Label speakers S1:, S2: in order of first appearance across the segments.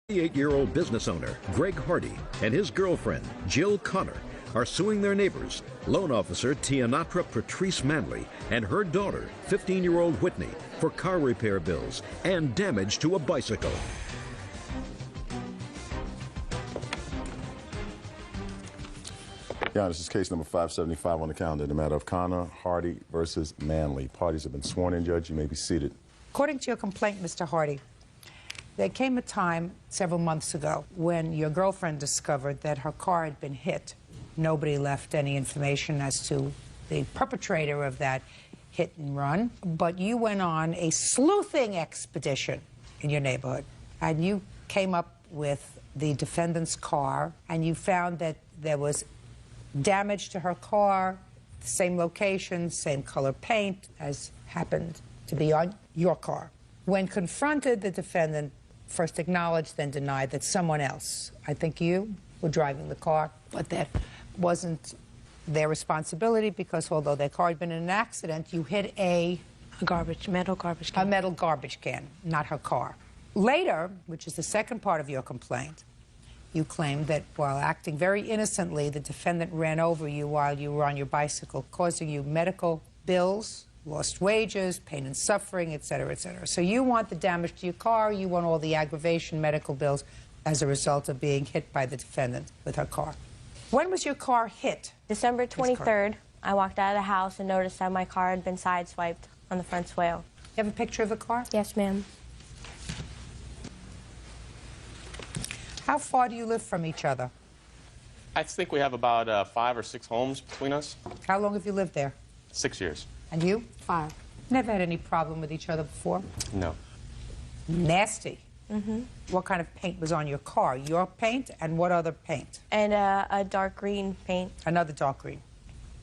S1: 38-year-old business owner Greg Hardy and his girlfriend Jill Connor are suing their neighbors, loan officer Tianatra Patrice Manley and her daughter, 15-year-old Whitney, for car repair bills and damage to a bicycle.
S2: Yeah, this is case number 575 on the calendar, the matter of Connor, Hardy versus Manley. Parties have been sworn in, Judge. You may be seated.
S3: According to your complaint, Mr. Hardy, there came a time several months ago when your girlfriend discovered that her car had been hit. Nobody left any information as to the perpetrator of that hit and run, but you went on a sleuthing expedition in your neighborhood, and you came up with the defendant's car, and you found that there was damage to her car, same location, same color paint as happened to be on your car. When confronted, the defendant first acknowledged, then denied that someone else, I think you, were driving the car, but that wasn't their responsibility because although their car had been in an accident, you hit a
S4: metal garbage can.
S3: A metal garbage can, not her car. Later, which is the second part of your complaint, you claimed that while acting very innocently, the defendant ran over you while you were on your bicycle, causing you medical bills, lost wages, pain and suffering, et cetera, et cetera. So you want the damage to your car, you want all the aggravation medical bills as a result of being hit by the defendant with her car. When was your car hit?
S4: December 23rd, I walked out of the house and noticed that my car had been sideswiped on the front swale.
S3: You have a picture of the car?
S4: Yes, ma'am.
S3: How far do you live from each other?
S5: I think we have about 5 or 6 homes between us.
S3: How long have you lived there?
S5: 6 years.
S3: And you?
S4: 5.
S3: Never had any problem with each other before?
S5: No.
S3: Nasty. Mm-hmm. What kind of paint was on your car? Your paint and what other paint?
S4: And a dark green paint.
S3: Another dark green.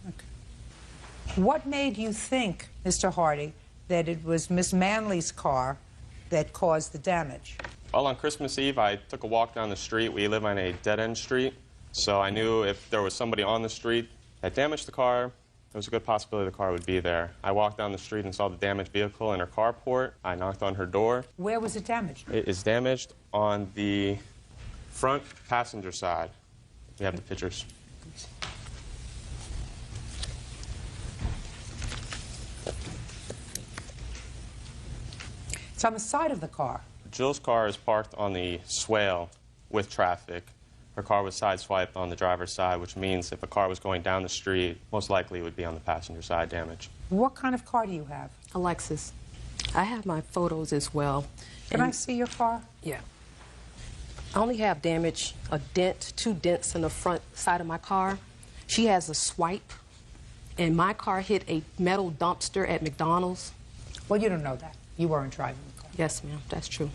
S3: Okay. What made you think, Mr. Hardy, that it was Miss Manley's car that caused the damage?
S5: Well, on Christmas Eve, I took a walk down the street. We live on a dead-end street, so I knew if there was somebody on the street that damaged the car, there was a good possibility the car would be there. I walked down the street and saw the damaged vehicle in her carport. I knocked on her door.
S3: Where was it damaged?
S5: It is damaged on the front passenger side. We have the pictures.
S3: It's on the side of the car.
S5: Jill's car is parked on the swale with traffic. Her car was sideswiped on the driver's side, which means if a car was going down the street, most likely it would be on the passenger side damage.
S3: What kind of car do you have?
S6: A Lexus. I have my photos as well.
S3: Can I see your car?
S6: Yeah. I only have damage, a dent, 2 dents in the front side of my car. She has a swipe, and my car hit a metal dumpster at McDonald's.
S3: Well, you don't know that. You weren't driving the car.
S6: Yes, ma'am, that's true.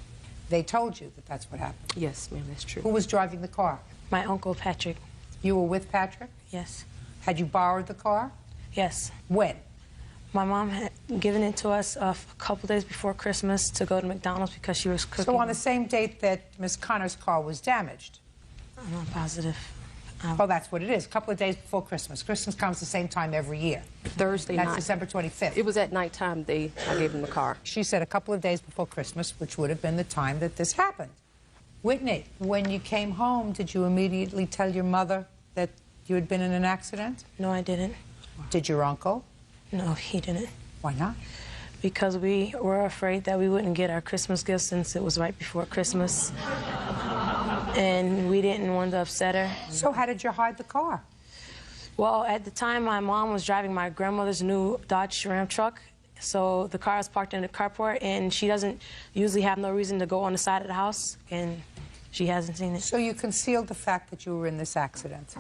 S3: They told you that that's what happened?
S6: Yes, ma'am, that's true.
S3: Who was driving the car?
S4: My uncle, Patrick.
S3: You were with Patrick?
S4: Yes.
S3: Had you borrowed the car?
S4: Yes.
S3: When?
S4: My mom had given it to us a couple days before Christmas to go to McDonald's because she was cooking.
S3: So on the same date that Miss Connor's car was damaged?
S4: I'm not positive.
S3: Well, that's what it is. A couple of days before Christmas. Christmas comes the same time every year.
S6: Thursday night.
S3: That's December 25th.
S6: It was at nighttime I gave him the car.
S3: She said a couple of days before Christmas, which would have been the time that this happened. Whitney, when you came home, did you immediately tell your mother that you had been in an accident?
S4: No, I didn't.
S3: Did your uncle?
S4: No, he didn't.
S3: Why not?
S4: Because we were afraid that we wouldn't get our Christmas gifts since it was right before Christmas. And we didn't want to upset her.
S3: So how did you hide the car?
S4: Well, at the time, my mom was driving my grandmother's new Dodge Ram truck. So the car is parked in the carport, and she doesn't usually have no reason to go on the side of the house, and she hasn't seen it.
S3: So you concealed the fact that you were in this accident.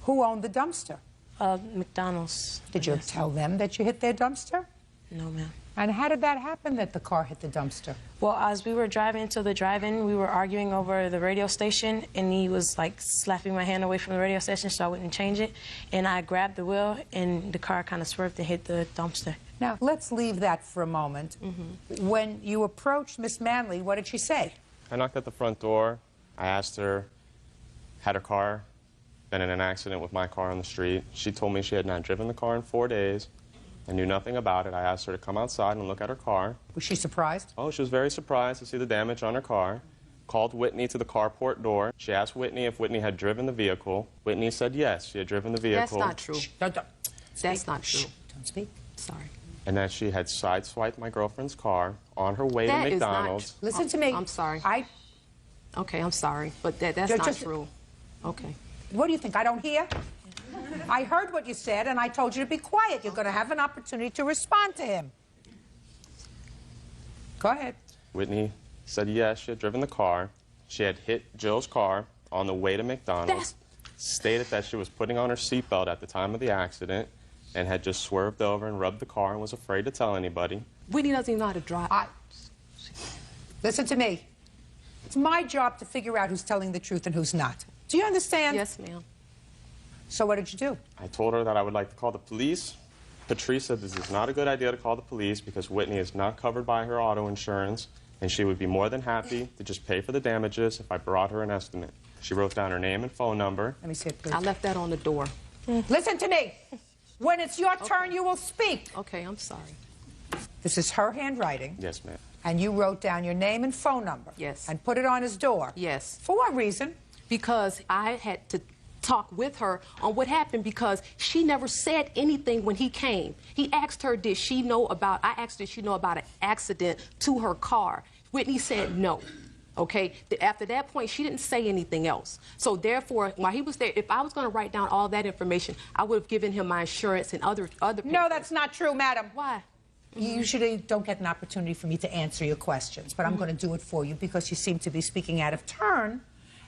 S3: Who owned the dumpster?
S4: McDonald's.
S3: Did you tell them that you hit their dumpster?
S4: No, ma'am.
S3: And how did that happen, that the car hit the dumpster?
S4: Well, as we were driving to the drive-in, we were arguing over the radio station, and he was, like, slapping my hand away from the radio station so I wouldn't change it. And I grabbed the wheel, and the car kind of swerved and hit the dumpster.
S3: Now, let's leave that for a moment.
S4: Mm-hmm.
S3: When you approached Miss Manley, what did she say?
S5: I knocked at the front door. I asked her, had her car been in an accident with my car on the street? She told me she had not driven the car in 4 days. I knew nothing about it. I asked her to come outside and look at her car.
S3: Was she surprised?
S5: Oh, she was very surprised to see the damage on her car. called Whitney to the carport door. She asked Whitney if Whitney had driven the vehicle. Whitney said yes, she had driven the vehicle.
S6: That's not true.
S3: Don't
S6: That's not true.
S3: Don't speak.
S6: Sorry.
S5: And that she had sideswiped my girlfriend's car on her way
S6: That
S5: to
S6: is not
S5: McDonald's.
S6: true.
S3: Listen to me.
S6: I'm sorry. Okay, I'm sorry, but that's
S3: Judge,
S6: not
S3: just-
S6: true. Okay.
S3: What do you think? I don't hear? I heard what you said, and I told you to be quiet. You're going to have an opportunity to respond to him. Go ahead.
S5: Whitney said yes, she had driven the car. She had hit Jill's car on the way to McDonald's. Stated that she was putting on her seatbelt at the time of the accident and had just swerved over and rubbed the car and was afraid to tell anybody.
S6: Whitney doesn't even know how to drive.
S3: Listen to me. It's my job to figure out who's telling the truth and who's not. Do you understand?
S6: Yes, ma'am.
S3: So what did you do?
S5: I told her that I would like to call the police. Patrice said this is not a good idea to call the police because Whitney is not covered by her auto insurance, and she would be more than happy to just pay for the damages if I brought her an estimate. She wrote down her name and phone number.
S3: Let me see it, please.
S6: I left that on the door.
S3: Listen to me. When it's your turn, you will speak.
S6: Okay, I'm sorry.
S3: This is her handwriting.
S5: Yes, ma'am.
S3: And you wrote down your name and phone number.
S6: Yes.
S3: And put it on his door.
S6: Yes.
S3: For what reason?
S6: Because I had to talk with her on what happened because she never said anything when he came. He asked her, I asked her, did she know about an accident to her car? Whitney said no. Okay, after that point, she didn't say anything else. So therefore, while he was there, if I was going to write down all that information, I would have given him my insurance and other papers.
S3: No, that's not true, madam.
S6: Why?
S3: You usually don't get an opportunity for me to answer your questions, but I'm going to do it for you because you seem to be speaking out of turn.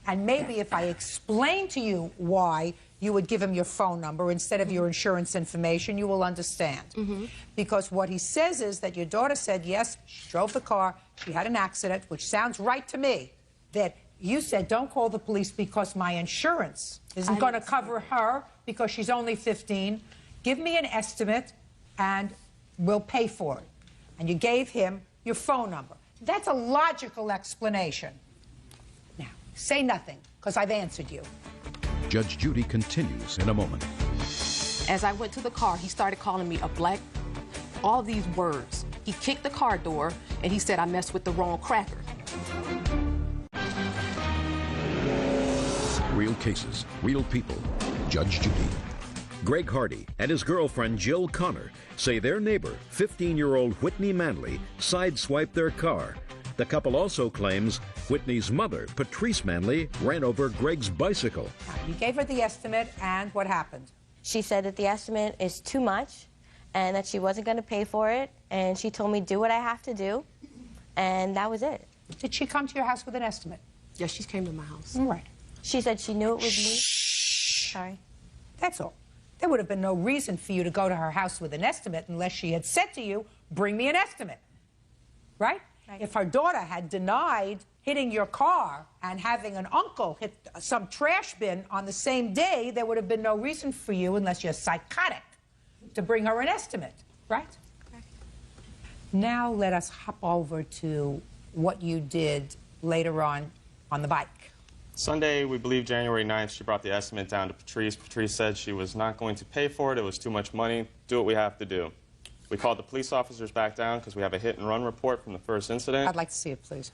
S3: And maybe if I explain to you why you would give him your phone number instead of your insurance information, you will understand. Because what he says is that your daughter said, yes, she drove the car, she had an accident, which sounds right to me, that you said, don't call the police because my insurance isn't going to cover her because she's only 15. Give me an estimate and we'll pay for it. And you gave him your phone number. That's a logical explanation. Now, say nothing, because I've answered you.
S1: Judge Judy continues in a moment.
S6: As I went to the car, he started calling me a black, all these words. He kicked the car door, and he said I messed with the wrong cracker.
S1: Real cases, real people. Judge Judy. Greg Hardy and his girlfriend Jill Connor say their neighbor, 15-year-old Whitney Manley, sideswiped their car. The couple also claims Whitney's mother, Patrice Manley, ran over Greg's bicycle.
S3: You gave her the estimate, and what happened?
S7: She said that the estimate is too much and that she wasn't going to pay for it, and she told me do what I have to do, and that was it.
S3: Did she come to your house with an estimate?
S6: Yes, she came to my house.
S3: All right.
S7: She said she knew it was me. Sorry.
S3: That's all. There would have been no reason for you to go to her house with an estimate unless she had said to you, bring me an estimate. Right?
S7: Right.
S3: If her daughter had denied hitting your car and having an uncle hit some trash bin on the same day, there would have been no reason for you, unless you're psychotic, to bring her an estimate. Right?
S7: Correct.
S3: Now let us hop over to what you did later on the bike.
S5: Sunday, we believe January 9th, she brought the estimate down to Patrice. Patrice said she was not going to pay for it. It was too much money. Do what we have to do. We called the police officers back down because we have a hit-and-run report from the first incident.
S3: I'd like to see it, please.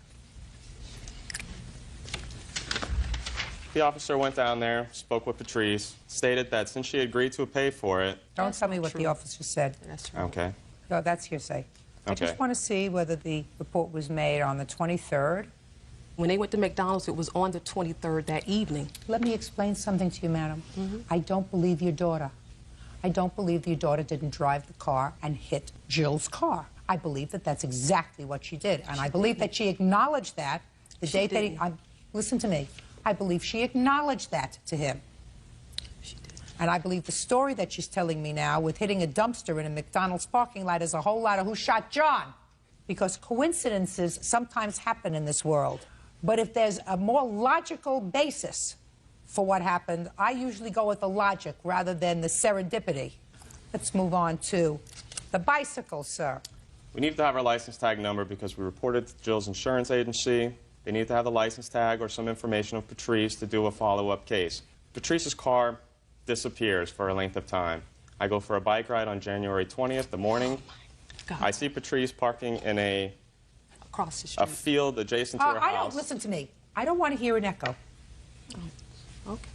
S5: The officer went down there, spoke with Patrice, stated that since she agreed to pay for it...
S3: Don't tell me what the officer said.
S6: That's true.
S5: Okay.
S3: No, that's hearsay. I
S5: Okay.
S3: just want to see whether the report was made on the 23rd.
S6: When they went to McDonald's, it was on the 23rd that evening.
S3: Let me explain something to you, madam. I don't believe your daughter. I don't believe your daughter didn't drive the car and hit Jill's car. I believe that that's exactly what she did. And I believe that she acknowledged that the date that he... listen to me. I believe she acknowledged that to him.
S6: She did.
S3: And I believe the story that she's telling me now with hitting a dumpster in a McDonald's parking lot is a whole lot of who shot John. Because coincidences sometimes happen in this world. But if there's a more logical basis for what happened, I usually go with the logic rather than the serendipity. Let's move on to the bicycle, sir.
S5: We need to have our license tag number because we reported to Jill's insurance agency. They need to have the license tag or some information of Patrice to do a follow-up case. Patrice's car disappears for a length of time. I go for a bike ride on January 20th, the morning.
S6: God.
S5: I see Patrice parking in
S6: Across the street.
S5: a field adjacent to her
S3: I
S5: house.
S3: don't listen to me. I don't want to hear an echo.
S6: Okay.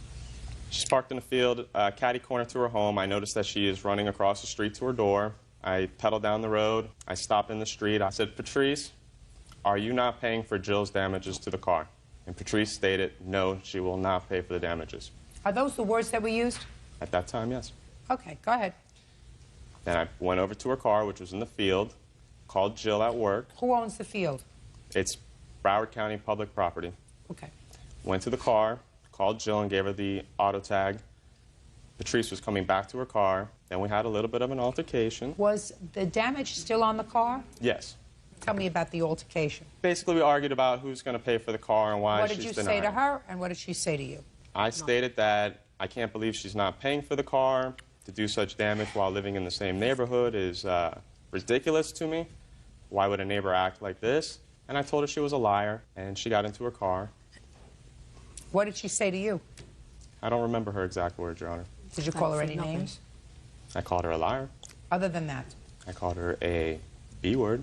S5: She's parked in the field, catty corner to her home. I noticed that she is running across the street to her door. I pedaled down the road. I stopped in the street. I said, Patrice, are you not paying for Jill's damages to the car? And Patrice stated, no, she will not pay for the damages.
S3: Are those the words that were used?
S5: At that time, yes.
S3: Okay, go ahead.
S5: Then I went over to her car, which was in the field, called Jill at work.
S3: Who owns the field?
S5: It's Broward County public property.
S3: Okay.
S5: Went to the car, called Jill and gave her the auto tag. Patrice was coming back to her car. Then we had a little bit of an altercation.
S3: Was the damage still on the car?
S5: Yes.
S3: Tell me about the altercation.
S5: Basically, we argued about who's going to pay for the car and why
S3: What
S5: she's
S3: did you
S5: denying.
S3: say to her, and what did she say to you?
S5: I stated that I can't believe she's not paying for the car. To do such damage while living in the same neighborhood is ridiculous to me. Why would a neighbor act like this? And I told her she was a liar, and she got into her car.
S3: What did she say to you?
S5: I don't remember her exact words, Your Honor.
S3: Did you call her any
S6: Nothing.
S3: names?
S5: I called her a liar.
S3: Other than that?
S5: I called her a B word.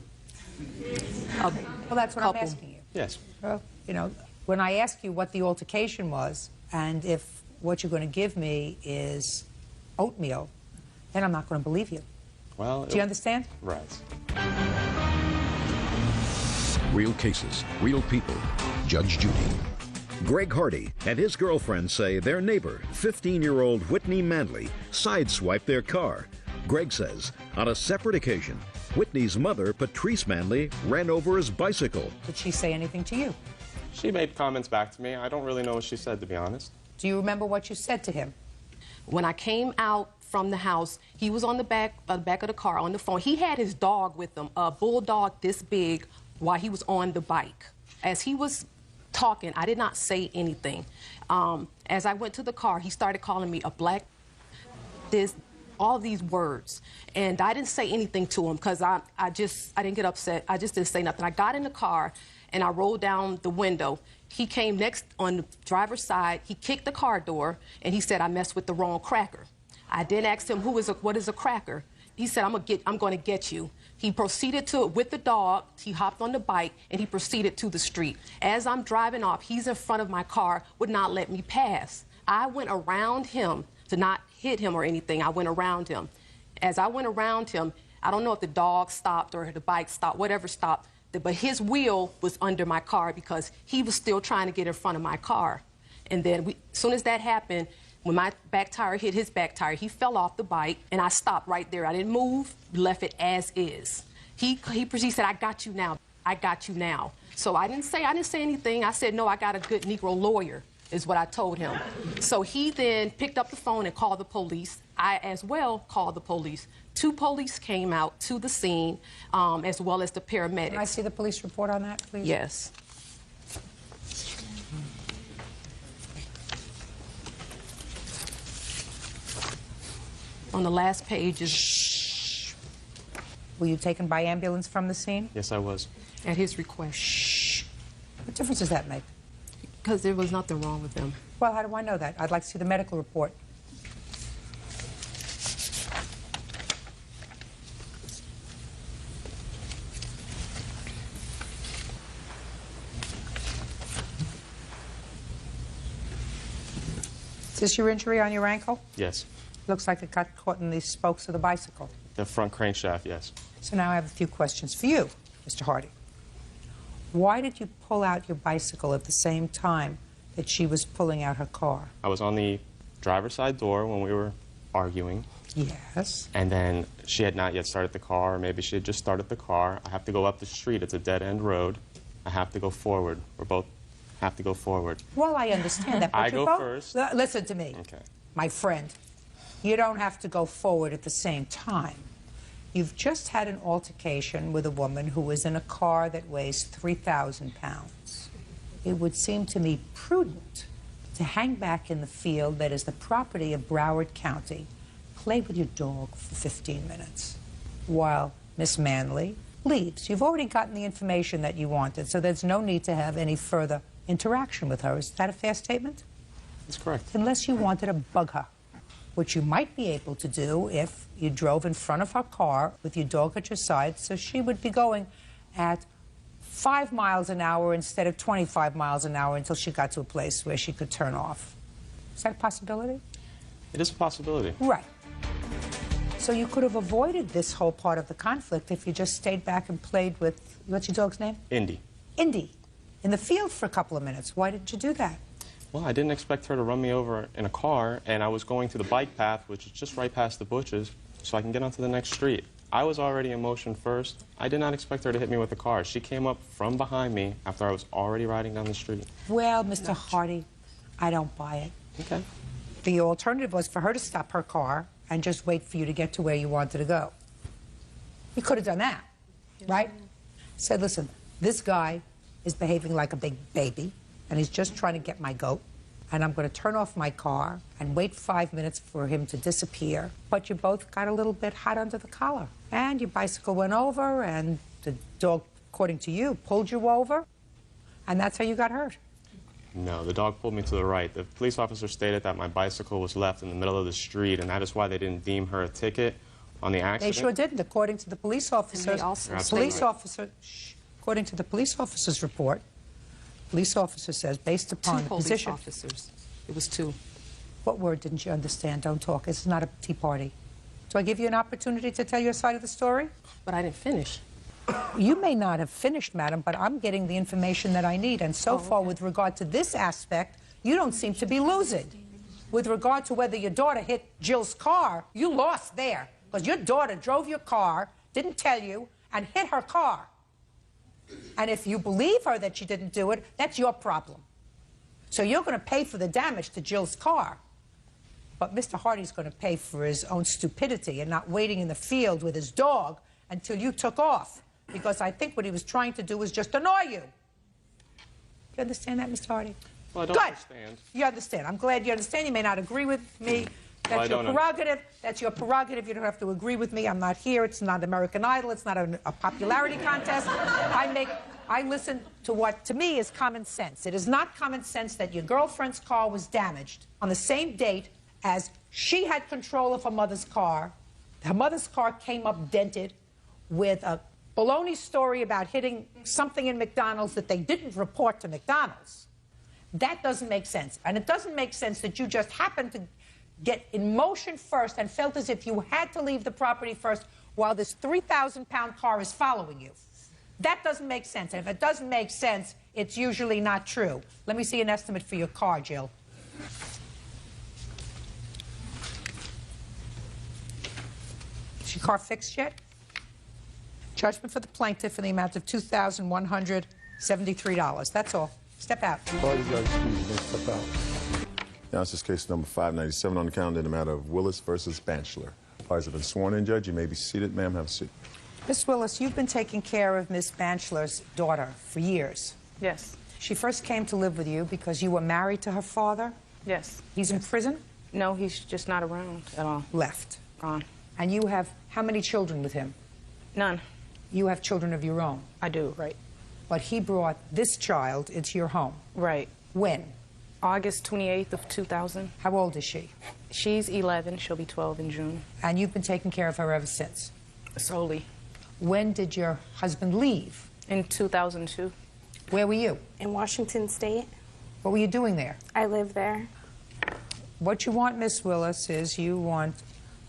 S3: Well, that's what I'm
S6: Couple.
S3: asking you.
S5: Yes.
S3: Well, you know, when I ask you what the altercation was, and if what you're going to give me is oatmeal, then I'm not going to believe you.
S5: Well,
S3: Do you understand?
S5: Right.
S1: Real cases, real people. Judge Judy. Greg Hardy and his girlfriend say their neighbor, 15-year-old Whitney Manley, sideswiped their car. Greg says, on a separate occasion, Whitney's mother, Patrice Manley, ran over his bicycle.
S3: Did she say anything to you?
S5: She made comments back to me. I don't really know what she said, to be honest.
S3: Do you remember what you said to him?
S6: When I came out from the house, he was on the back of the car on the phone. He had his dog with him, a bulldog this big, while he was on the bike. As he was talking, I did not say anything. As I went to the car, he started calling me a black, all these words. And I didn't say anything to him because I didn't get upset. I just didn't say nothing. I got in the car and I rolled down the window. He came next on the driver's side. He kicked the car door and he said, I messed with the wrong cracker. I then asked him, what is a cracker? He said, I'm going to get you. He proceeded with the dog. He hopped on the bike and he proceeded to the street. As I'm driving off, he's in front of my car, would not let me pass. I went around him to not hit him or anything. I went around him. As I went around him, I don't know if the dog stopped or the bike stopped, whatever stopped, but his wheel was under my car because he was still trying to get in front of my car. And then as soon as that happened, when my back tire hit his back tire, he fell off the bike, and I stopped right there. I didn't move, left it as is. He said, I got you now. I got you now. So I didn't say anything. I said, no, I got a good Negro lawyer, is what I told him. So he then picked up the phone and called the police. I, as well, called the police. 2 police came out to the scene, as well as the paramedics.
S3: Can I see the police report on that, please?
S6: Yes. On the last page is...
S3: Shh. Were you taken by ambulance from the scene?
S5: Yes, I was.
S6: At his request.
S3: Shh. What difference does that make?
S6: Because there was nothing wrong with him.
S3: Well, how do I know that? I'd like to see the medical report. Is this your injury on your ankle?
S5: Yes.
S3: Looks like it got caught in the spokes of the bicycle.
S5: The front crankshaft, yes.
S3: So now I have a few questions for you, Mr. Hardy. Why did you pull out your bicycle at the same time that she was pulling out her car?
S5: I was on the driver's side door when we were arguing.
S3: Yes.
S5: And then she had not yet started the car, or maybe she had just started the car. I have to go up the street. It's a dead-end road. I have to go forward. We're both have to go forward.
S3: Well, I understand that, but
S5: I
S3: you
S5: go
S3: both...
S5: first.
S3: Listen to me,
S5: Okay.
S3: my friend. You don't have to go forward at the same time. You've just had an altercation with a woman who was in a car that weighs 3,000 pounds. It would seem to me prudent to hang back in the field that is the property of Broward County, play with your dog for 15 minutes while Miss Manley leaves. You've already gotten the information that you wanted, so there's no need to have any further interaction with her. Is that a fair statement?
S5: That's correct.
S3: Unless you wanted to bug her, which you might be able to do if you drove in front of her car with your dog at your side, so she would be going at 5 miles an hour instead of 25 miles an hour until she got to a place where she could turn off. Is that a possibility?
S5: It is a possibility.
S3: Right. So you could have avoided this whole part of the conflict if you just stayed back and played with, what's your dog's name?
S5: Indy.
S3: Indy. In the field for a couple of minutes. Why didn't you do that?
S5: Well, I didn't expect her to run me over in a car, and I was going to the bike path, which is just right past the bushes, so I can get onto the next street. I was already in motion first. I did not expect her to hit me with a car. She came up from behind me after I was already riding down the street.
S3: Well, Mr. Hardy, I don't buy it.
S5: Okay.
S3: The alternative was for her to stop her car and just wait for you to get to where you wanted to go. You could have done that, right? Said, listen, this guy is behaving like a big baby, and he's just trying to get my goat, and I'm going to turn off my car and wait 5 minutes for him to disappear. But you both got a little bit hot under the collar, and your bicycle went over, and the dog, according to you, pulled you over, and that's how you got hurt.
S5: No, the dog pulled me to the right. The police officer stated that my bicycle was left in the middle of the street, and that is why they didn't deem her a ticket on the accident.
S3: They sure didn't, according to the police officers. According to the police officer's report, police officer says, based upon the position...
S6: Two police officers. It was two.
S3: What word didn't you understand? Don't talk. This is not a tea party. Do I give you an opportunity to tell your side of the story?
S6: But I didn't finish.
S3: You may not have finished, madam, but I'm getting the information that I need. And so far, with regard to this aspect, you don't seem to be losing. With regard to whether your daughter hit Jill's car, you lost there. Because your daughter drove your car, didn't tell you, and hit her car. And if you believe her that she didn't do it, that's your problem. So you're going to pay for the damage to Jill's car. But Mr. Hardy's going to pay for his own stupidity and not waiting in the field with his dog until you took off. Because I think what he was trying to do was just annoy you. You understand that, Mr. Hardy?
S5: Well, I don't understand.
S3: You understand. I'm glad you understand. You may not agree with me. That's your prerogative. That's your prerogative. You don't have to agree with me. I'm not here. It's not American Idol. It's not a popularity contest. I listen to what, to me, is common sense. It is not common sense that your girlfriend's car was damaged on the same date as she had control of her mother's car. Her mother's car came up dented with a baloney story about hitting something in McDonald's that they didn't report to McDonald's. That doesn't make sense. And it doesn't make sense that you just happened to get in motion first and felt as if you had to leave the property first while this 3,000-pound car is following you. That doesn't make sense. And if it doesn't make sense, it's usually not true. Let me see an estimate for your car, Jill. Is your car fixed yet? Judgment for the plaintiff in the amount of $2,173. That's all. Step out.
S2: Party Judge Judy, step out. Now this is case number 597 on the calendar in the matter of Willis versus Banchler. Parties have been sworn in, Judge. You may be seated. Ma'am, have a seat.
S3: Miss Willis, you've been taking care of Miss Banchler's daughter for years.
S8: Yes.
S3: She first came to live with you because you were married to her father?
S8: Yes.
S3: He's in prison?
S8: No, he's just not around at all.
S3: Left.
S8: Gone.
S3: And you have how many children with him?
S8: None.
S3: You have children of your own?
S8: I do, right.
S3: But he brought this child into your home?
S8: Right.
S3: When?
S8: August 28th of 2000.
S3: How old is she?
S8: She's 11. She'll be 12 in June.
S3: And you've been taking care of her ever since?
S8: Solely.
S3: When did your husband leave?
S8: In 2002.
S3: Where were you?
S9: In Washington State.
S3: What were you doing there?
S9: I live there.
S3: What you want, Miss Willis, is you want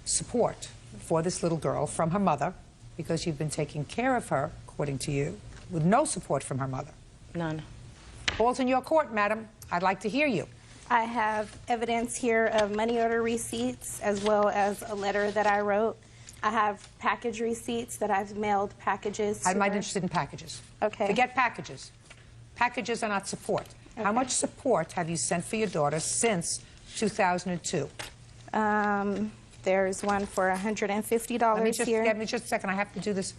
S3: support for this little girl from her mother, because you've been taking care of her, according to you, with no support from her mother.
S8: None.
S3: Ball's in your court, madam. I'd like to hear you.
S9: I have evidence here of money order receipts as well as a letter that I wrote. I have package receipts that I've mailed packages to
S3: I'm not
S9: her.
S3: interested in packages.
S9: Okay.
S3: Forget packages. Packages are not support.
S9: Okay.
S3: How much support have you sent for your daughter since 2002?
S9: There's one for $150 here.
S3: Give me just a second. I have to do this.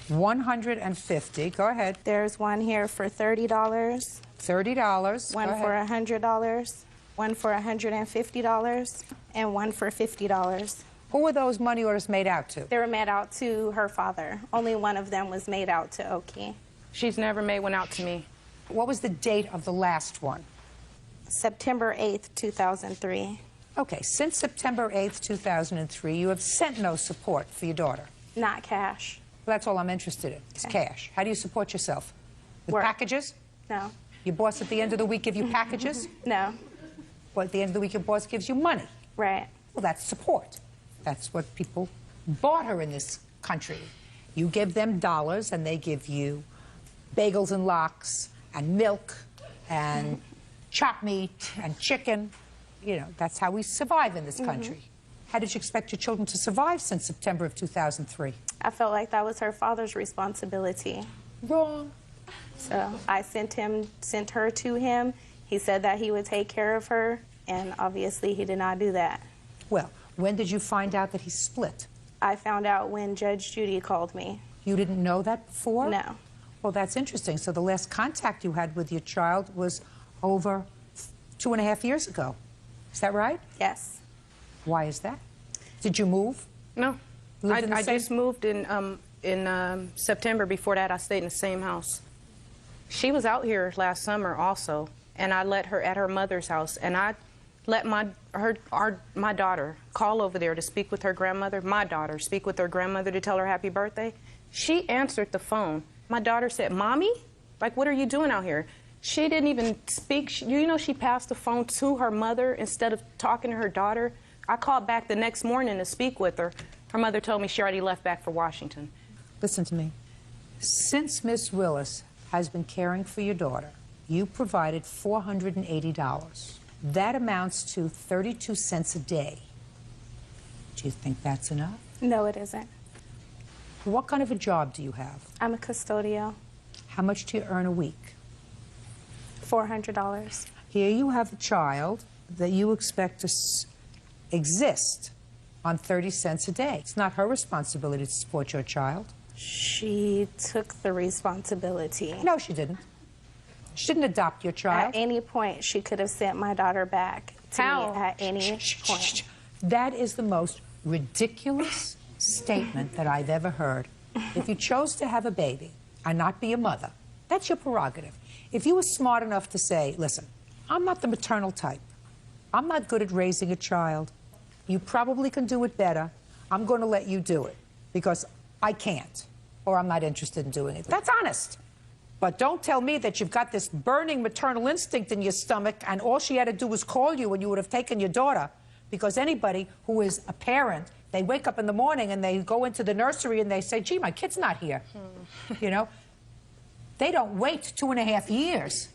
S3: 150. Go ahead.
S9: There's one here for $30.
S3: $30.
S9: One for $100. One for $150. And one for $50.
S3: Who were those money orders made out to?
S9: They were made out to her father. Only one of them was made out to Oki.
S8: She's never made one out to me.
S3: What was the date of the last one?
S9: September 8th, 2003.
S3: Okay, since September 8th, 2003, you have sent no support for your daughter.
S9: Not cash.
S3: Well, that's all I'm interested in, is cash. How do you support yourself? With packages?
S9: No.
S3: Your boss at the end of the week give you packages?
S9: No.
S3: Well, at the end of the week, your boss gives you money.
S9: Right.
S3: Well, that's support. That's what people bought her in this country. You give them dollars, and they give you bagels and lox and milk and chopped meat and chicken. You know, that's how we survive in this country. How did you expect your children to survive since September of 2003?
S9: I felt like that was her father's responsibility.
S3: Wrong.
S9: So I sent her to him. He said that he would take care of her, and obviously he did not do that.
S3: Well, when did you find out that he split?
S9: I found out when Judge Judy called me.
S3: You didn't know that before?
S9: No.
S3: Well, that's interesting. So the last contact you had with your child was over 2.5 years ago. Is that right?
S9: Yes.
S3: Why is that? Did you move?
S8: No. I just moved in September. Before that, I stayed in the same house. She was out here last summer also, and I let her at her mother's house, and I let my daughter call over there to speak with her grandmother. My daughter speak with her grandmother to tell her happy birthday. She answered the phone. My daughter said, "Mommy, like, what are you doing out here?" She didn't even speak. You know, she passed the phone to her mother instead of talking to her daughter. I called back the next morning to speak with her. Her mother told me she already left back for Washington.
S3: Listen to me. Since Miss Willis has been caring for your daughter, you provided $480. That amounts to 32 cents a day. Do you think that's enough?
S9: No, it isn't.
S3: What kind of a job do you have?
S9: I'm a custodial.
S3: How much do you earn a week?
S9: $400.
S3: Here you have a child that you expect to exist on 30 cents a day. It's not her responsibility to support your child.
S9: She took the responsibility.
S3: No, she didn't. She didn't adopt your child.
S9: At any point, she could have sent my daughter back to me at any point.
S3: That is the most ridiculous statement that I've ever heard. If you chose to have a baby and not be a mother, that's your prerogative. If you were smart enough to say, listen, I'm not the maternal type. I'm not good at raising a child. You probably can do it better. I'm going to let you do it because I can't, or I'm not interested in doing it. That's honest. But don't tell me that you've got this burning maternal instinct in your stomach and all she had to do was call you and you would have taken your daughter. Because anybody who is a parent, they wake up in the morning and they go into the nursery and they say, gee, my kid's not here. You know? They don't wait 2.5 years.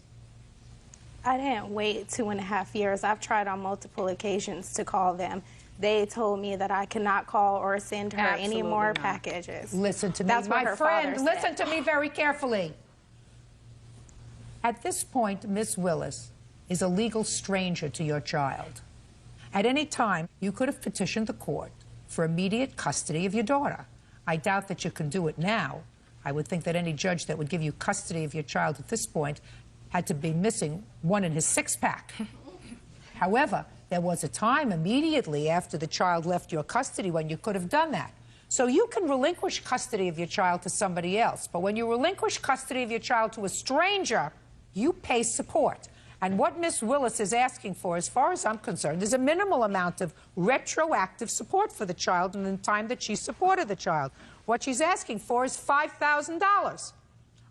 S9: I didn't wait 2.5 years. I've tried on multiple occasions to call them. They told me that I cannot call or send her any more packages.
S3: Listen to me,
S9: That's what
S3: my
S9: her
S3: friend.
S9: father
S3: Listen to me very carefully. At this point, Miss Willis is a legal stranger to your child. At any time, you could have petitioned the court for immediate custody of your daughter. I doubt that you can do it now. I would think that any judge that would give you custody of your child at this point had to be missing one in his six-pack. However, there was a time immediately after the child left your custody when you could have done that. So you can relinquish custody of your child to somebody else, but when you relinquish custody of your child to a stranger, you pay support. And what Miss Willis is asking for, as far as I'm concerned, is a minimal amount of retroactive support for the child in the time that she supported the child. What she's asking for is $5,000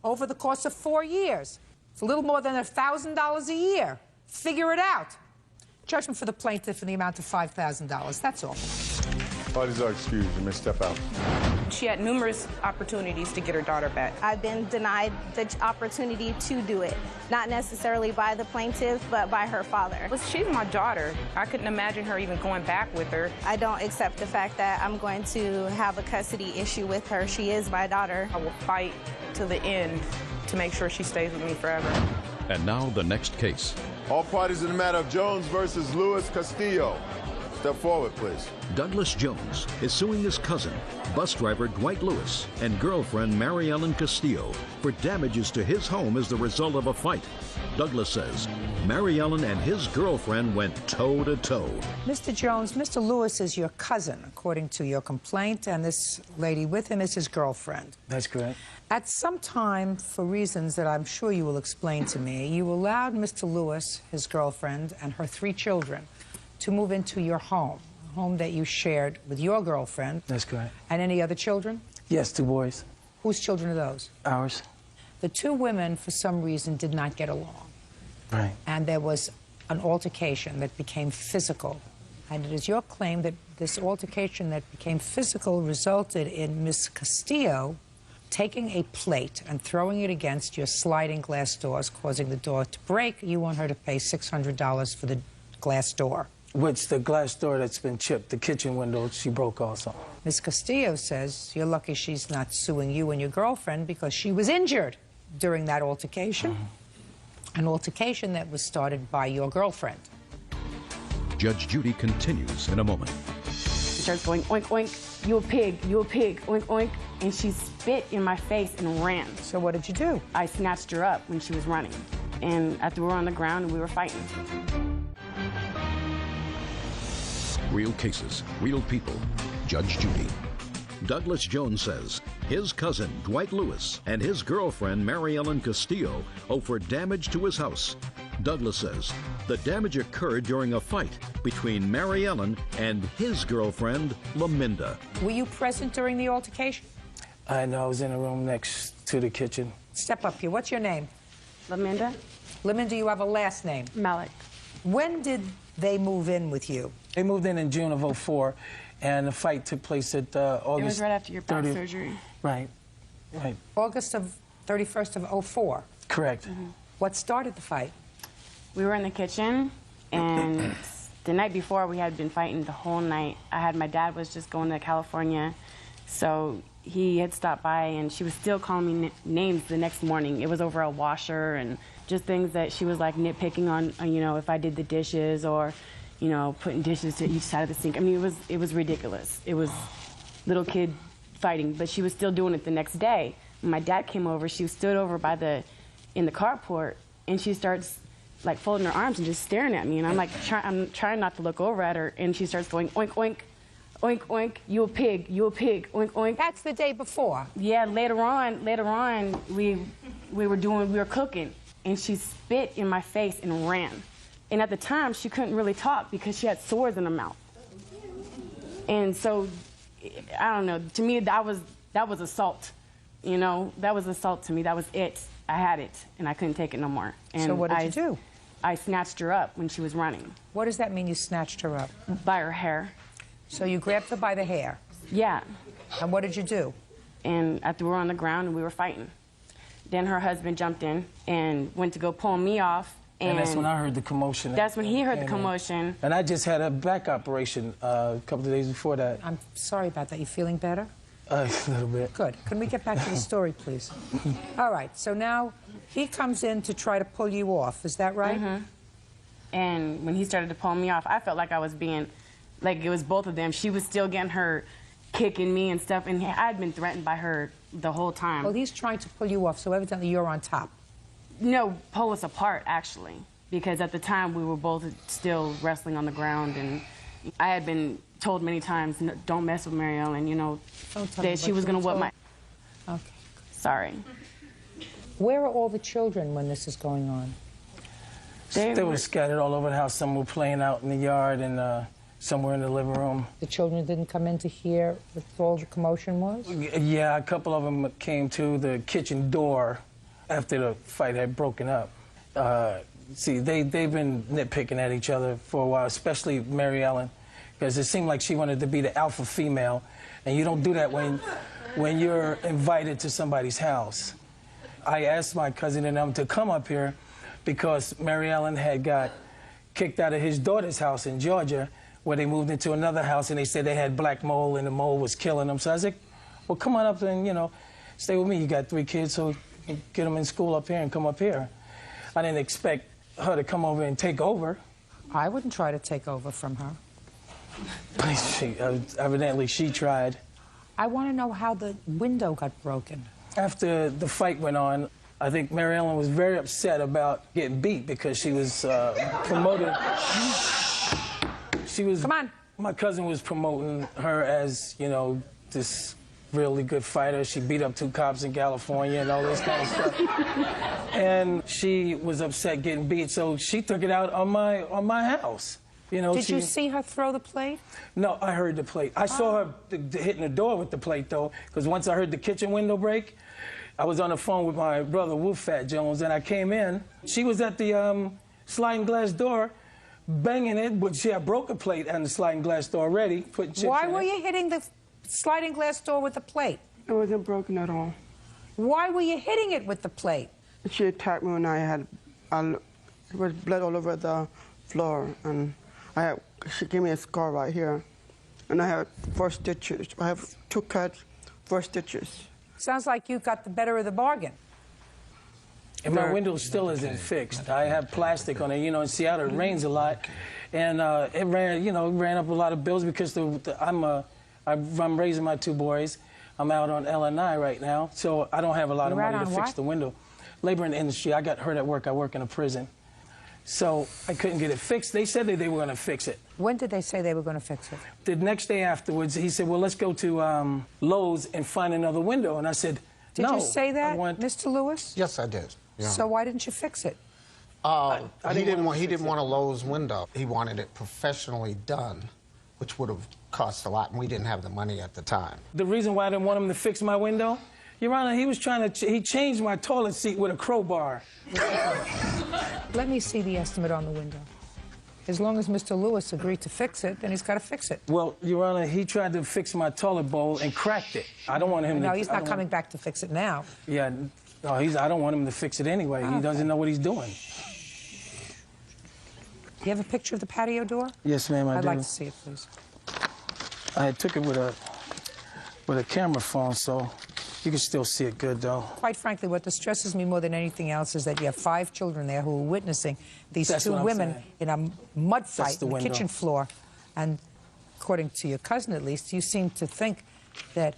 S3: over the course of 4 years. It's a little more than $1,000 a year. Figure it out. Judgment for the plaintiff in the amount of $5,000. That's all.
S2: Parties are excused. You may step out.
S8: She had numerous opportunities to get her daughter back.
S9: I've been denied the opportunity to do it, not necessarily by the plaintiff, but by her father.
S8: But she's my daughter. I couldn't imagine her even going back with her.
S9: I don't accept the fact that I'm going to have a custody issue with her. She is my daughter.
S8: I will fight to the end to make sure she stays with me forever.
S1: And now the next case.
S2: All parties in the matter of Jones versus Lewis Castillo. Step forward, please.
S1: Douglas Jones is suing his cousin, bus driver Dwight Lewis, and girlfriend Mary Ellen Castillo for damages to his home as the result of a fight. Douglas says Mary Ellen and his girlfriend went toe-to-toe.
S3: Mr. Jones, Mr. Lewis is your cousin, according to your complaint, and this lady with him is his girlfriend.
S10: That's correct.
S3: At some time, for reasons that I'm sure you will explain to me, you allowed Mr. Lewis, his girlfriend, and her 3 children to move into your home, a home that you shared with your girlfriend.
S10: That's correct.
S3: And any other children?
S10: Yes, 2 boys.
S3: Whose children are those?
S10: Ours.
S3: The two women, for some reason, did not get along.
S10: Right.
S3: And there was an altercation that became physical. And it is your claim that this altercation that became physical resulted in Miss Castillo taking a plate and throwing it against your sliding glass doors, causing the door to break. You want her to pay $600 for the glass door.
S10: Which the glass door that's been chipped, the kitchen window, she broke also.
S3: Miss Castillo says you're lucky she's not suing you and your girlfriend because she was injured during that altercation. An altercation that was started by your girlfriend.
S1: Judge Judy continues in a moment.
S11: She starts going, oink, oink, you a pig, oink, oink, and she spit in my face and ran.
S3: So what did you do?
S11: I snatched her up when she was running, and I threw her on the ground and we were fighting.
S1: Real cases, real people. Judge Judy. Douglas Jones says his cousin, Dwight Lewis, and his girlfriend, Mary Ellen Castillo, owe for damage to his house. Douglas says the damage occurred during a fight between Mary Ellen and his girlfriend, Laminda.
S3: Were you present during the altercation?
S10: I know, I was in a room next to the kitchen.
S3: Step up here. What's your name?
S11: Laminda?
S3: Laminda, you have a last name.
S11: Malik.
S3: When did they move in with you?
S10: They moved in June of '04, and the fight took place at August.
S11: It was right after your back
S10: 30th.
S11: surgery.
S10: Right, right.
S3: August of 31st of '04.
S10: Correct.
S3: What started the fight?
S11: We were in the kitchen, and the night before we had been fighting the whole night. My dad was just going to California, so he had stopped by, and she was still calling me names the next morning. It was over a washer and just things that she was like nitpicking on, you know, if I did the dishes or, you know, putting dishes to each side of the sink. I mean, it was ridiculous. It was little kid fighting, but she was still doing it the next day. When my dad came over, she stood over in the carport, and she starts like folding her arms and just staring at me, and I'm like, I'm trying not to look over at her, and she starts going, oink, oink, oink, oink, you a pig, oink, oink.
S3: That's the day before.
S11: Yeah, later on, we were cooking, and she spit in my face and ran. And at the time, she couldn't really talk because she had sores in her mouth. And so, I don't know, to me, that was assault. You know, that was assault to me. That was it. I had it, and I couldn't take it no more. And
S3: so what did you do?
S11: I snatched her up when she was running.
S3: What does that mean, you snatched her up?
S11: By her hair.
S3: So you grabbed her by the hair?
S11: Yeah.
S3: And what did you do?
S11: And I threw her on the ground, and we were fighting. Then her husband jumped in and went to go pull me off.
S10: And that's when I heard the commotion.
S11: That's when he heard the commotion.
S10: And I just had a back operation a couple of days before that.
S3: I'm sorry about that. You feeling better?
S10: A little bit.
S3: Good. Can we get back to the story, please? All right. So now he comes in to try to pull you off. Is that right?
S11: Mm-hmm. And when he started to pull me off, I felt like I was being, like it was both of them. She was still getting her, kicking me and stuff, and I'd been threatened by her the whole time.
S3: Well, he's trying to pull you off, so evidently you're on top.
S11: No, pull us apart, actually, because at the time we were both still wrestling on the ground, and I had been told many times, don't mess with Mary Ellen, you know, that she was going to whip my...
S3: Okay.
S11: Sorry.
S3: Where are all the children when this is going on?
S10: They were scattered all over the house. Some were playing out in the yard, and somewhere in the living room.
S3: The children didn't come in to hear what all the commotion was?
S10: Yeah, a couple of them came to the kitchen door after the fight had broken up. See, they've been nitpicking at each other for a while, especially Mary Ellen, because it seemed like she wanted to be the alpha female, and you don't do that when you're invited to somebody's house. I asked my cousin and them to come up here because Mary Ellen had got kicked out of his daughter's house in Georgia, where they moved into another house, and they said they had black mold, and the mold was killing them. So I said, well, come on up and, you know, stay with me. You got 3 kids, so get them in school up here and come up here. I didn't expect her to come over and take over.
S3: I wouldn't try to take over from her.
S10: Evidently, she tried.
S3: I want to know how the window got broken.
S10: After the fight went on, I think Mary Ellen was very upset about getting beat because she was promoted.
S3: Come on.
S10: My cousin was promoting her as, you know, this really good fighter. She beat up 2 cops in California and all this kind of stuff. And she was upset getting beat, so she took it out on my house. You know,
S3: Did you see her throw the plate?
S10: No, I heard the plate. I saw her hitting the door with the plate, though, because once I heard the kitchen window break, I was on the phone with my brother, Wolfat Jones, and I came in. She was at the sliding glass door, banging it, but she had broke a plate on the sliding glass door already.
S3: Why were you hitting the sliding glass door with the plate?
S12: It wasn't broken at all.
S3: Why were you hitting it with the plate?
S12: She attacked me when there was blood all over the floor, and she gave me a scar right here, and I have 4 stitches. I have 2 cuts, 4 stitches.
S3: Sounds like you got the better of the bargain.
S10: And my window still isn't fixed. I have plastic on it. You know, in Seattle it rains a lot, and it ran up a lot of bills because I'm raising my 2 boys. I'm out on L&I right now, so I don't have a lot of money to fix the window. Labor in the industry. I got hurt at work. I work in a prison. So I couldn't get it fixed. They said that they were going to fix it.
S3: When did they say they were going to fix it?
S10: The next day afterwards, he said, well, let's go to Lowe's and find another window. And I said,
S3: no. Did you say that, Mr. Lewis?
S13: Yes, I did. Yeah.
S3: So why didn't you fix it?
S13: He didn't want a Lowe's window. He wanted it professionally done, which would have cost a lot, and we didn't have the money at the time.
S10: The reason why I didn't want him to fix my window, Your Honor, he was trying to, he changed my toilet seat with a crowbar.
S3: Let me see the estimate on the window. As long as Mr. Lewis agreed to fix it, then he's got to fix it.
S10: Well, Your Honor, he tried to fix my toilet bowl and cracked it. I don't want him to...
S3: No, he's not coming back to fix it now.
S10: Yeah, no, I don't want him to fix it anyway. Okay. He doesn't know what he's doing.
S3: Do you have a picture of the patio door?
S10: Yes, ma'am, I do.
S3: I'd like to see it, please.
S10: I took it with a camera phone, so you can still see it good, though.
S3: Quite frankly, what distresses me more than anything else is that you have 5 children there who are witnessing these 2 women in a mud fight on the kitchen floor. And according to your cousin, at least, you seem to think that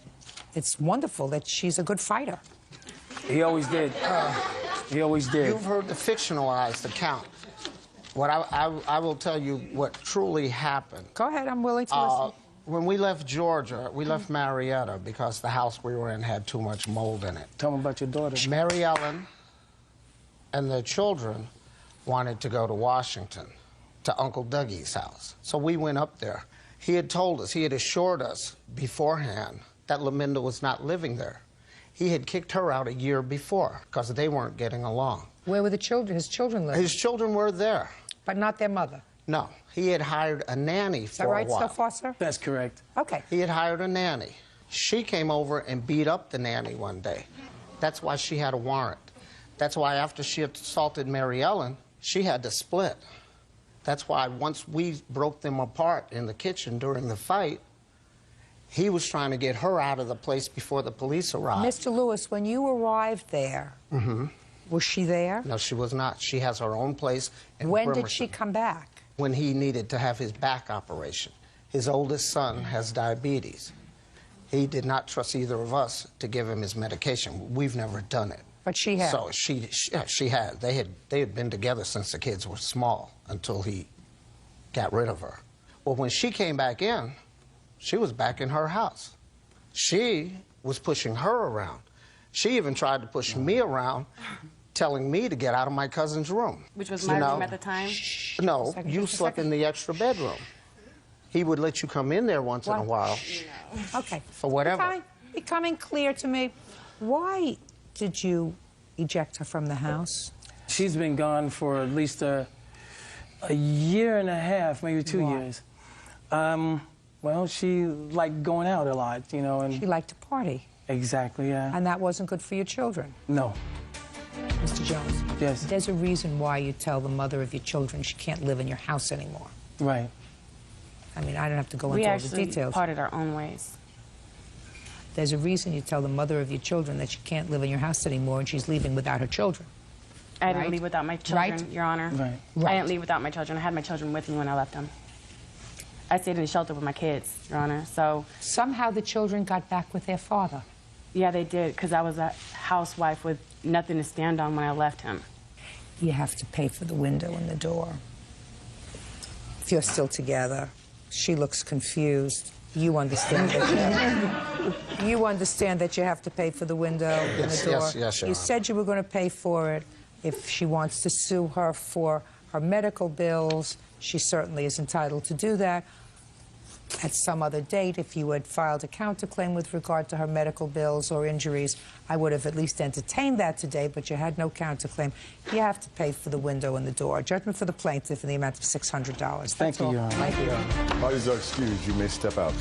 S3: it's wonderful that she's a good fighter.
S10: He always did. He always did.
S13: You've heard the fictionalized account. What I will tell you what truly happened.
S3: Go ahead, I'm willing to listen.
S13: When we left Georgia, we left Marietta because the house we were in had too much mold in it.
S10: Tell me about your daughter.
S13: Mary Ellen and the children wanted to go to Washington, to Uncle Dougie's house. So we went up there. He had told us, he had assured us beforehand that Laminda was not living there. He had kicked her out a year before because they weren't getting along.
S3: Where were the children, his children living?
S13: His children were there.
S3: But not their mother?
S13: No. He had hired a nanny for a while. Is that right
S3: so far, sir?
S10: That's correct.
S3: Okay.
S13: He had hired a nanny. She came over and beat up the nanny one day. That's why she had a warrant. That's why after she assaulted Mary Ellen, she had to split. That's why once we broke them apart in the kitchen during the fight, he was trying to get her out of the place before the police arrived.
S3: Mr. Lewis, when you arrived there, was she there?
S13: No, she was not. She has her own place in
S3: When
S13: Bremerton.
S3: did she come back?
S13: When he needed to have his back operation. His oldest son has diabetes. He did not trust either of us to give him his medication. We've never done it.
S3: But she had.
S13: So she had. They had been together since the kids were small until he got rid of her. Well, when she came back in, she was back in her house. She was pushing her around. She even tried to push me around, telling me to get out of my cousin's room.
S11: Which was my room at the time?
S13: No, you slept in the extra bedroom. He would let you come in there once in a while.
S3: Okay.
S13: For whatever.
S3: Becoming clear to me, why did you eject her from the house?
S10: She's been gone for at least a year and a half, maybe 2 years. Well, she liked going out a lot, you know. And
S3: she liked to party.
S10: Exactly, yeah.
S3: And that wasn't good for your children?
S10: No.
S3: Mr. Jones.
S10: Yes.
S3: There's a reason why you tell the mother of your children she can't live in your house anymore.
S10: Right.
S3: I mean, I don't have to go into all the details.
S11: We actually parted our own ways.
S3: There's a reason you tell the mother of your children that she can't live in your house anymore and she's leaving without her children.
S11: I didn't leave without my children, Your Honor.
S10: Right.
S11: I didn't leave without my children. I had my children with me when I left them. I stayed in the shelter with my kids, Your Honor, so...
S3: Somehow the children got back with their father.
S11: Yeah, they did, because I was a housewife with nothing to stand on when I left him.
S3: You have to pay for the window and the door. If you're still together, she looks confused. You understand that you understand that you have to pay for the window and the door.
S13: Yes, Your
S3: You
S13: Honor.
S3: said you were going to pay for it. If she wants to sue her for her medical bills, she certainly is entitled to do that. at some other date, if you had filed a counterclaim with regard to her medical bills or injuries, I would have at least entertained that today, but you had no counterclaim. You have to pay for the window and the door. Judgment for the plaintiff in the amount of $600.
S10: Thank you, Your Honor.
S3: Thank you.
S2: Parties are excused. You may step out.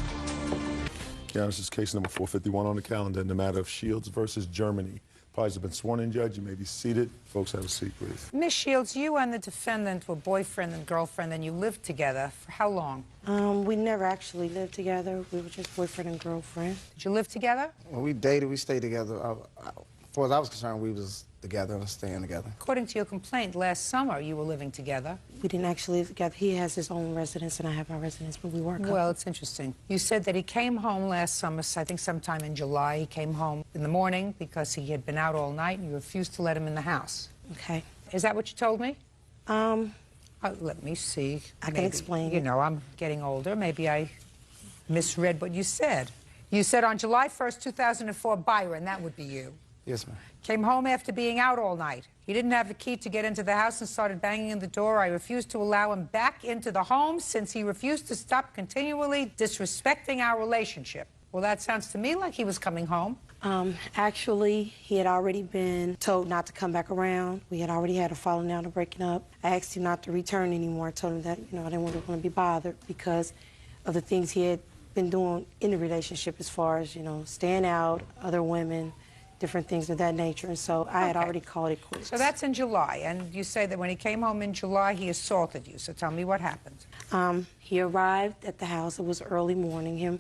S2: Your Honor, this is case number 451 on the calendar in the matter of Shields versus Germany. Parties have been sworn in, Judge. You may be seated. Folks, have a seat, please.
S3: Miss Shields, you and the defendant were boyfriend and girlfriend, and you lived together for how long?
S14: We never actually lived together. We were just boyfriend and girlfriend.
S3: Did you live together?
S15: Well, we dated. We stayed together. As far as I was concerned, we was together and staying together.
S3: According to your complaint, last summer you were living together.
S14: We didn't actually live together. He has his own residence and I have my residence, but we were a couple.
S3: Well, it's interesting. You said that he came home last summer, I think sometime in July. He came home in the morning because he had been out all night and you refused to let him in the house.
S14: Okay.
S3: Is that what you told me? Let me see.
S14: I can explain.
S3: You know, I'm getting older. Maybe I misread what you said. You said on July 1st, 2004, Byron, that would be you.
S15: Yes, ma'am.
S3: Came home after being out all night. He didn't have the key to get into the house and started banging in the door. I refused to allow him back into the home since he refused to stop continually disrespecting our relationship. Well, that sounds to me like he was coming home.
S14: Actually, he had already been told not to come back around. We had already had a falling out and breaking up. I asked him not to return anymore. I told him that, you know, I didn't want to be bothered because of the things he had been doing in the relationship as far as, you know, staying out, other women, different things of that nature, and so I had already called it quits.
S3: So that's in July, and you say that when he came home in July, he assaulted you. So tell me what happened.
S14: He arrived at the house. It was early morning. Him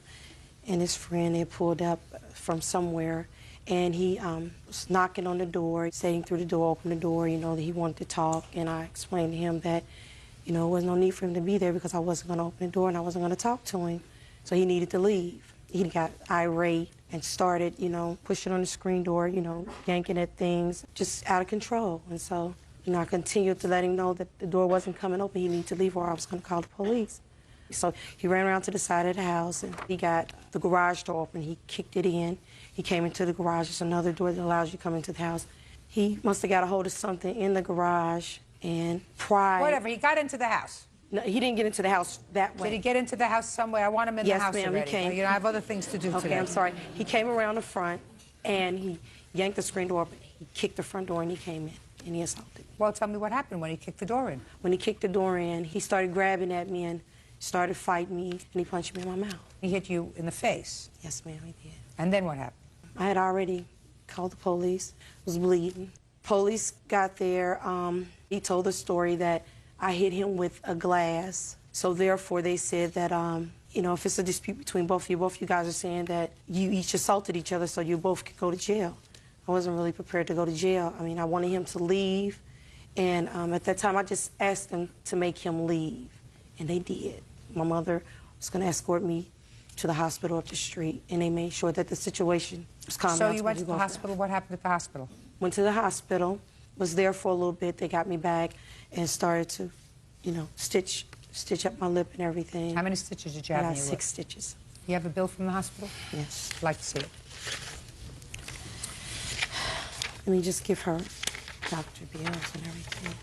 S14: and his friend had pulled up from somewhere, and he was knocking on the door, saying through the door, open the door, you know, that he wanted to talk, and I explained to him that, you know, there was no need for him to be there because I wasn't going to open the door and I wasn't going to talk to him, so he needed to leave. He got irate and started, you know, pushing on the screen door, you know, yanking at things, just out of control. And so, you know, I continued to let him know that the door wasn't coming open. He needed to leave or I was going to call the police. So he ran around to the side of the house and he got the garage door open. He kicked it in. He came into the garage. There's another door that allows you to come into the house. He must have got a hold of something in the garage and pried.
S3: Whatever, he got into the house.
S14: No, he didn't get into the house that way.
S3: Did he get into the house some way? I want him in the house already.
S14: Yes, ma'am, he came.
S3: You know, I have other things to do today.
S14: Okay, I'm sorry. He came around the front, and he yanked the screen door open. He kicked the front door, and he came in, and he assaulted me.
S3: Well, tell me what happened when he kicked the door in.
S14: When he kicked the door in, he started grabbing at me and started fighting me, and he punched me in my mouth.
S3: He hit you in the face?
S14: Yes, ma'am, he did.
S3: And then what happened?
S14: I had already called the police, was bleeding. Police got there. He told the story that I hit him with a glass. So therefore, they said that, you know, if it's a dispute between both you guys are saying that you each assaulted each other so you both could go to jail. I wasn't really prepared to go to jail. I mean, I wanted him to leave. And at that time, I just asked them to make him leave. And they did. My mother was going to escort me to the hospital up the street, and they made sure that the situation was calm down.
S3: So you went to the hospital. What happened at the hospital?
S14: Went to the hospital, was there for a little bit. They got me back and started to, you know, stitch up my lip and everything.
S3: How many stitches did you have in your lip?
S14: 6 stitches.
S3: You have a bill from the hospital?
S14: Yes.
S3: I'd like to see it.
S14: Let me just give her doctor bills and everything.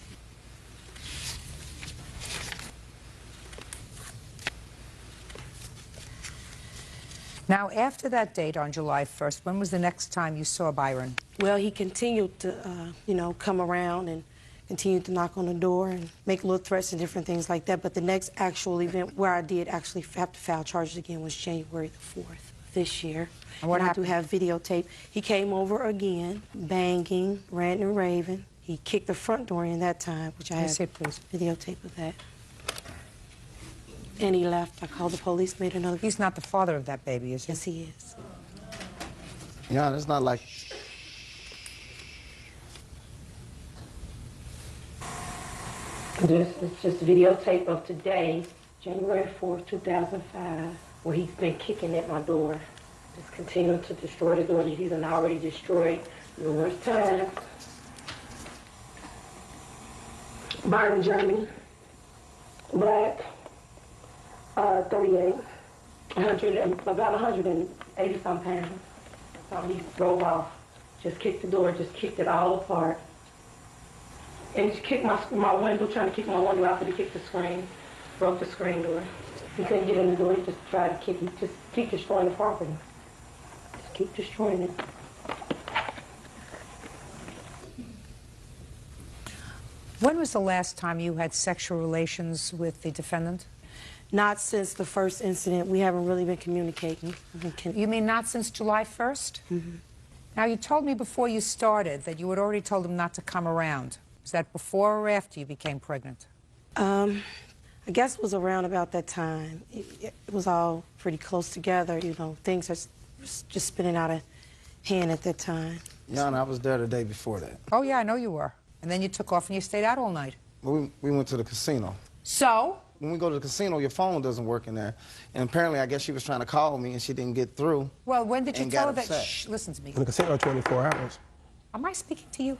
S3: Now, after that date on July 1st, when was the next time you saw Byron?
S14: Well, he continued to, you know, come around and continued to knock on the door and make little threats and different things like that. But the next actual event where I did actually have to file charges again was January the 4th this year.
S3: And what happened?
S14: I do have videotape. He came over again, banging, ranting and raving. He kicked the front door in that time, which I have videotape of that. And he left. I called the police, made another...
S3: He's not the father of that baby, is he?
S14: Yes, he is.
S15: Yeah, it's not like...
S14: This is just a videotape of today, January 4th, 2005, where he's been kicking at my door. Just continuing to destroy the door that he's already destroyed numerous times. Byron, Germany. Black. 38, about 180-some pounds. So he drove off, just kicked the door, just kicked it all apart. And just kicked my window, trying to kick my window out, but he kicked the screen. broke the screen door. He couldn't get in the door. He just tried to keep destroying the property. Just keep destroying it.
S3: When was the last time you had sexual relations with the defendant?
S14: Not since the first incident. We haven't really been communicating.
S3: You mean not since July 1st?
S14: Mm-hmm.
S3: Now, you told me before you started that you had already told him not to come around. Was that before or after you became pregnant?
S14: I guess it was around about that time. It was all pretty close together, you know. Things are just spinning out of hand at that time.
S15: Yana, I was there the day before that.
S3: Oh, yeah, I know you were. And then you took off and you stayed out all night.
S15: We went to the casino.
S3: So?
S15: When we go to the casino, your phone doesn't work in there. And apparently, I guess she was trying to call me and she didn't get through.
S3: Well, when did you tell her that?
S15: Upset.
S3: Shh, listen to me.
S16: In the casino, 24 hours.
S3: Am I speaking to you?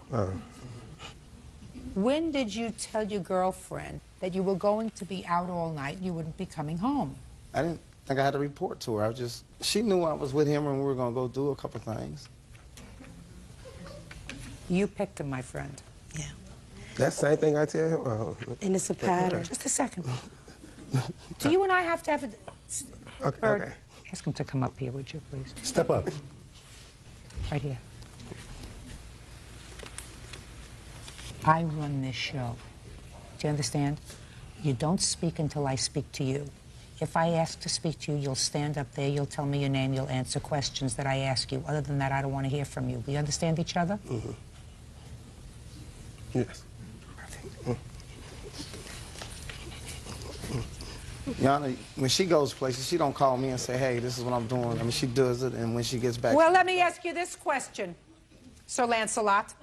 S3: When did you tell your girlfriend that you were going to be out all night and you wouldn't be coming home?
S15: I didn't think I had to report to her. She knew I was with him and we were going to go do a couple things.
S3: You picked him, my friend.
S14: Yeah.
S16: That same thing I tell him?
S14: And it's a pattern.
S3: Just a second. Do you and I have to have a...
S16: Okay.
S3: Ask him to come up here, would you, please?
S2: Step up.
S3: Right here. I run this show. Do you understand? You don't speak until I speak to you. If I ask to speak to you, you'll stand up there, you'll tell me your name, you'll answer questions that I ask you. Other than that, I don't want to hear from you. We understand each other?
S16: Mm-hmm. Yes.
S15: Yana, when she goes places, she don't call me and say, hey, this is what I'm doing. I mean, she does it, and when she gets back...
S3: Well, let me ask you this question, Sir Lancelot.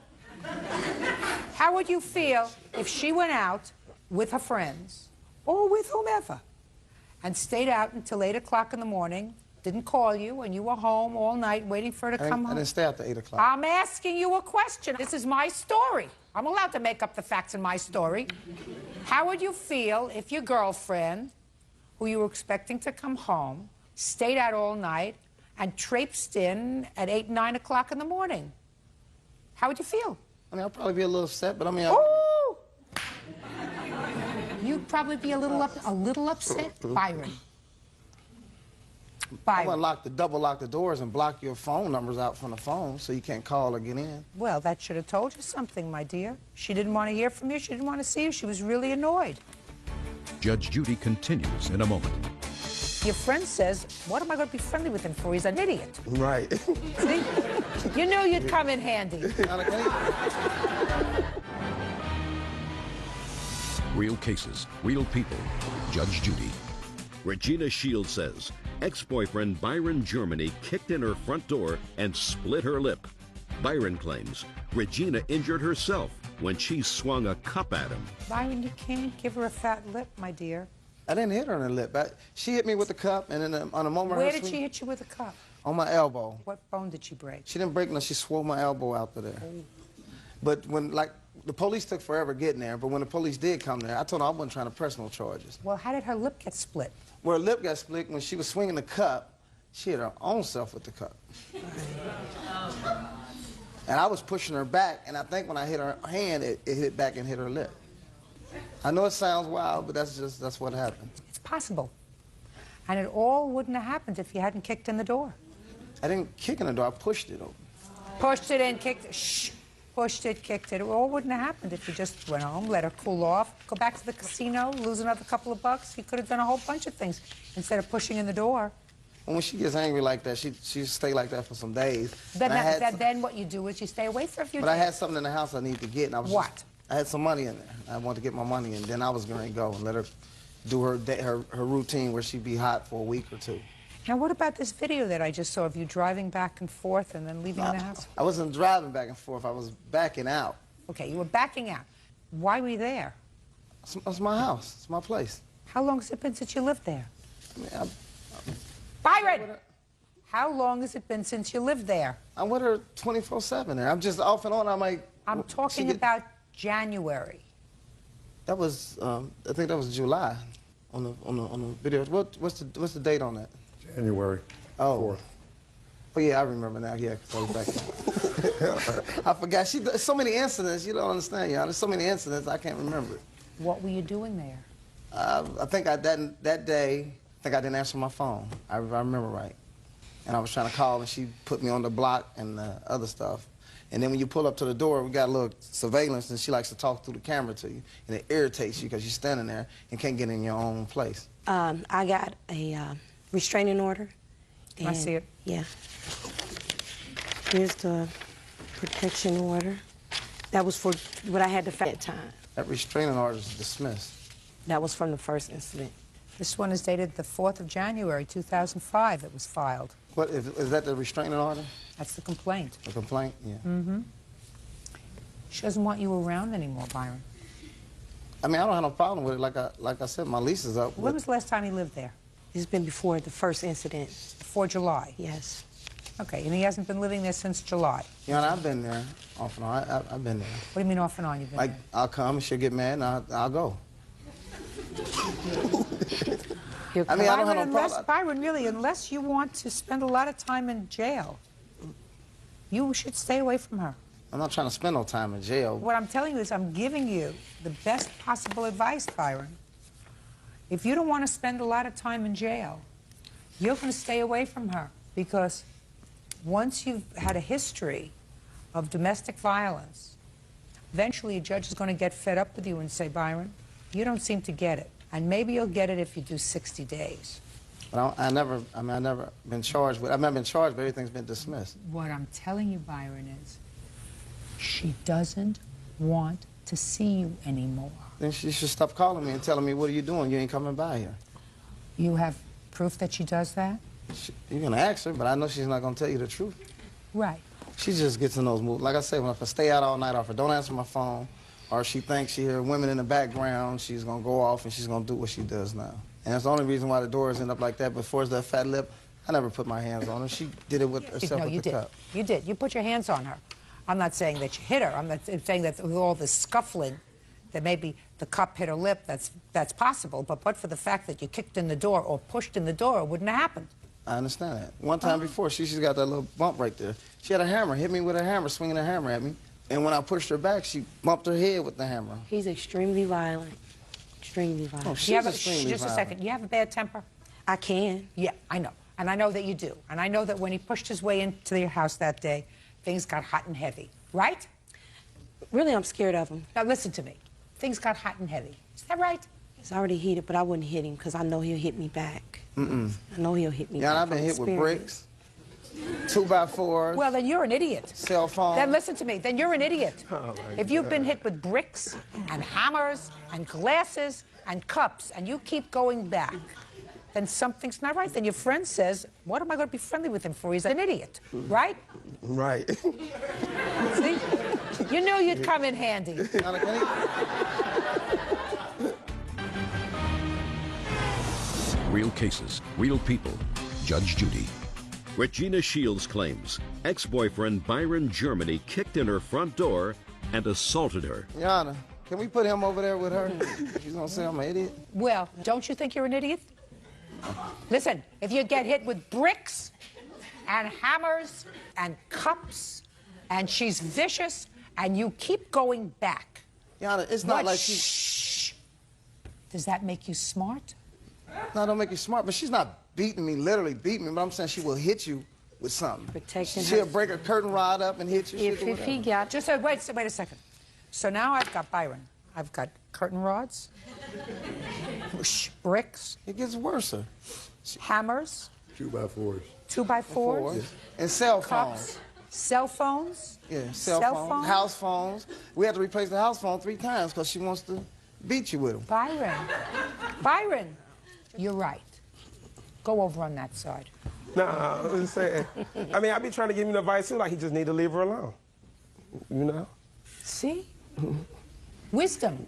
S3: How would you feel if she went out with her friends, or with whomever, and stayed out until 8 o'clock in the morning, didn't call you, and you were home all night waiting for her to come home?
S15: I didn't stay after 8 o'clock.
S3: I'm asking you a question. This is my story. I'm allowed to make up the facts in my story. How would you feel if your girlfriend, who you were expecting to come home, stayed out all night and traipsed in at 8, 9 o'clock in the morning? How would you feel?
S15: I mean, I'd probably be a little upset, but I mean...
S3: Ooh! You'd probably be a little upset, Byron.
S15: I wouldn't double lock the doors and block your phone numbers out from the phone so you can't call or get in.
S3: Well, that should have told you something, my dear. She didn't want to hear from you. She didn't want to see you. She was really annoyed.
S1: Judge Judy continues in a moment.
S3: Your friend says, what am I going to be friendly with him for? He's an idiot.
S16: Right.
S3: See? You knew you'd come in handy.
S1: Real cases, real people. Judge Judy. Regina Shields says ex-boyfriend Byron Germany kicked in her front door and split her lip. Byron claims Regina injured herself when she swung a cup at him.
S3: Byron, you can't give her a fat lip, my dear.
S15: I didn't hit her on the lip. She hit me with the cup, and then on a moment...
S3: Where did she hit you with a cup?
S15: On my elbow.
S3: What bone did she break?
S15: She didn't break no. She swole my elbow out to there. Oh. But when, the police took forever getting there, but when the police did come there, I told them I wasn't trying to press no charges.
S3: Well, how did her lip get split?
S15: Well, her lip got split when she was swinging the cup. She hit her own self with the cup. And I was pushing her back, and I think when I hit her hand, it hit back and hit her lip. I know it sounds wild, but that's what happened.
S3: It's possible. And it all wouldn't have happened if you hadn't kicked in the door.
S15: I didn't kick in the door, I pushed it open.
S3: Pushed it in, kicked it, shh. Pushed it, kicked it. It all wouldn't have happened if you just went home, let her cool off, go back to the casino, lose another couple of bucks. You could have done a whole bunch of things instead of pushing in the door.
S15: And when she gets angry like that, she stay like that for some days.
S3: Then what you do is you stay away for a few days.
S15: But I had something in the house I need to get, and I was
S3: What?
S15: I had some money in there. I wanted to get my money, and then I was going to go and let her do her routine where she'd be hot for a week or two.
S3: Now, what about this video that I just saw of you driving back and forth and then leaving the house?
S15: I wasn't driving back and forth. I was backing out.
S3: Okay, you were backing out. Why were you there?
S15: It's my house. It's my place.
S3: How long has it been since you lived there?
S15: I mean,
S3: Byron! How long has it been since you lived there?
S15: I'm with her 24/7 there. I'm just off and on.
S3: I'm talking about January.
S15: That was, I think that was July on the video. What's the date on that?
S2: January 4th.
S15: Oh, yeah, I remember now. Yeah, because I was back there. I forgot. So many incidents. You don't understand, y'all. There's so many incidents, I can't remember.
S3: What were you doing there?
S15: I think that day, I think I didn't answer my phone. I remember right. And I was trying to call, and she put me on the block and other stuff. And then when you pull up to the door, we got a little surveillance, and she likes to talk through the camera to you. And it irritates you because you're standing there and can't get in your own place.
S14: I got a restraining order.
S3: I see it.
S14: Yeah. Here's the protection order. That was for what I had to fight at that time.
S15: That restraining order is dismissed.
S14: That was from the first incident.
S3: This one is dated the 4th of January, 2005. It was filed.
S15: What, is that the restraining order?
S3: That's the complaint.
S15: The complaint, yeah.
S3: Mm-hmm. She doesn't want you around anymore, Byron.
S15: I mean, I don't have no problem with it. Like I said, my lease is up.
S3: When was the last time he lived there?
S14: It's been before the first incident.
S3: Before July?
S14: Yes.
S3: Okay, and he hasn't been living there since July?
S15: Yeah, and I've been there off and on. I've been there.
S3: What do you mean off and on you've been
S15: like,
S3: there?
S15: I'll come and she'll get mad and I'll go. I mean, I don't have no problem.
S3: Byron, really, unless you want to spend a lot of time in jail, you should stay away from her.
S15: I'm not trying to spend no time in jail.
S3: What I'm telling you is I'm giving you the best possible advice, Byron. If you don't want to spend a lot of time in jail, you're going to stay away from her, because once you've had a history of domestic violence, eventually a judge is going to get fed up with you and say, Byron, you don't seem to get it. And maybe you'll get it if you do 60 days.
S15: But I've never been charged with, I've never been charged, but everything's been dismissed.
S3: What I'm telling you, Byron, is she doesn't want to see you anymore.
S15: Then she should stop calling me and telling me, what are you doing? You ain't coming by here.
S3: You have proof that she does that?
S15: You're going to ask her, but I know she's not going to tell you the truth.
S3: Right.
S15: She just gets in those moods. Like I said, if I stay out all night, or if I don't answer my phone, or she thinks she hears women in the background, she's going to go off and she's going to do what she does now. And that's the only reason why the doors end up like that. But as that fat lip, I never put my hands on her. She did it with herself with the cup.
S3: You did. You put your hands on her. I'm not saying that you hit her. I'm not saying that with all this scuffling, that maybe the cup hit her lip. That's possible. But for the fact that you kicked in the door or pushed in the door, it wouldn't have happened.
S15: I understand that. One time before, she's got that little bump right there. She had a hammer, hit me with a hammer, swinging a hammer at me. And when I pushed her back, she bumped her head with the hammer.
S14: He's extremely violent. Extremely violent.
S15: Oh, she's extremely
S3: just
S15: violent.
S3: a second. You have a bad temper?
S14: I can.
S3: Yeah, I know. And I know that you do. And I know that when he pushed his way into your house that day, things got hot and heavy. Right?
S14: Really, I'm scared of him.
S3: Now, listen to me. Things got hot and heavy. Is that right?
S14: It's already heated, but I wouldn't hit him because I know he'll hit me back.
S15: Mm-mm.
S14: I know he'll hit me back.
S15: Yeah, and I've been hit with bricks, 2x4s.
S3: Well, then you're an idiot.
S15: Cell phone.
S3: Then listen to me. Then you're an idiot. If you've been hit with bricks and hammers and glasses and cups and you keep going back, then something's not right. Then your friend says, what am I going to be friendly with him for? He's an idiot, right?
S16: Right.
S3: See? You knew you'd come in handy.
S1: Real cases, real people. Judge Judy. Regina Shields claims ex-boyfriend Byron Germany kicked in her front door and assaulted her.
S15: Your Honor, can we put him over there with her? She's going to say I'm an idiot?
S3: Well, don't you think you're an idiot? Listen, if you get hit with bricks and hammers and cups and she's vicious and you keep going back.
S15: Your Honor, it's not like she...
S3: Shh. Does that make you smart?
S15: No, don't make you smart, but she's not beating me, literally beating me, but I'm saying she will hit you with something.
S14: Protecting her.
S15: She'll break a curtain rod up and hit you.
S3: If he got... Just wait a second. So now I've got Byron. I've got curtain rods, bricks.
S15: It gets worse, sir.
S3: Hammers.
S2: 2x4s.
S3: 2x4s.
S15: And cell phones.
S3: Cups. Cell phones.
S15: Yeah, cell phones. House phones. We had to replace the house phone 3 times because she wants to beat you with them.
S3: Byron, you're right. Go over on that side.
S16: Nah, I'm just saying. I mean, I be trying to give him advice too, like he just need to leave her alone. You know?
S3: See? Wisdom.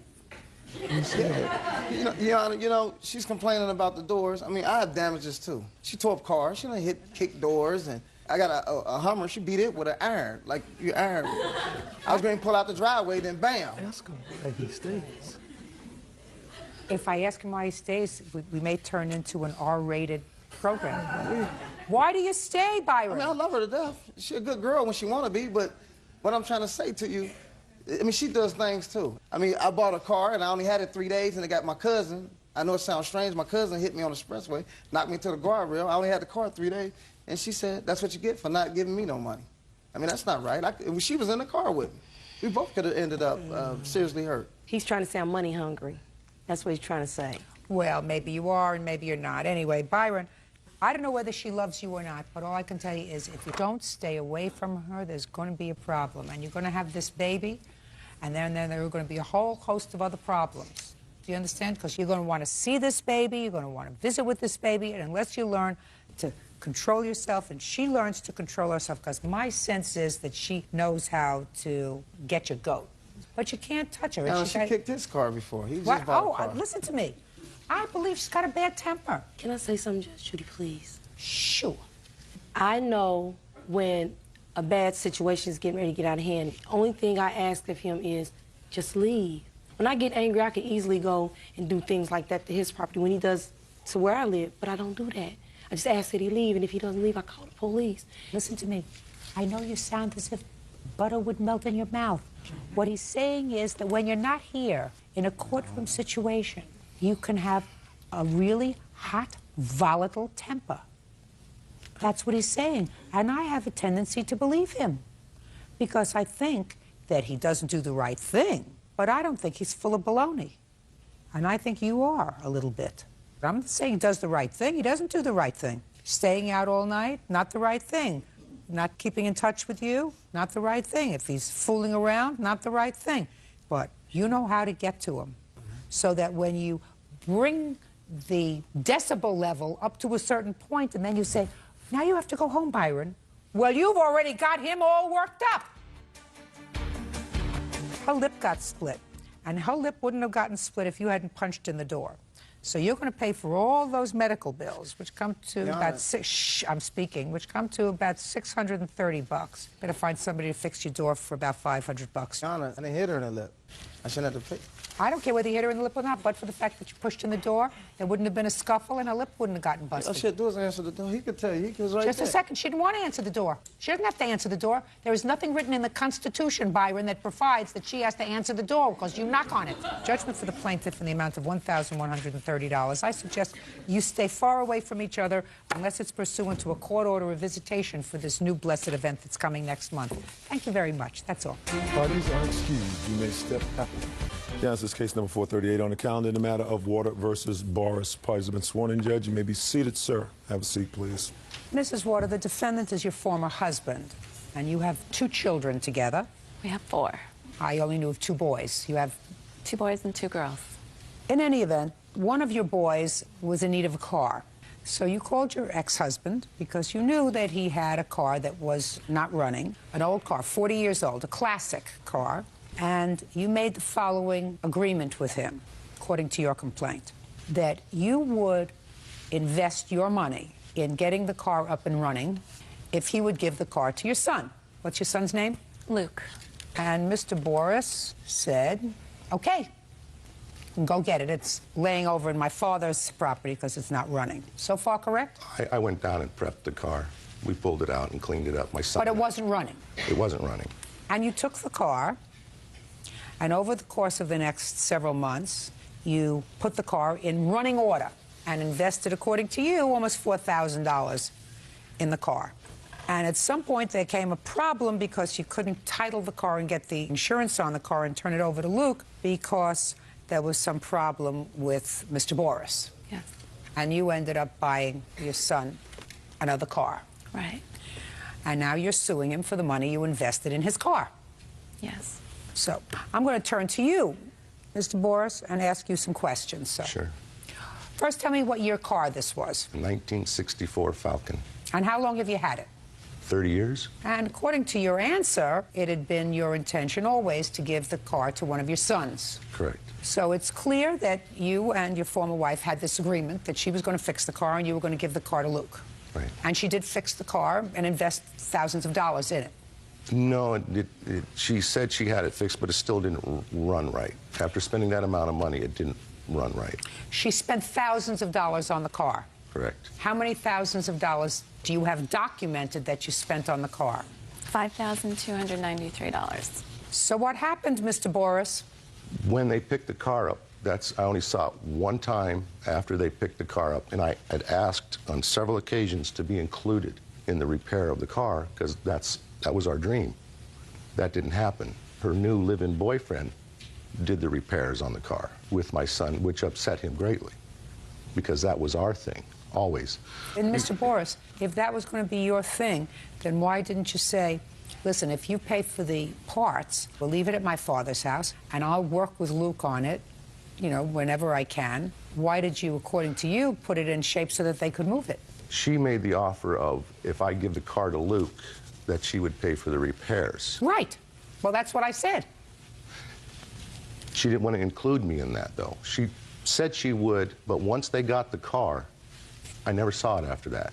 S15: Your Honor, you know, she's complaining about the doors. I mean, I have damages too. She tore up cars. She done kicked doors, and I got a Hummer. She beat it with an iron, like you iron. I was going to pull out the driveway, then bam.
S16: Ask him why he stays.
S3: If I ask him why he stays, we may turn into an R-rated program. Why do you stay, Byron?
S15: I mean, I love her to death. She's a good girl when she want to be, but what I'm trying to say to you, I mean, she does things too. I mean, I bought a car and I only had it 3 days, and I got my cousin I know it sounds strange. My cousin hit me on the expressway, knocked me to the guardrail. I only had the car 3 days. And she said, that's what you get for not giving me no money. I mean, that's not right. She was in the car with me. We both could have ended up seriously hurt.
S14: He's trying to say I'm money hungry. That's what he's trying to say.
S3: Well, maybe you are and maybe you're not. Anyway, Byron, I don't know whether she loves you or not, but all I can tell you is if you don't stay away from her, there's going to be a problem. And you're going to have this baby, and then there are going to be a whole host of other problems. Do you understand? Because you're going to want to see this baby, you're going to want to visit with this baby, and unless you learn to control yourself, and she learns to control herself, because my sense is that she knows how to get your goat. But you can't touch her.
S15: No, she kicked his car before. He just bought a car.
S3: Listen to me. I believe she's got a bad temper.
S14: Can I say something, Judge Judy, please?
S3: Sure.
S14: I know when a bad situation is getting ready to get out of hand, the only thing I ask of him is just leave. When I get angry, I can easily go and do things like that to his property when he does to where I live, but I don't do that. I just ask that he leave, and if he doesn't leave, I call the police.
S3: Listen to me. I know you sound as if butter would melt in your mouth. What he's saying is that when you're not here in a courtroom situation, you can have a really hot, volatile temper. That's what he's saying. And I have a tendency to believe him because I think that he doesn't do the right thing, but I don't think he's full of baloney. And I think you are a little bit. But I'm not saying he does the right thing. He doesn't do the right thing. Staying out all night, not the right thing. Not keeping in touch with you, not the right thing. If he's fooling around, not the right thing. But you know how to get to him so that when you bring the decibel level up to a certain point and then you say, now you have to go home, Byron. Well, you've already got him all worked up. Her lip got split, and her lip wouldn't have gotten split if you hadn't punched in the door. So you're going to pay for all those medical bills, which come to about which come to about $630. Better find somebody to fix your door for about $500.
S15: Donna, I didn't hit her in the lip. I shouldn't have to pay.
S3: I don't care whether you hit her in the lip or not, but for the fact that you pushed in the door, there wouldn't have been a scuffle and her lip wouldn't have gotten busted.
S15: All she had to do was answer the door. He could tell you. He was right
S3: Just
S15: there.
S3: a second. She didn't want to answer the door. She doesn't have to answer the door. There is nothing written in the Constitution, Byron, that provides that she has to answer the door because you knock on it. Judgment for the plaintiff in the amount of $1,130. I suggest you stay far away from each other unless it's pursuant to a court order of visitation for this new blessed event that's coming next month. Thank you very much. That's all.
S2: Parties are excused. You may step out. Yeah, this is case number 438 on the calendar in the matter of Water versus Boris. Parties have been sworn in, Judge. You may be seated, sir. Have a seat, please.
S3: Mrs. Water, the defendant is your former husband, and you have 2 children together.
S17: We have 4.
S3: I only knew of 2 boys. You have
S17: 2 boys and 2 girls.
S3: In any event, one of your boys was in need of a car. So you called your ex-husband because you knew that he had a car that was not running, an old car, 40 years old, a classic car. And you made the following agreement with him, according to your complaint, that you would invest your money in getting the car up and running if he would give the car to your son. What's your son's name?
S17: Luke.
S3: And Mr. Boris said, okay, go get it. It's laying over in my father's property because it's not running. So far, correct?
S18: I went down and prepped the car. We pulled it out and cleaned it up. My son.
S3: But it wasn't running.
S18: It wasn't running.
S3: And you took the car, and over the course of the next several months, you put the car in running order and invested, according to you, almost $4,000 in the car. And at some point, there came a problem because you couldn't title the car and get the insurance on the car and turn it over to Luke because there was some problem with Mr. Boris.
S17: Yes.
S3: And you ended up buying your son another car.
S17: Right.
S3: And now you're suing him for the money you invested in his car.
S17: Yes.
S3: So I'm going to turn to you, Mr. Boris, and ask you some questions. So.
S18: Sure.
S3: First, tell me what year car this was.
S18: 1964 Falcon.
S3: And how long have you had it?
S18: 30 years.
S3: And according to your answer, it had been your intention always to give the car to one of your sons.
S18: Correct.
S3: So it's clear that you and your former wife had this agreement that she was going to fix the car and you were going to give the car to Luke.
S18: Right.
S3: And she did fix the car and invest thousands of dollars in it.
S18: No, she said she had it fixed, but it still didn't run right. After spending that amount of money, it didn't run right.
S3: She spent thousands of dollars on the car.
S18: Correct.
S3: How many thousands of dollars do you have documented that you spent on the car?
S17: $5,293.
S3: So what happened, Mr. Boris?
S18: When they picked the car up, I only saw it one time after they picked the car up, and I had asked on several occasions to be included in the repair of the car, because that was our dream. That didn't happen. Her new live-in boyfriend did the repairs on the car with my son, which upset him greatly, because that was our thing, always.
S3: And Mr. Boris, if that was going to be your thing, then why didn't you say, listen, if you pay for the parts, we'll leave it at my father's house, and I'll work with Luke on it, you know, whenever I can. Why did you, according to you, put it in shape so that they could move it?
S18: She made the offer of, if I give the car to Luke, that she would pay for the repairs.
S3: Right. Well, that's what I said.
S18: She didn't want to include me in that, though. She said she would, but once they got the car, I never saw it after that.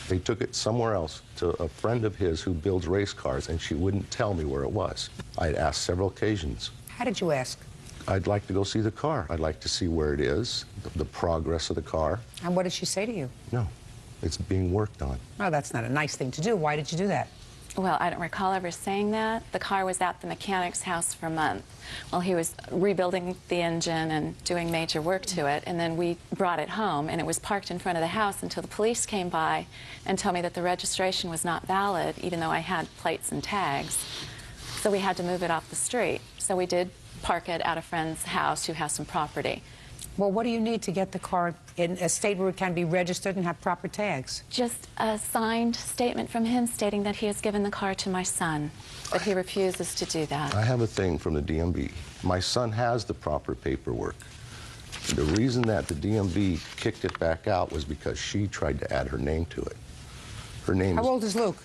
S18: They took it somewhere else to a friend of his who builds race cars, and she wouldn't tell me where it was. I had asked several occasions.
S3: How did you ask?
S18: I'd like to go see the car. I'd like to see where it is, the progress of the car.
S3: And what did she say to you?
S18: No, it's being worked on.
S3: Well, that's not a nice thing to do. Why did you do that?
S17: Well, I don't recall ever saying that. The car was at the mechanic's house for a month while he was rebuilding the engine and doing major work to it, and then we brought it home, and it was parked in front of the house until the police came by and told me that the registration was not valid, even though I had plates and tags. So we had to move it off the street. So we did park it at a friend's house who has some property.
S3: Well, what do you need to get the car in a state where it can be registered and have proper tags?
S17: Just a signed statement from him stating that he has given the car to my son, but he refuses to do that.
S18: I have a thing from the DMV. My son has the proper paperwork. The reason that the DMV kicked it back out was because she tried to add her name to it. Her name
S3: How old is Luke?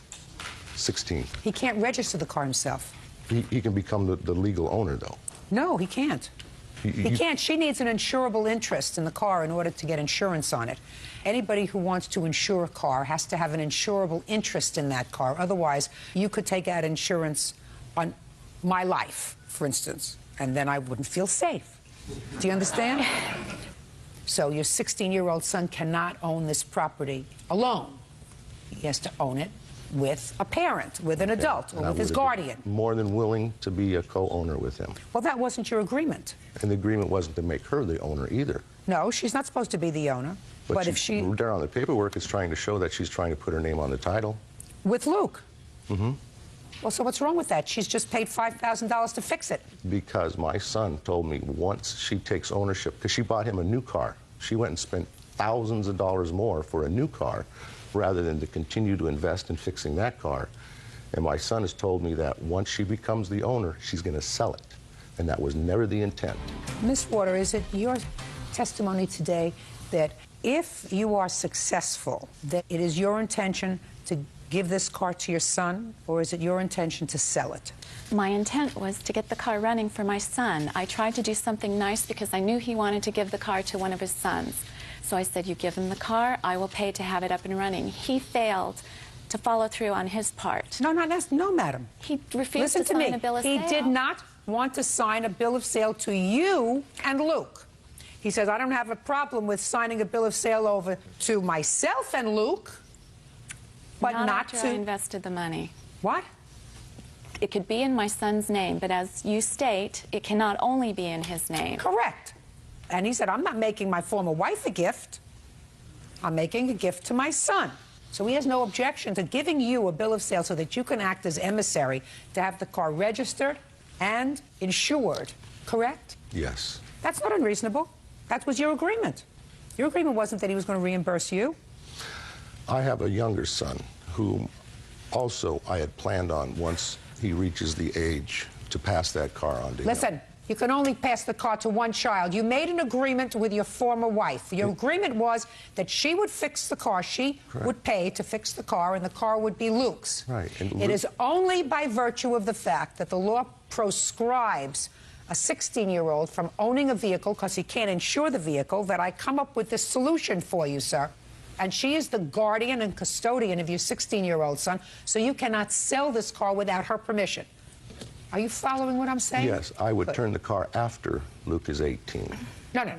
S18: 16.
S3: He can't register the car himself.
S18: He can become the legal owner, though.
S3: No, he can't. He can't. She needs an insurable interest in the car in order to get insurance on it. Anybody who wants to insure a car has to have an insurable interest in that car. Otherwise, you could take out insurance on my life, for instance, and then I wouldn't feel safe. Do you understand? So your 16-year-old son cannot own this property alone. He has to own it with a parent, with an adult, or with his guardian.
S18: More than willing to be a co-owner with him.
S3: Well, that wasn't your agreement.
S18: And the agreement wasn't to make her the owner either.
S3: No, she's not supposed to be the owner. But if she...
S18: There on the paperwork, it's trying to show that she's trying to put her name on the title.
S3: With Luke?
S18: Mm-hmm.
S3: Well, so what's wrong with that? She's just paid $5,000 to fix it.
S18: Because my son told me once she takes ownership, because she bought him a new car. She went and spent thousands of dollars more for a new car rather than to continue to invest in fixing that car. And my son has told me that once she becomes the owner, she's going to sell it. And that was never the intent.
S3: Miss Water, is it your testimony today that if you are successful, that it is your intention to give this car to your son, or is it your intention to sell it?
S17: My intent was to get the car running for my son. I tried to do something nice because I knew he wanted to give the car to one of his sons. So I said, you give him the car, I will pay to have it up and running. He failed to follow through on his part.
S3: No, madam.
S17: He refused to sign a bill of sale.
S3: He did not want to sign a bill of sale to you and Luke. He says, I don't have a problem with signing a bill of sale over to myself and Luke, but not
S17: after
S3: to...
S17: I invested the money.
S3: What?
S17: It could be in my son's name, but as you state, it cannot only be in his name.
S3: Correct. And he said, I'm not making my former wife a gift. I'm making a gift to my son. So he has no objection to giving you a bill of sale so that you can act as emissary to have the car registered and insured, correct?
S18: Yes.
S3: That's not unreasonable. That was your agreement. Your agreement wasn't that he was going to reimburse you.
S18: I have a younger son who also I had planned on once he reaches the age to pass that car on to him.
S3: Listen. You can only pass the car to one child. You made an agreement with your former wife. Your agreement was that she would fix the car. She would pay to fix the car, and the car would be Luke's.
S18: Right. And
S3: it is only by virtue of the fact that the law proscribes a 16-year-old from owning a vehicle because he can't insure the vehicle that I come up with this solution for you, sir. And she is the guardian and custodian of your 16-year-old son, so you cannot sell this car without her permission. Are you following what I'm saying?
S18: Yes, I would turn the car after Luke is 18.
S3: No.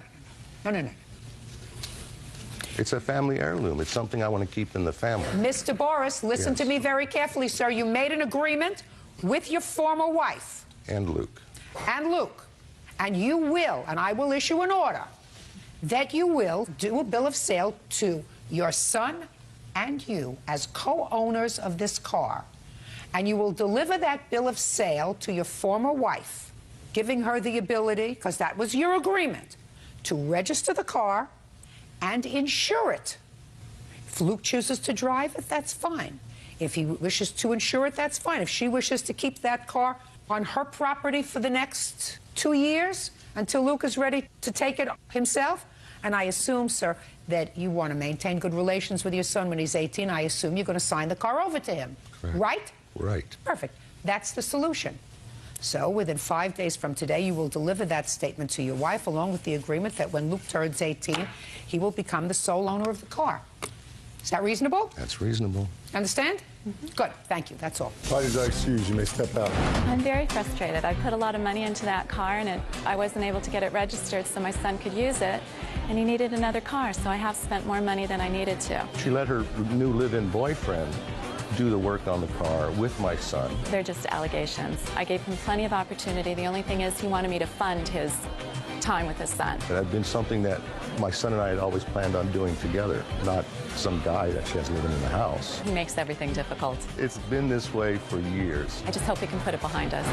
S18: It's a family heirloom. It's something I want to keep in the family.
S3: Mr. Boris, listen to me very carefully, sir. You made an agreement with your former wife.
S18: And Luke.
S3: And you will, and I will issue an order, that you will do a bill of sale to your son and you as co-owners of this car. And you will deliver that bill of sale to your former wife, giving her the ability, because that was your agreement, to register the car and insure it. If Luke chooses to drive it, that's fine. If he wishes to insure it, that's fine. If she wishes to keep that car on her property for the next 2 years until Luke is ready to take it himself, and I assume, sir, that you want to maintain good relations with your son when he's 18, I assume you're going to sign the car over to him.
S18: Correct.
S3: Right?
S18: Right.
S3: Perfect. That's the solution. So within 5 days from today, you will deliver that statement to your wife, along with the agreement that when Luke turns 18, he will become the sole owner of the car. Is that reasonable?
S18: That's reasonable.
S3: Understand? Good. Thank you. That's all.
S2: Parties are excused. You may step out.
S17: I'm very frustrated. I put a lot of money into that car, and I wasn't able to get it registered so my son could use it, and he needed another car, so I have spent more money than I needed to.
S18: She let her new live-in boyfriend do the work on the car with my son.
S17: They're just allegations. I gave him plenty of opportunity. The only thing is he wanted me to fund his time with his son.
S18: It had been something that my son and I had always planned on doing together, not some guy that she has living in the house.
S17: He makes everything difficult.
S18: It's been this way for years.
S17: I just hope we can put it behind us.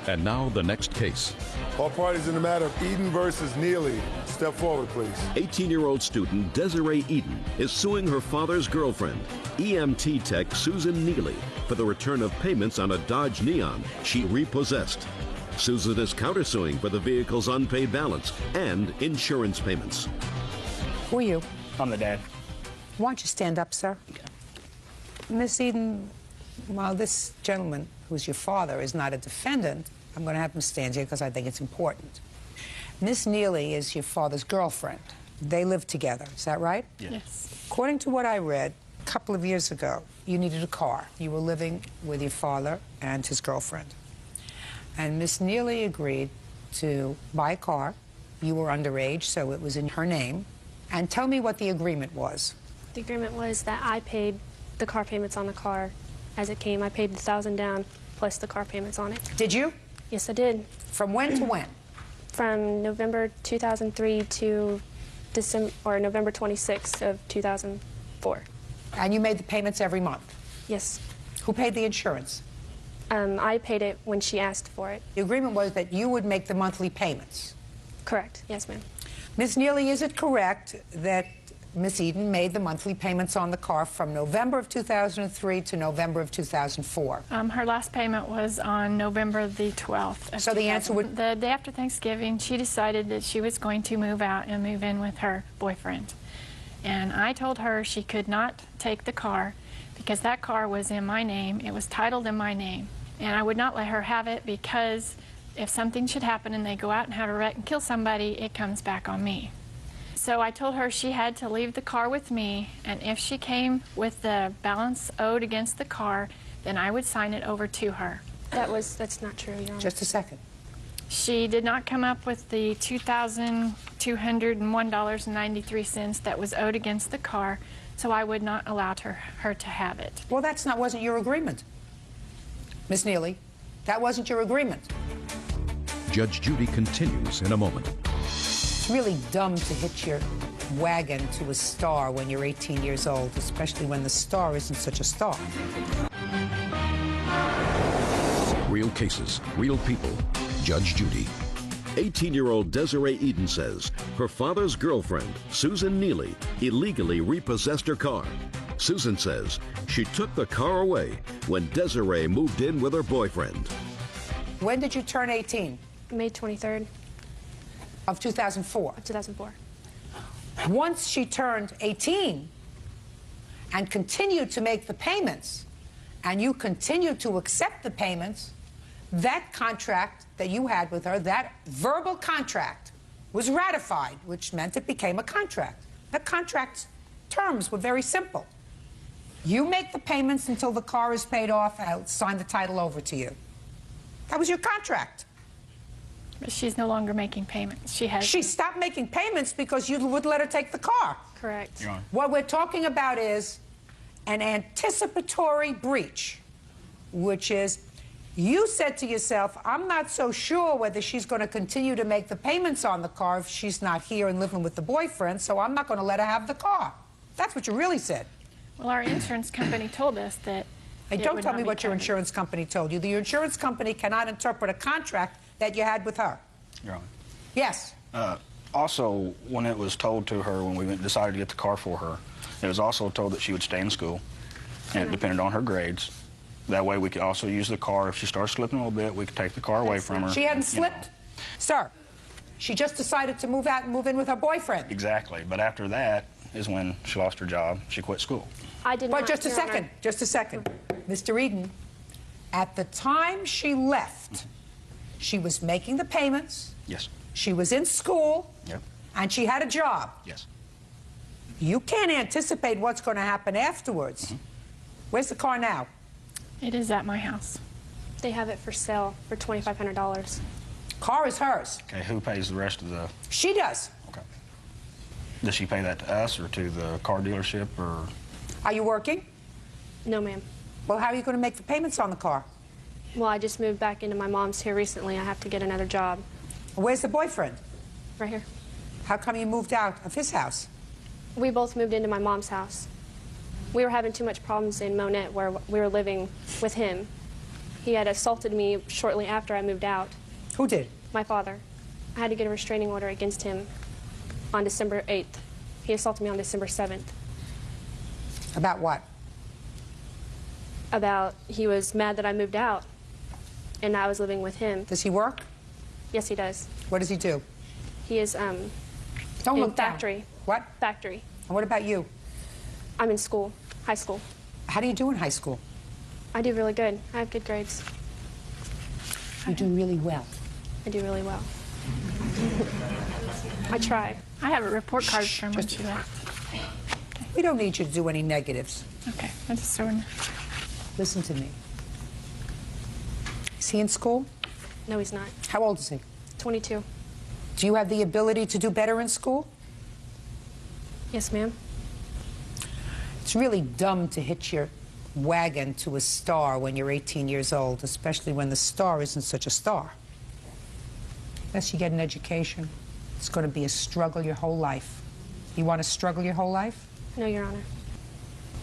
S1: And now the next case.
S2: All parties in the matter of Eden versus Neely. Step forward, please.
S1: 18-year-old student Desiree Eden is suing her father's girlfriend, EMT tech Susan Neely, for the return of payments on a Dodge Neon she repossessed. Susan is countersuing for the vehicle's unpaid balance and insurance payments.
S3: Who are you?
S19: I'm the dad.
S3: Why don't you stand up, sir? Okay. Miss Eden, while this gentleman, who's your father, is not a defendant, I'm going to have him stand here because I think it's important. Miss Neely is your father's girlfriend. They live together, is that right?
S19: Yes.
S3: According to what I read, a couple of years ago, you needed a car. You were living with your father and his girlfriend. And Miss Neely agreed to buy a car. You were underage, so it was in her name. And tell me what the agreement was.
S20: The agreement was that I paid the car payments on the car as it came. I paid the $1,000 down plus the car payments on it.
S3: Did you?
S20: Yes, I did.
S3: From when to when?
S20: From November 2003 to November 26th of 2004.
S3: And you made the payments every month?
S20: Yes.
S3: Who paid the insurance?
S20: I paid it when she asked for it.
S3: The agreement was that you would make the monthly payments?
S20: Correct. Yes, ma'am.
S3: Ms. Neely, is it correct that Miss Eden made the monthly payments on the car from November of 2003 to November of 2004?
S21: Her last payment was on November the 12th.
S3: So the answer would...
S21: The day after Thanksgiving, she decided that she was going to move out and move in with her boyfriend. And I told her she could not take the car because that car was in my name. It was titled in my name. And I would not let her have it because if something should happen and they go out and have a wreck and kill somebody, it comes back on me. So I told her she had to leave the car with me, and if she came with the balance owed against the car, then I would sign it over to her.
S20: That's not true, Your Honor.
S3: Just a second.
S21: She did not come up with the $2,201.93 that was owed against the car, so I would not allow her to have it.
S3: Well, wasn't your agreement. Miss Neely, that wasn't your agreement.
S1: Judge Judy continues in a moment.
S3: It's really dumb to hitch your wagon to a star when you're 18 years old, especially when the star isn't such a star.
S1: Real cases, real people. Judge Judy. 18-year-old Desiree Eden says her father's girlfriend, Susan Neely, illegally repossessed her car. Susan says she took the car away when Desiree moved in with her boyfriend.
S3: When did you turn 18?
S20: May 23rd.
S3: Of 2004?
S20: Of 2004.
S3: Once she turned 18 and continued to make the payments, and you continued to accept the payments, that contract that you had with her, that verbal contract, was ratified, which meant it became a contract. The contract's terms were very simple. You make the payments until the car is paid off, I'll sign the title over to you. That was your contract.
S21: But she's no longer making payments.
S3: She stopped making payments because you wouldn't let her take the car.
S20: Correct.
S3: What we're talking about is an anticipatory breach, which is You said to yourself, I'm not so sure whether she's going to continue to make the payments on the car if she's not here and living with the boyfriend, so I'm not going to let her have the car. That's what you really said.
S21: Well, our insurance company told us that.
S3: Hey, don't tell me what your insurance company told you. The insurance company cannot interpret a contract that you had with her.
S19: Your Honor.
S3: Yes.
S19: Also, when it was told to her when we decided to get the car for her, it was also told that she would stay in school, and it depended on her grades. That way we could also use the car. If she starts slipping a little bit, we could take the car away from her.
S3: She hadn't slipped? Sir, she just decided to move out and move in with her boyfriend.
S19: Exactly. But after that is when she lost her job. She quit school.
S20: I did not.
S3: But just a second. Just a second. Mr. Eden, at the time she left, she was making the payments.
S19: Yes.
S3: She was in school.
S19: Yep.
S3: And she had a job.
S19: Yes.
S3: You can't anticipate what's going to happen afterwards. Where's the car now?
S21: It is at my house.
S20: They have it for sale for $2,500.
S3: Car is hers.
S19: Okay, who pays the rest of the...
S3: She does.
S19: Okay. Does she pay that to us or to the car dealership, or...
S3: Are you working?
S20: No, ma'am.
S3: Well, how are you going to make the payments on the car?
S20: Well, I just moved back into my mom's here recently. I have to get another job.
S3: Where's the boyfriend?
S20: Right here.
S3: How come you moved out of his house?
S20: We both moved into my mom's house. We were having too much problems in Monette where we were living with him. He had assaulted me shortly after I moved out.
S3: Who did?
S20: My father. I had to get a restraining order against him on December 8th. He assaulted me on December 7th.
S3: About what?
S20: About he was mad that I moved out and I was living with him.
S3: Does he work?
S20: Yes, he does.
S3: What does he do?
S20: He is
S3: Don't
S20: in
S3: look down.
S20: factory.
S3: What?
S20: Factory.
S3: And what about you?
S20: I'm in school, high school.
S3: How do you do in high school?
S20: I do really good. I have good grades.
S3: You do really well.
S20: I do really well. I try.
S21: I have a report card from when she left.
S3: We don't need you to do any negatives.
S21: Okay, I just sort of...
S3: Listen to me. Is he in school?
S20: No, he's not.
S3: How old is he?
S20: 22.
S3: Do you have the ability to do better in school?
S20: Yes, ma'am.
S3: It's really dumb to hitch your wagon to a star when you're 18 years old, especially when the star isn't such a star. Unless you get an education, it's going to be a struggle your whole life. You want to struggle your whole life?
S20: No, Your Honor.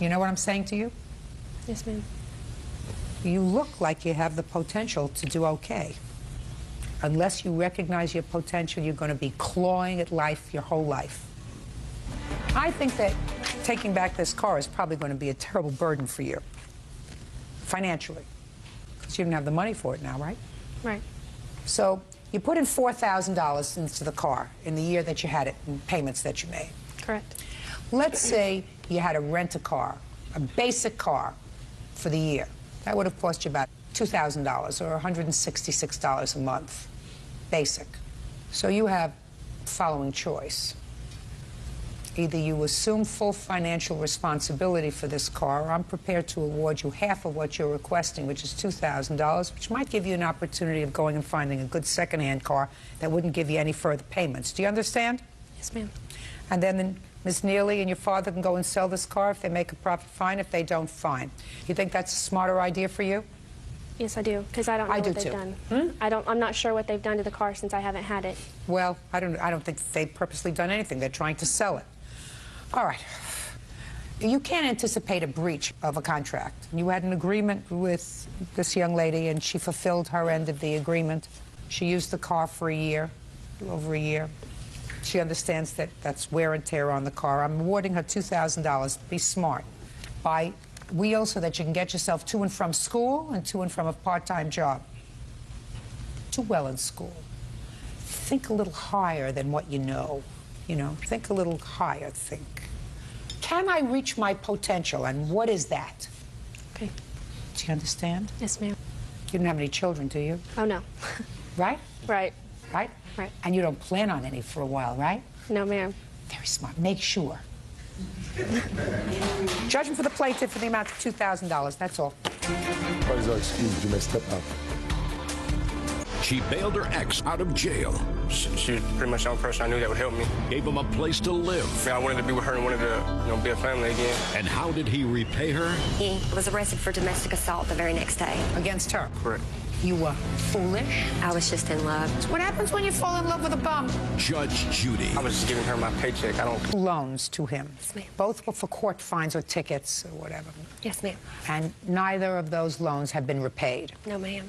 S3: You know what I'm saying to you?
S20: Yes, ma'am.
S3: You look like you have the potential to do okay. Unless you recognize your potential, you're going to be clawing at life your whole life. I think that taking back this car is probably going to be a terrible burden for you, financially, because you don't have the money for it now, right?
S20: Right.
S3: So you put in $4,000 into the car in the year that you had it, in payments that you made.
S20: Correct.
S3: Let's say you had to rent a car, a basic car, for the year. That would have cost you about $2,000 or $166 a month, basic. So you have the following choice. Either you assume full financial responsibility for this car, or I'm prepared to award you half of what you're requesting, which is $2,000, which might give you an opportunity of going and finding a good second-hand car that wouldn't give you any further payments. Do you understand?
S20: Yes, ma'am.
S3: And then Ms. Neely and your father can go and sell this car. If they make a profit, fine. If they don't, fine. You think that's a smarter idea for you?
S20: Yes, I do, because I don't know what they've done. I'm not sure what they've done to the car since I haven't had it.
S3: Well, I don't think they've purposely done anything. They're trying to sell it. All right. You can't anticipate a breach of a contract. You had an agreement with this young lady, and she fulfilled her end of the agreement. She used the car for a year, over a year. She understands that that's wear and tear on the car. I'm awarding her $2,000. Be smart. Buy wheels so that you can get yourself to and from school and to and from a part-time job. Do well in school. Think a little higher than what you know. You know, think a little higher, think. Can I reach my potential, and what is that?
S20: Okay.
S3: Do you understand?
S20: Yes, ma'am.
S3: You don't have any children, do you?
S20: Oh, no.
S3: Right?
S20: Right.
S3: Right?
S20: Right.
S3: And you don't plan on any for a while, right?
S20: No, ma'am.
S3: Very smart. Make sure. Judgment for the plaintiff for the amount of $2,000. That's all.
S2: Parties are excused. You may step out.
S1: She bailed her ex out of jail.
S22: She was pretty much the only person I knew that would help me.
S1: Gave him a place to live.
S22: I wanted to be with her and wanted to, be a family again.
S1: And how did he repay her?
S23: He was arrested for domestic assault the very next day.
S3: Against her?
S22: Correct.
S3: You were foolish?
S4: I was just in love.
S3: What happens when you fall in love with a bum?
S22: Judge Judy. I was just giving her my paycheck. I don't...
S3: Loans to him.
S4: Yes, ma'am.
S3: Both were for court fines or tickets or whatever.
S4: Yes, ma'am.
S3: And neither of those loans have been repaid.
S4: No, ma'am.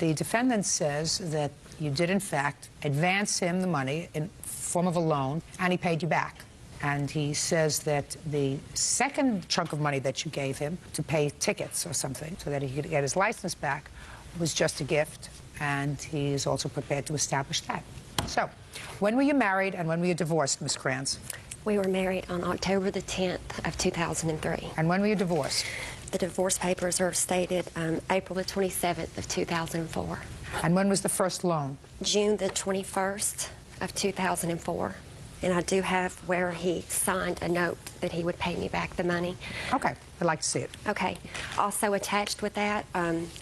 S3: The defendant says that you did, in fact, advance him the money in form of a loan, and he paid you back. And he says that the second chunk of money that you gave him to pay tickets or something so that he could get his license back was just a gift, and he is also prepared to establish that. So, when were you married and when were you divorced, Ms. Kranz?
S4: We were married on October the 10th of 2003.
S3: And when were you divorced?
S4: The divorce papers are stated April the 27th of 2004.
S3: And when was the first loan?
S4: June the 21st of 2004. And I do have where he signed a note that he would pay me back the money.
S3: Okay, I'd like to see it.
S4: Okay. Also attached with that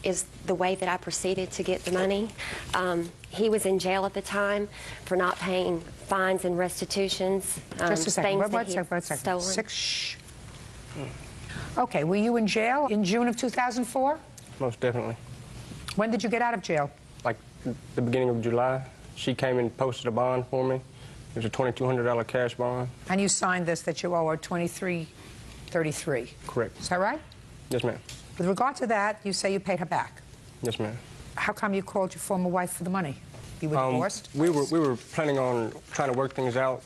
S4: is the way that I proceeded to get the money. He was in jail at the time for not paying fines and restitutions.
S3: Just a second. One second. Shh. Okay, were you in jail in June of 2004?
S22: Most definitely.
S3: When did you get out of jail?
S22: Like the beginning of July. She came and posted a bond for me. It was a $2,200 cash bond.
S3: And you signed this that you owe her $23.33.
S22: Correct.
S3: Is that right?
S22: Yes, ma'am.
S3: With regard to that, you say you paid her back.
S22: Yes, ma'am.
S3: How come you called your former wife for the money? You were divorced?
S22: We were planning on trying to work things out.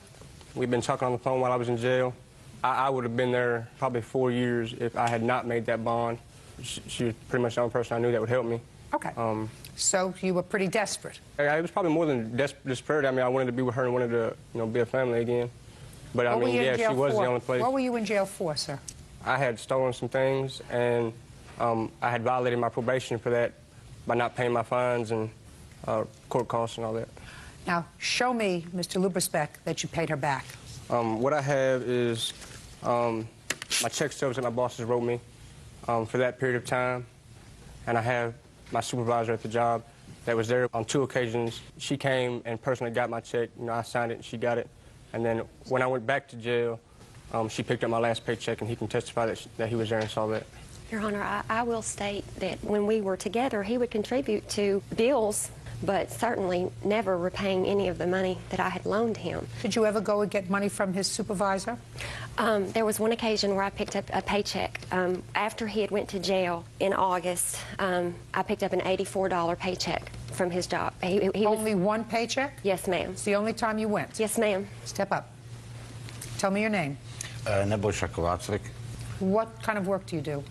S22: We've been talking on the phone while I was in jail. I would have been there probably 4 years if I had not made that bond. She was pretty much the only person I knew that would help me.
S3: Okay. So you were pretty desperate.
S22: I was probably more than desperate. I mean, I wanted to be with her and wanted to, be a family again. But I mean, yeah, she was the only place.
S3: What were you in jail for, sir?
S22: I had stolen some things, and I had violated my probation for that by not paying my fines and court costs and all that.
S3: Now, show me, Mr. Lubersbeck, that you paid her back.
S22: What I have is my check stubs that my bosses wrote me for that period of time, and I have my supervisor at the job that was there on 2 occasions. She came and personally got my check. I signed it and she got it. And then when I went back to jail, she picked up my last paycheck, and he can testify that he was there and saw that.
S4: Your Honor, I will state that when we were together, he would contribute to bills, but certainly never repaying any of the money that I had loaned him.
S3: Did you ever go and get money from his supervisor?
S4: There was one occasion where I picked up a paycheck. After he had went to jail in August, I picked up an $84 paycheck from his job.
S3: Only one paycheck?
S4: Yes, ma'am.
S3: It's the only time you went?
S4: Yes, ma'am.
S3: Step up. Tell me your name.
S7: Nebojša Kovacevic.
S3: What kind of work do you do?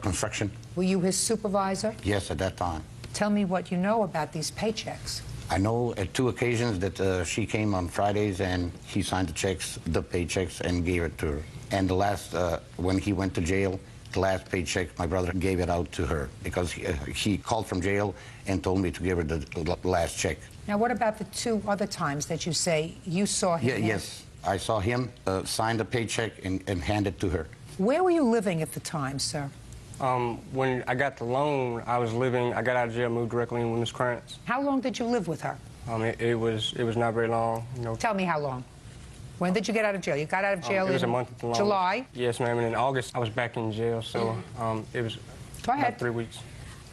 S7: Construction.
S3: Were you his supervisor?
S7: Yes, at that time.
S3: Tell me what you know about these paychecks.
S7: I know at 2 occasions that she came on Fridays and he signed the paychecks, and gave it to her. And the last, when he went to jail, the last paycheck, my brother gave it out to her because he called from jail and told me to give her the last check.
S3: Now, what about the 2 other times that you say you saw him?
S7: Yes, I saw him sign the paycheck and hand it to her.
S3: Where were you living at the time, sir?
S22: When I got the loan, I got out of jail, moved directly in with Ms. Krantz.
S3: How long did you live with her?
S22: It was not very long.
S3: Tell me how long. When did you get out of jail? You got out of jail
S22: it was
S3: in
S22: a month at the longest.
S3: July?
S22: Yes, ma'am, and in August I was back in jail, so it was about 3 weeks.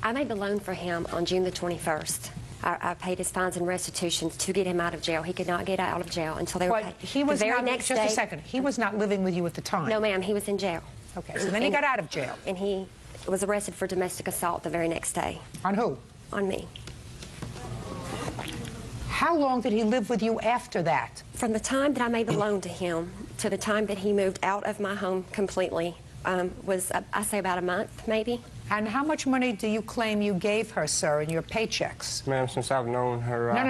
S4: I made the loan for him on June the 21st. I paid his fines and restitutions to get him out of jail. He could not get out of jail until they were paid.
S3: He was
S4: the very
S3: not,
S4: next
S3: just
S4: day,
S3: a second, he was not living with you at the time?
S4: No, ma'am, he was in jail.
S3: Okay, so then he got out of jail.
S4: And he was arrested for domestic assault the very next day.
S3: On who?
S4: On me.
S3: How long did he live with you after that?
S4: From the time that I made the loan to him to the time that he moved out of my home completely was, I say, about a month, maybe.
S3: And how much money do you claim you gave her, sir, in your paychecks?
S22: Ma'am, since I've known her...
S3: No,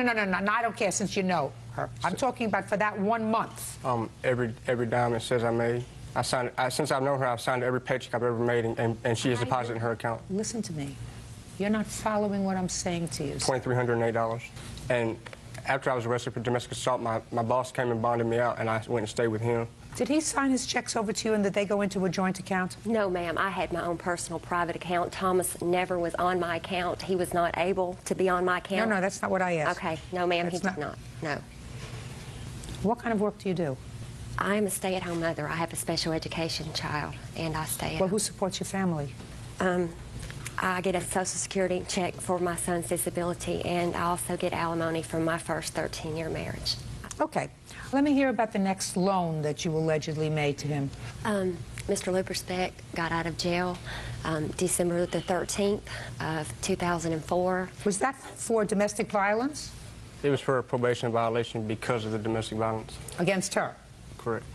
S3: I don't care since you know her. I'm talking about for that 1 month.
S22: Every dime it says I made. Since I've known her, I've signed every paycheck I've ever made, and she has deposited in her account.
S3: Listen to me. You're not following what I'm saying to you.
S22: $2,308. And after I was arrested for domestic assault, my boss came and bonded me out, and I went and stayed with him.
S3: Did he sign his checks over to you, and did they go into a joint account?
S4: No, ma'am. I had my own personal private account. Thomas never was on my account. He was not able to be on my account.
S3: No, that's not what I asked.
S4: Okay. No, ma'am, he did not. No.
S3: What kind of work do you do?
S4: I am a stay-at-home mother. I have a special education child, and I stay at home.
S3: Well, who supports your family?
S4: I get a Social Security check for my son's disability, and I also get alimony from my first 13-year marriage.
S3: Okay. Let me hear about the next loan that you allegedly made to him.
S4: Mr. Lupersbeck got out of jail December the 13th of 2004.
S3: Was that for domestic violence?
S22: It was for a probation violation because of the domestic violence.
S3: Against her?
S22: Correct.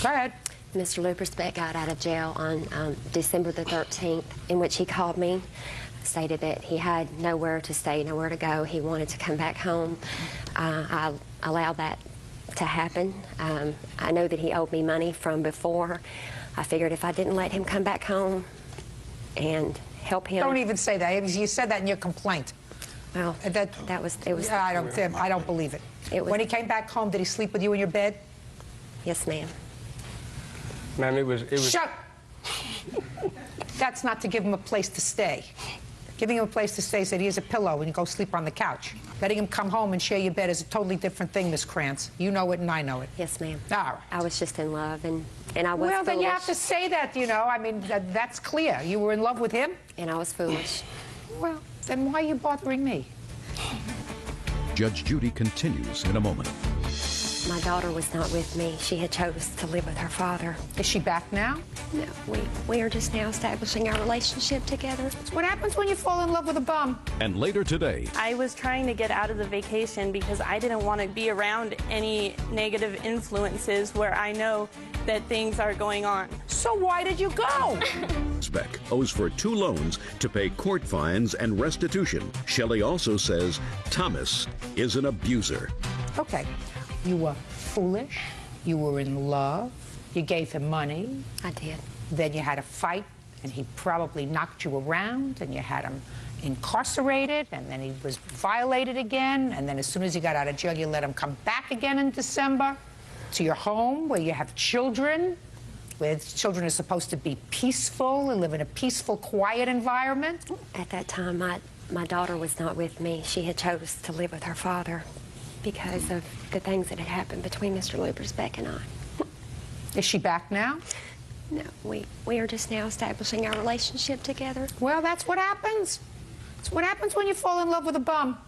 S3: Go ahead.
S4: Mr. Lupersbeck got out of jail on December the 13th, in which he called me, stated that he had nowhere to stay, nowhere to go. He wanted to come back home. I allowed that to happen. I know that he owed me money from before. I figured if I didn't let him come back home and help him.
S3: Don't even say that. You said that in your complaint.
S4: Well, that was.
S3: I don't believe it. When he came back home, did he sleep with you in your bed?
S4: Yes, ma'am.
S22: Ma'am, it was.
S3: Shut. That's not to give him a place to stay. Giving him a place to stay is that he has a pillow and you go sleep on the couch. Letting him come home and share your bed is a totally different thing, Miss Krantz. You know it and I know it.
S4: Yes, ma'am.
S3: All right.
S4: I was just in love, and I was
S3: Well,
S4: foolish.
S3: then you have to say that, you know. I mean, that's clear. You were in love with him?
S4: And I was foolish.
S3: Well, then why are you bothering me?
S1: Judge Judy continues in a moment.
S4: My daughter was not with me. She had chose to live with her father.
S3: Is she back now?
S4: No, we are just now establishing our relationship together.
S3: It's what happens when you fall in love with a bum.
S1: And later today,
S5: I was trying to get out of the vacation because I didn't want to be around any negative influences where I know that things are going on.
S3: So why did you go?
S1: Speck owes for 2 loans to pay court fines and restitution. Shelley also says Thomas is an abuser.
S3: Okay. You were foolish. You were in love. You gave him money.
S4: I did.
S3: Then you had a fight, and he probably knocked you around, and you had him incarcerated, and then he was violated again, and then as soon as he got out of jail, you let him come back again in December to your home where you have children, where children are supposed to be peaceful and live in a peaceful, quiet environment.
S4: At that time, my daughter was not with me. She had chose to live with her father because of the things that had happened between Mr. Lupersbeck and I.
S3: Is she back now?
S4: No, we are just now establishing our relationship together.
S3: Well, that's what happens. It's what happens when you fall in love with a bum.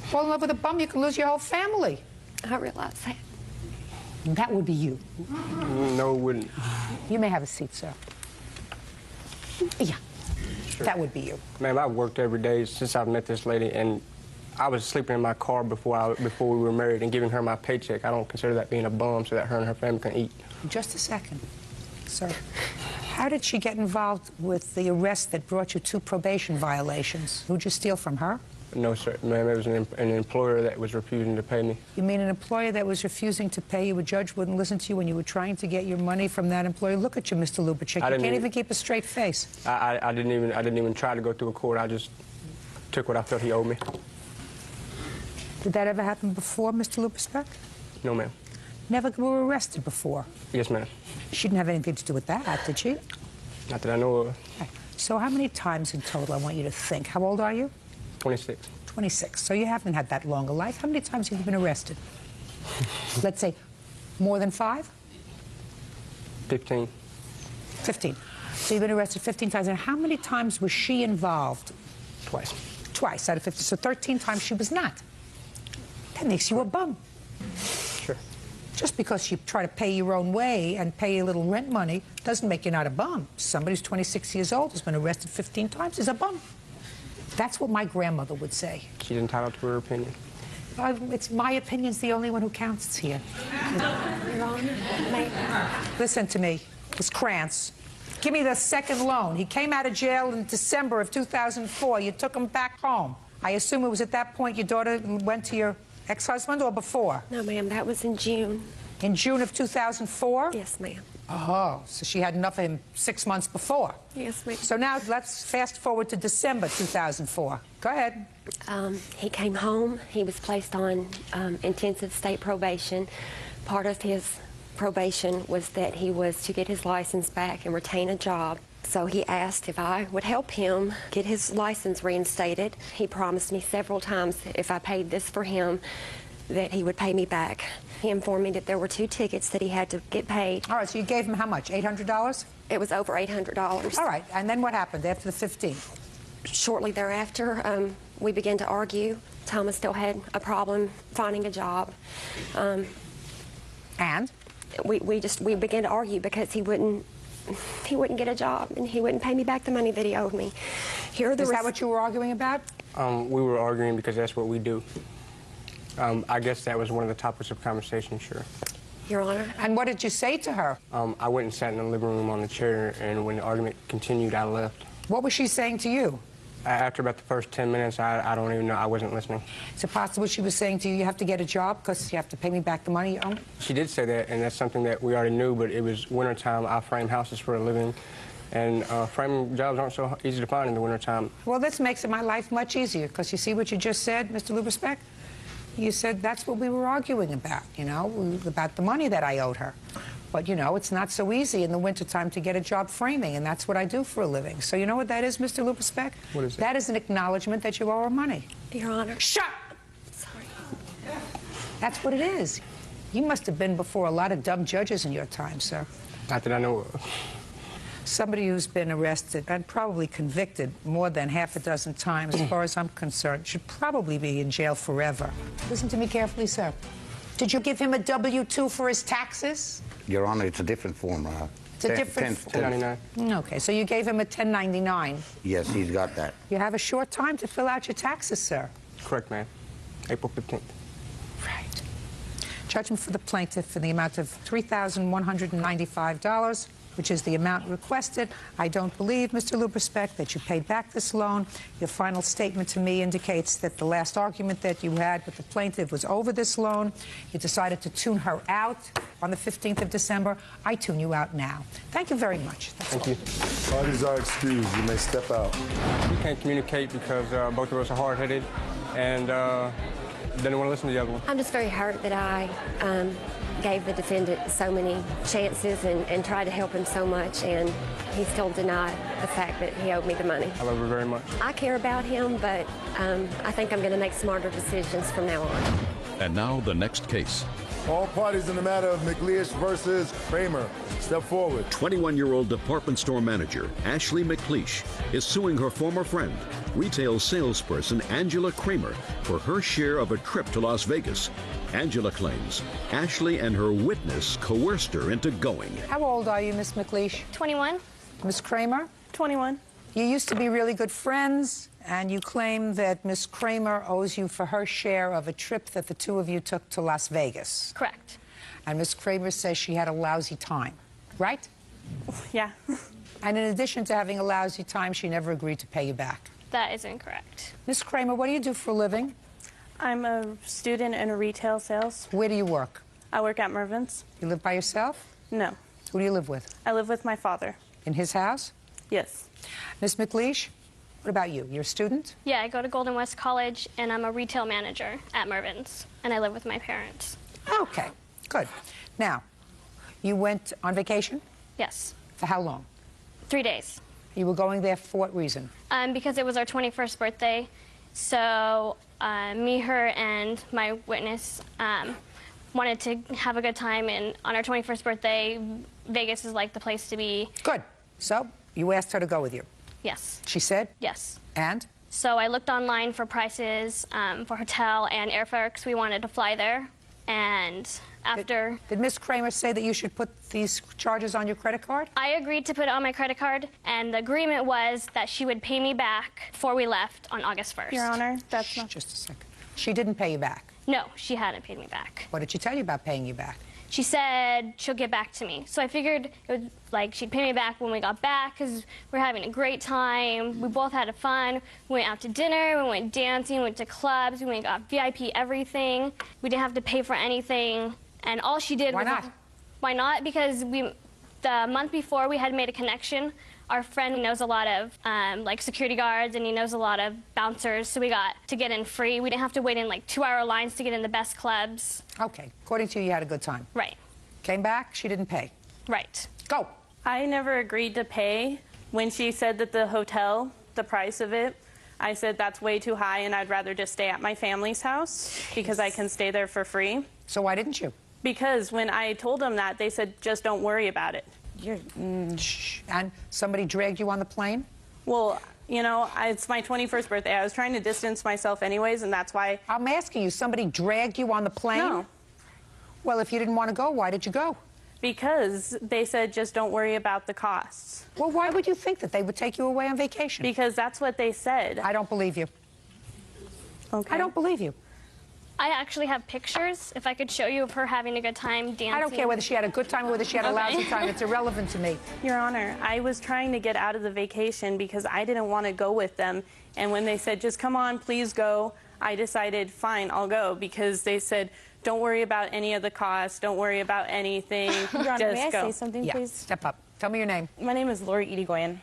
S3: Fall in love with a bum, you can lose your whole family.
S4: I realize that.
S3: That would be you.
S22: No, it wouldn't.
S3: You may have a seat, sir. Yeah,
S22: Sure.
S3: That would be you.
S22: Ma'am, I've worked every day since I've met this lady, and I was sleeping in my car before we were married and giving her my paycheck. I don't consider that being a bum so that her and her family can eat.
S3: Just a second, sir. How did she get involved with the arrest that brought you 2 probation violations? Who'd you steal from her?
S22: No, sir. Ma'am, it was an employer that was refusing to pay me.
S3: You mean an employer that was refusing to pay you? A judge wouldn't listen to you when you were trying to get your money from that employer? Look at you, Mr. Lubitschek. You can't even keep a straight face.
S22: I didn't even try to go through a court. I just took what I felt he owed me.
S3: Did that ever happen before, Mr. Lupersbeck?
S22: No, ma'am.
S3: Never were arrested before?
S22: Yes, ma'am.
S3: She didn't have anything to do with that, did she?
S22: Not that I know of.
S3: Okay. So how many times in total, I want you to think? How old are you?
S22: 26.
S3: 26. So you haven't had that long a life. How many times have you been arrested? Let's say more than 5?
S22: 15.
S3: 15. So you've been arrested 15 times. And how many times was she involved?
S22: Twice.
S3: Twice out of 50. So 13 times she was not. That makes you a bum.
S22: Sure.
S3: Just because you try to pay your own way and pay a little rent money doesn't make you not a bum. Somebody who's 26 years old has been arrested 15 times is a bum. That's what my grandmother would say.
S22: She's entitled to her opinion.
S3: It's my opinion's the only one who counts here.
S4: Your Honor,
S3: Listen to me, Ms. Krantz. Give me the second loan. He came out of jail in December of 2004. You took him back home. I assume it was at that point your daughter went to your ex-husband or before?
S4: No, ma'am, that was in June.
S3: In June of 2004?
S4: Yes, ma'am.
S3: Oh, so she had enough of him 6 months before.
S4: Yes, ma'am.
S3: So now let's fast forward to December 2004. Go ahead.
S4: He came home. He was placed on intensive state probation. Part of his probation was that he was to get his license back and retain a job. So he asked if I would help him get his license reinstated. He promised me several times that if I paid this for him, that he would pay me back. He informed me that there were 2 tickets that he had to get paid.
S3: All right, so you gave him how much, $800?
S4: It was over $800.
S3: All right, and then what happened after the 15th?
S4: Shortly thereafter, we began to argue. Thomas still had a problem finding a job.
S3: And?
S4: We began to argue because he wouldn't get a job, and he wouldn't pay me back the money that he owed me.
S3: Is that what you were arguing about?
S22: We were arguing because that's what we do. I guess that was one of the topics of conversation, sure.
S4: Your Honor.
S3: And what did you say to her?
S22: I went and sat in the living room on the chair, and when the argument continued, I left.
S3: What was she saying to you?
S22: After about the first 10 minutes, I don't even know. I wasn't listening.
S3: Is it possible she was saying to you, you have to get a job because you have to pay me back the money you owe?
S22: She did say that, and that's something that we already knew, but it was wintertime. I frame houses for a living, and framing jobs aren't so easy to find in the wintertime.
S3: Well, this makes my life much easier, because you see what you just said, Mr. Lubesbeck? You said that's what we were arguing about, you know, about the money that I owed her. But, you know, it's not so easy in the wintertime to get a job framing, and that's what I do for a living. So you know what that is, Mr. Lubesbeck?
S22: What is that?
S3: That is an acknowledgement that you owe her money.
S4: Your Honor.
S3: Shut!
S4: Sorry.
S3: That's what it is. You must have been before a lot of dumb judges in your time, sir.
S22: Not that I know of.
S3: Somebody who's been arrested and probably convicted more than half a dozen times, as far as I'm concerned, should probably be in jail forever. Listen to me carefully, sir. Did you give him a W-2 for his taxes?
S7: Your Honor, it's a different form.
S3: It's a different
S22: 1099.
S3: Okay, so you gave him a 1099.
S7: Yes, he's got that.
S3: You have a short time to fill out your taxes, sir.
S22: Correct, ma'am. April 15th.
S3: Right. Judgment for the plaintiff in the amount of $3,195, which is the amount requested. I don't believe, Mr. Lubesbeck, that you paid back this loan. Your final statement to me indicates that the last argument that you had with the plaintiff was over this loan. You decided to tune her out on the 15th of December. I tune you out now. Thank you very much.
S22: Thank you.
S2: Parties are excused. You may step out.
S22: We can't communicate because both of us are hard-headed and didn't want to listen to the other one.
S4: I'm just very hurt that I gave the defendant so many chances and tried to help him so much, and he still denied the fact that he owed me the money.
S22: I love her very much.
S4: I care about him, but I think I'm going to make smarter decisions from now on.
S1: And now the next case.
S2: All parties in the matter of McLeish versus Kramer. Step forward.
S1: 21-year-old department store manager Ashley McLeish is suing her former friend, retail salesperson Angela Kramer, for her share of a trip to Las Vegas. Angela claims Ashley and her witness coerced her into going.
S3: How old are you, Miss McLeish?
S20: 21.
S3: Miss Kramer?
S20: 21.
S3: You used to be really good friends, and you claim that Miss Kramer owes you for her share of a trip that the two of you took to Las Vegas.
S20: Correct.
S3: And Miss Kramer says she had a lousy time, right?
S20: Yeah.
S3: And in addition to having a lousy time, she never agreed to pay you back.
S20: That is incorrect.
S3: Miss Kramer, what do you do for a living?
S5: I'm a student in retail sales.
S3: Where do you work?
S5: I work at Mervyn's.
S3: You live by yourself?
S5: No.
S3: Who do you live with?
S5: I live with my father.
S3: In his house?
S5: Yes.
S3: Miss McLeish, what about you? You're a student?
S20: Yeah, I go to Golden West College, and I'm a retail manager at Mervyn's, and I live with my parents.
S3: Okay, good. Now, you went on vacation?
S20: Yes.
S3: For how long?
S20: 3 days.
S3: You were going there for what reason?
S20: Because it was our 21st birthday, so me, her, and my witness wanted to have a good time, and on our 21st birthday, Vegas is like the place to be.
S3: Good. So, you asked her to go with you?
S20: Yes.
S3: She said?
S20: Yes.
S3: And?
S20: So I looked online for prices for hotel and airfare because we wanted to fly there. And after...
S3: Did Miss Kramer say that you should put these charges on your credit card?
S20: I agreed to put it on my credit card, and the agreement was that she would pay me back before we left on August 1st.
S5: Your Honor, that's not...
S3: Just a second. She didn't pay you back?
S20: No, she hadn't paid me back.
S3: What did she tell you about paying you back?
S20: She said she'll get back to me. So I figured it would, like, she'd pay me back when we got back because we're having a great time. We both had fun. We went out to dinner, we went dancing, we went to clubs, we went and got VIP everything. We didn't have to pay for anything. And all she did was...
S3: Why not?
S20: Why not? Because the month before we had made a connection. Our friend knows a lot of like security guards, and he knows a lot of bouncers, so we got to get in free. We didn't have to wait in like 2-hour lines to get in the best clubs.
S3: Okay. According to you, you had a good time.
S20: Right.
S3: Came back, she didn't pay.
S20: Right.
S3: Go.
S5: I never agreed to pay. When she said that the hotel, the price of it, I said that's way too high and I'd rather just stay at my family's house because I can stay there for free.
S3: So why didn't you?
S5: Because when I told them that, they said, just don't worry about it.
S3: And somebody dragged you on the plane?
S5: Well, you know, it's my 21st birthday. I was trying to distance myself anyways, and that's why...
S3: I'm asking you, somebody dragged you on the plane?
S5: No.
S3: Well, if you didn't want to go, why did you go?
S5: Because they said, just don't worry about the costs.
S3: Well, why would you think that they would take you away on vacation?
S5: Because that's what they said.
S3: I don't believe you.
S5: Okay.
S3: I don't believe you.
S20: I actually have pictures, if I could show you, of her having a good time dancing.
S3: I don't care whether she had a good time or whether she had a lousy time. It's irrelevant to me.
S5: Your Honor, I was trying to get out of the vacation because I didn't want to go with them. And when they said, just come on, please go, I decided, fine, I'll go. Because they said, don't worry about any of the costs, don't worry about anything,
S6: Your Honor,
S5: just
S6: may I
S5: go.
S6: say something, please?
S3: Step up. Tell me your name.
S6: My name is Lori Irigoyen.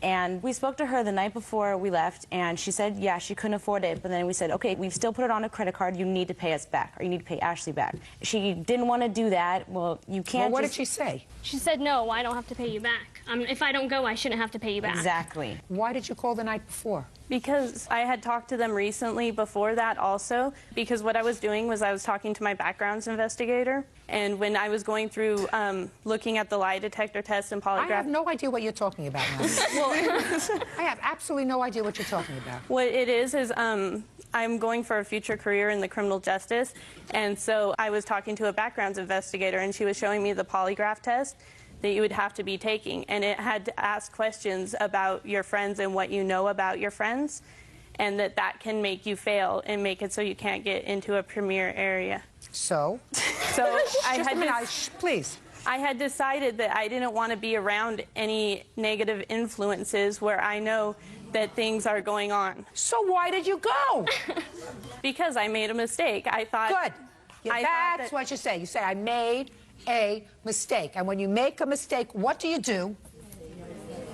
S6: And we spoke to her the night before we left, and she said, yeah, she couldn't afford it. But then we said, okay, we've still put it on a credit card. You need to pay us back, or you need to pay Ashley back. She didn't want to do that. Well, you can't.
S3: Well, what did she say?
S20: She said, no, I don't have to pay you back. If I don't go, I shouldn't have to pay you back.
S6: Exactly.
S3: Why did you call the night before?
S5: Because I had talked to them recently before that also, because what I was doing was I was talking to my backgrounds investigator, and when I was going through looking at the lie detector test and polygraph...
S3: I have no idea what you're talking about now.
S5: Well,
S3: I have absolutely no idea what you're talking about.
S5: What it is I'm going for a future career in the criminal justice, and so I was talking to a backgrounds investigator, and she was showing me the polygraph test that you would have to be taking, and it had to ask questions about your friends and what you know about your friends, and that can make you fail and make it so you can't get into a premier area.
S3: So?
S5: So I
S3: Just
S5: had
S3: a minute, please.
S5: I had decided that I didn't want to be around any negative influences where I know that things are going on.
S3: So why did you go?
S5: Because I made a mistake. I thought...
S3: Good. Yeah, that's what you say. You say, I made a mistake. And when you make a mistake, what do you do?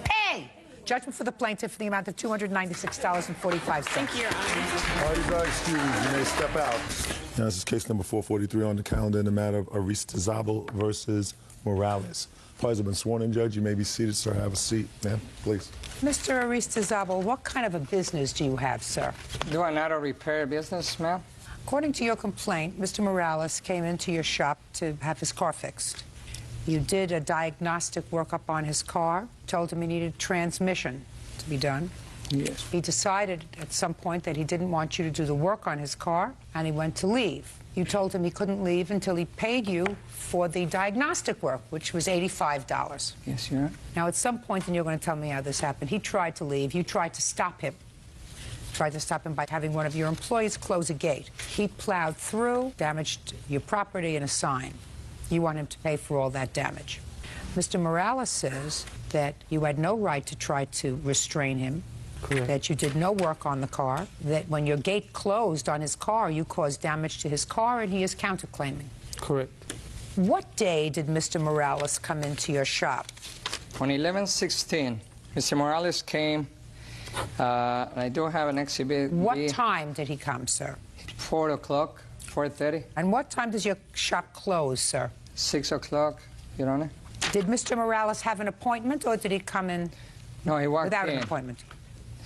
S3: Pay! Judgment for the plaintiff for the amount of $296.45.
S5: Thank you, Your Honor.
S2: Parties are excused. You may step out. Now, this is case number 443 on the calendar in the matter of Aristizabal versus Morales. Parties have been sworn in, Judge. You may be seated, sir. Have a seat, ma'am, please.
S3: Mr. Aristizabal, what kind of a business do you have, sir?
S9: Do an auto repair business, ma'am?
S3: According to your complaint, Mr. Morales came into your shop to have his car fixed. You did a diagnostic workup on his car, told him he needed transmission to be done.
S9: Yes.
S3: He decided at some point that he didn't want you to do the work on his car, and he went to leave. You told him he couldn't leave until he paid you for the diagnostic work, which was $85.
S9: Yes, Your Honor.
S3: Now, at some point, and you're going to tell me how this happened, he tried to leave. You tried to stop him. Tried to stop him by having one of your employees close a gate. He plowed through, damaged your property and a sign. You want him to pay for all that damage. Mr. Morales says that you had no right to try to restrain him,
S22: Correct.
S3: that you did no work on the car, that when your gate closed on his car, you caused damage to his car, and he is counterclaiming.
S22: Correct.
S3: What day did Mr. Morales come into your shop?
S9: On 11/16, Mr. Morales came. I do have an exhibit.
S3: What time did he come, sir?
S9: 4 o'clock, 4:30.
S3: And what time does your shop close, sir?
S9: 6 o'clock, Your Honor.
S3: Did Mr. Morales have an appointment, or did he come in
S9: No, he walked
S3: without
S9: in.
S3: an appointment?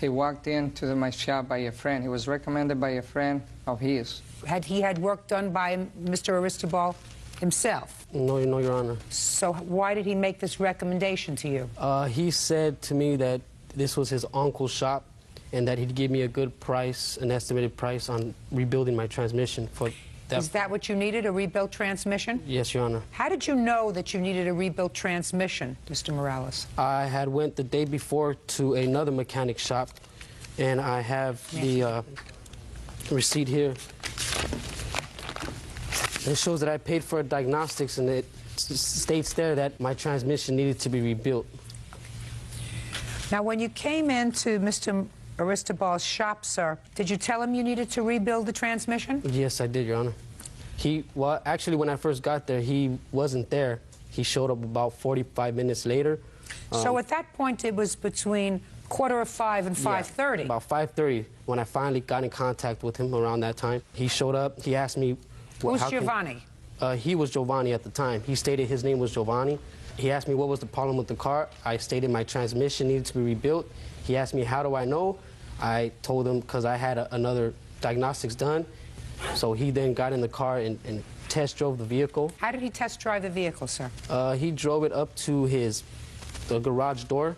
S9: He walked into my shop by a friend. He was recommended by a friend of his.
S3: Had he had work done by Mr. Aristizabal himself?
S22: No, Your Honor.
S3: So why did he make this recommendation to you?
S22: He said to me that this was his uncle's shop and that he'd give me a good price, an estimated price on rebuilding my transmission for that.
S3: Is that what you needed, a rebuilt transmission?
S22: Yes, Your Honor.
S3: How did you know that you needed a rebuilt transmission, Mr. Morales?
S22: I had went the day before to another mechanic shop, and I have the receipt here. It shows that I paid for diagnostics, and it states there that my transmission needed to be rebuilt.
S3: Now, when you came into Mr. Aristibal's shop, sir, did you tell him you needed to rebuild the transmission?
S22: Yes, I did, Your Honor. Well, actually, when I first got there, he wasn't there. He showed up about 45 minutes later.
S3: So at that point, it was between 4:45 and 5:30.
S22: Yeah, about 5:30, when I finally got in contact with him around that time. He showed up. He asked me...
S3: Who's Giovanni?
S22: He was Giovanni at the time. He stated his name was Giovanni. He asked me what was the problem with the car. I stated my transmission needed to be rebuilt. He asked me, how do I know? I told him because I had another diagnostics done. So he then got in the car and
S8: test drove the vehicle.
S3: How did he test drive the vehicle, sir?
S8: He drove it up to the garage door,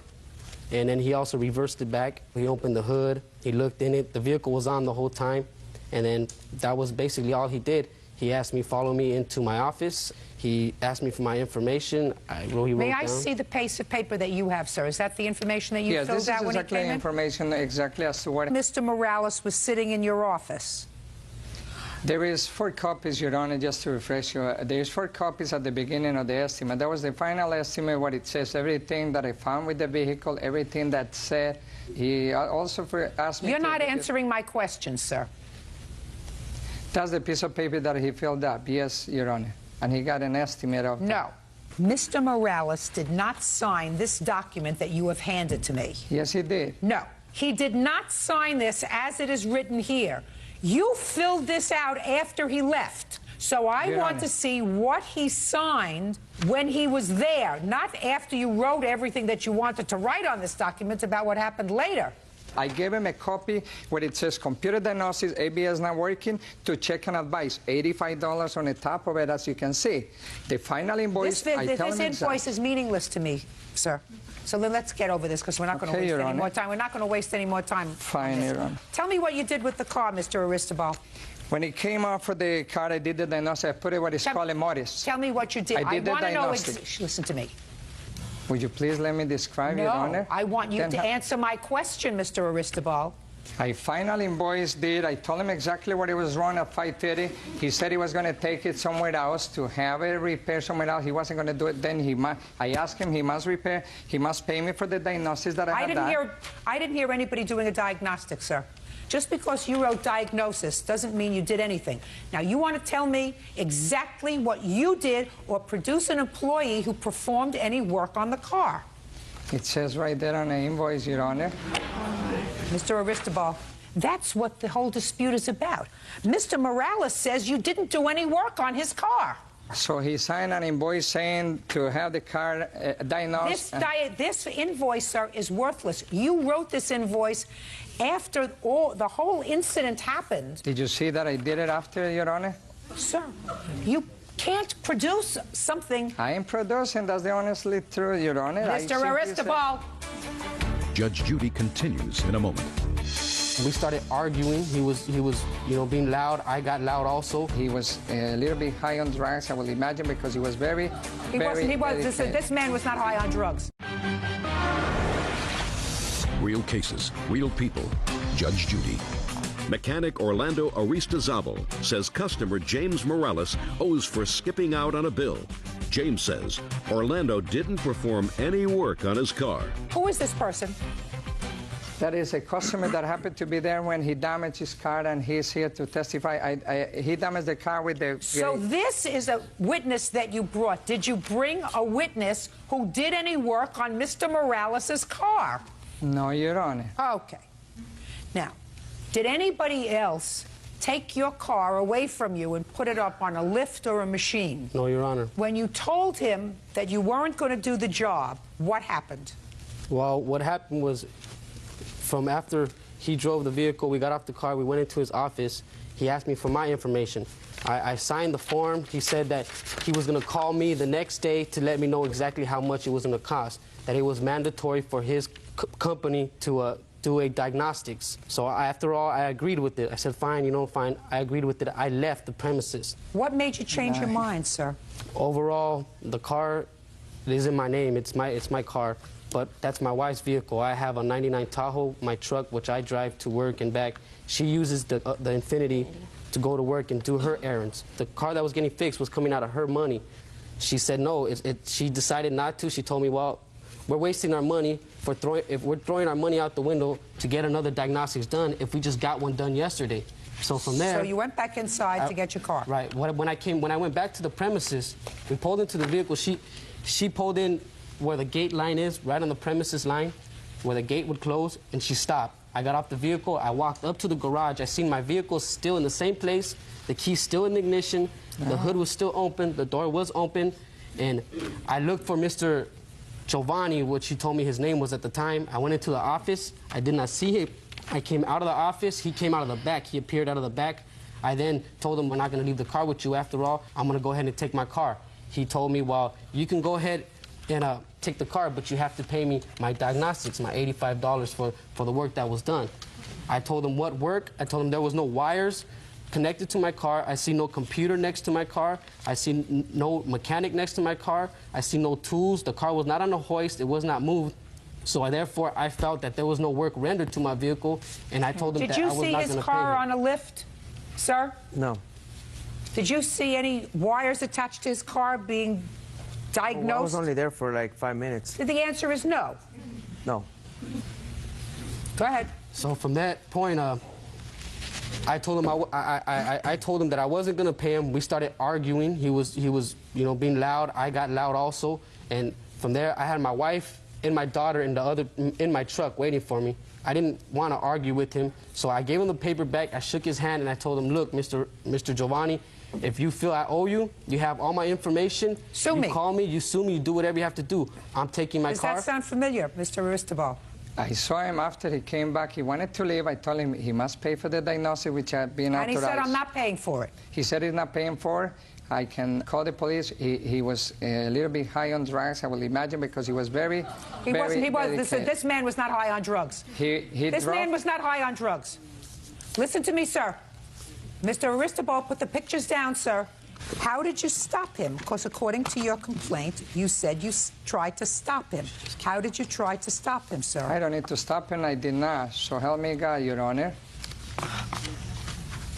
S8: and then he also reversed it back. He opened the hood, he looked in it, the vehicle was on the whole time, and then that was basically all he did. He asked me, follow me into my office. He asked me for my information.
S3: May I see the piece of paper that you have, sir? Is that the information that you filled out when you came in?
S9: Yes, this is exactly information exactly as to what...
S3: Mr. Morales was sitting in your office.
S9: There is 4 copies, Your Honor, just to refresh you. There's 4 copies at the beginning of the estimate. That was the final estimate, what it says, everything that I found with the vehicle, everything that said. He also asked me
S3: You're not answering my question, sir.
S9: That's the piece of paper that he filled up, yes, Your Honor. And he got an estimate of...
S3: No. Mr. Morales did not sign this document that you have handed to me.
S9: Yes, he did.
S3: No. He did not sign this as it is written here. You filled this out after he left. So I want to see what he signed when he was there, not after you wrote everything that you wanted to write on this document about what happened later.
S9: I gave him a copy where it says computer diagnosis, ABS not working, to check and advise. $85 on the top of it, as you can see. The final invoice,
S3: this invoice is meaningless to me, sir. So then let's get over this, because we're not going to waste any more time. We're not going to waste any more time.
S9: Fine, Your Honor.
S3: Tell me what you did with the car, Mr. Aristobal.
S9: When it came out for the car, I did the diagnosis. I put it what is called a modis.
S3: Tell me what you did.
S9: I did the
S3: want to know.
S9: diagnostic.
S3: Listen to me.
S9: Would you please let me describe, Your Honor?
S3: No, I want you to answer my question, Mr. Aristobal.
S9: I finally invoiced it. I told him exactly what it was wrong at 5:30. He said he was going to take it somewhere else to have it repaired somewhere else. He wasn't going to do it then. I asked him he must repair. He must pay me for the diagnosis that I had done.
S3: I didn't hear anybody doing a diagnostic, sir. Just because you wrote diagnosis doesn't mean you did anything. Now, you want to tell me exactly what you did or produce an employee who performed any work on the car.
S9: It says right there on the invoice, Your Honor.
S3: Mr. Aristobal, that's what the whole dispute is about. Mr. Morales says you didn't do any work on his car.
S9: So he signed an invoice saying to have the car diagnosed.
S3: This invoice, sir, is worthless. You wrote this invoice after the whole incident happened.
S9: Did you see that I did it after, Your Honor?
S3: Sir, you can't produce something.
S9: I am producing. That's the honestly truth, Your Honor.
S3: Mr. Aristobal.
S1: Judge Judy continues in a moment.
S8: We started arguing. He was, being loud. I got loud also.
S9: He was a little bit high on drugs, I will imagine, because he was very,
S3: This man was not high on drugs.
S1: Real cases, real people. Judge Judy. Mechanic Orlando Aristizabal says customer James Morales owes for skipping out on a bill. James says Orlando didn't perform any work on his car.
S3: Who is this person?
S9: That is a customer that happened to be there when he damaged his car, and he's here to testify. He damaged the car with the...
S3: So this is a witness that you brought. Did you bring a witness who did any work on Mr. Morales' car?
S9: No, Your Honor.
S3: Okay. Now, did anybody else take your car away from you and put it up on a lift or a machine?
S8: No, Your Honor.
S3: When you told him that you weren't going to do the job, what happened?
S8: Well, what happened was, from after he drove the vehicle, we got off the car, we went into his office. He asked me for my information. I signed the form. He said that he was going to call me the next day to let me know exactly how much it was going to cost, that it was mandatory for his company to do a diagnostics. So after all, I agreed with it. I said, fine, fine. I agreed with it. I left the premises.
S3: What made you change your mind, sir?
S8: Overall, the car is in my name. It's my car. But that's my wife's vehicle. I have a 99 Tahoe, my truck, which I drive to work and back. She uses the Infiniti to go to work and do her errands. The car that was getting fixed was coming out of her money. She said no. She decided not to. She told me, well, we're wasting our money if we're throwing our money out the window to get another diagnostics done if we just got one done yesterday. So from there...
S3: So you went back inside to get your car?
S8: Right. When I went back to the premises, we pulled into the vehicle. She pulled in where the gate line is, right on the premises line, where the gate would close, and she stopped. I got off the vehicle. I walked up to the garage. I seen my vehicle still in the same place. The key's still in the ignition. The hood was still open. The door was open. And I looked for Mr. Giovanni, which he told me his name was at the time. I went into the office. I did not see him. I came out of the office. He came out of the back. He appeared out of the back. I then told him, we're not going to leave the car with you after all. I'm going to go ahead and take my car. He told me, well, you can go ahead and take the car, but you have to pay me my diagnostics, my $85 for the work that was done. I told him what work. I told him there was no wires connected to my car. I see no computer next to my car. I see no mechanic next to my car. I see no tools. The car was not on a hoist. It was not moved. So therefore, I felt that there was no work rendered to my vehicle, and I told him that I was not going to pay him.
S3: Did you see his car on a lift, sir?
S11: No.
S3: Did you see any wires attached to his car being diagnosed?
S11: Well, I was only there for like 5 minutes.
S3: The answer is no.
S11: No.
S3: Go ahead.
S8: So from that point, I told him I told him that I wasn't going to pay him. We started arguing. He was being loud. I got loud also, and from there I had my wife and my daughter in my truck waiting for me. I didn't want to argue with him, so I gave him the paper back. I shook his hand and I told him, look, Mr. Giovanni, if you feel I owe you, you have all my information.
S3: Sue me.
S8: You call me, you sue me, you do whatever you have to do. I'm taking my car.
S3: Does that sound familiar, Mr. Aristobal?
S9: I saw him after he came back. He wanted to leave. I told him he must pay for the diagnosis, which had been authorized.
S3: And he said, I'm not paying for it.
S9: He said he's not paying for it. I can call the police. He was a little bit high on drugs, I will imagine, because he was very,
S3: This man was not high on drugs. This man was not high on drugs. Listen to me, sir. Mr. Aristobal, put the pictures down, sir. How did you stop him? Because according to your complaint, you said you tried to stop him. How did you try to stop him, sir?
S9: I don't need to stop him. I did not. So help me God, Your Honor.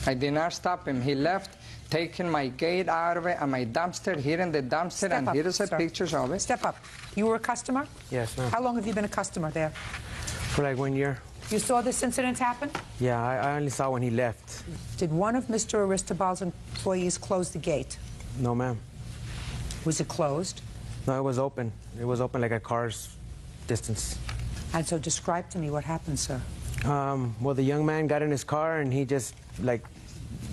S9: I did not stop him. He left, taking my gate out of it and my dumpster, here in the dumpster, and here is the pictures of it.
S3: Step up. You were a customer?
S11: Yes, ma'am.
S3: How long have you been a customer there?
S11: For like 1 year.
S3: You saw this incident happen?
S11: Yeah, I only saw when he left.
S3: Did one of Mr. Aristobal's employees close the gate?
S11: No, ma'am.
S3: Was it closed?
S11: No, it was open. It was open like a car's distance.
S3: And so describe to me what happened, sir.
S11: Well, the young man got in his car and he just, like,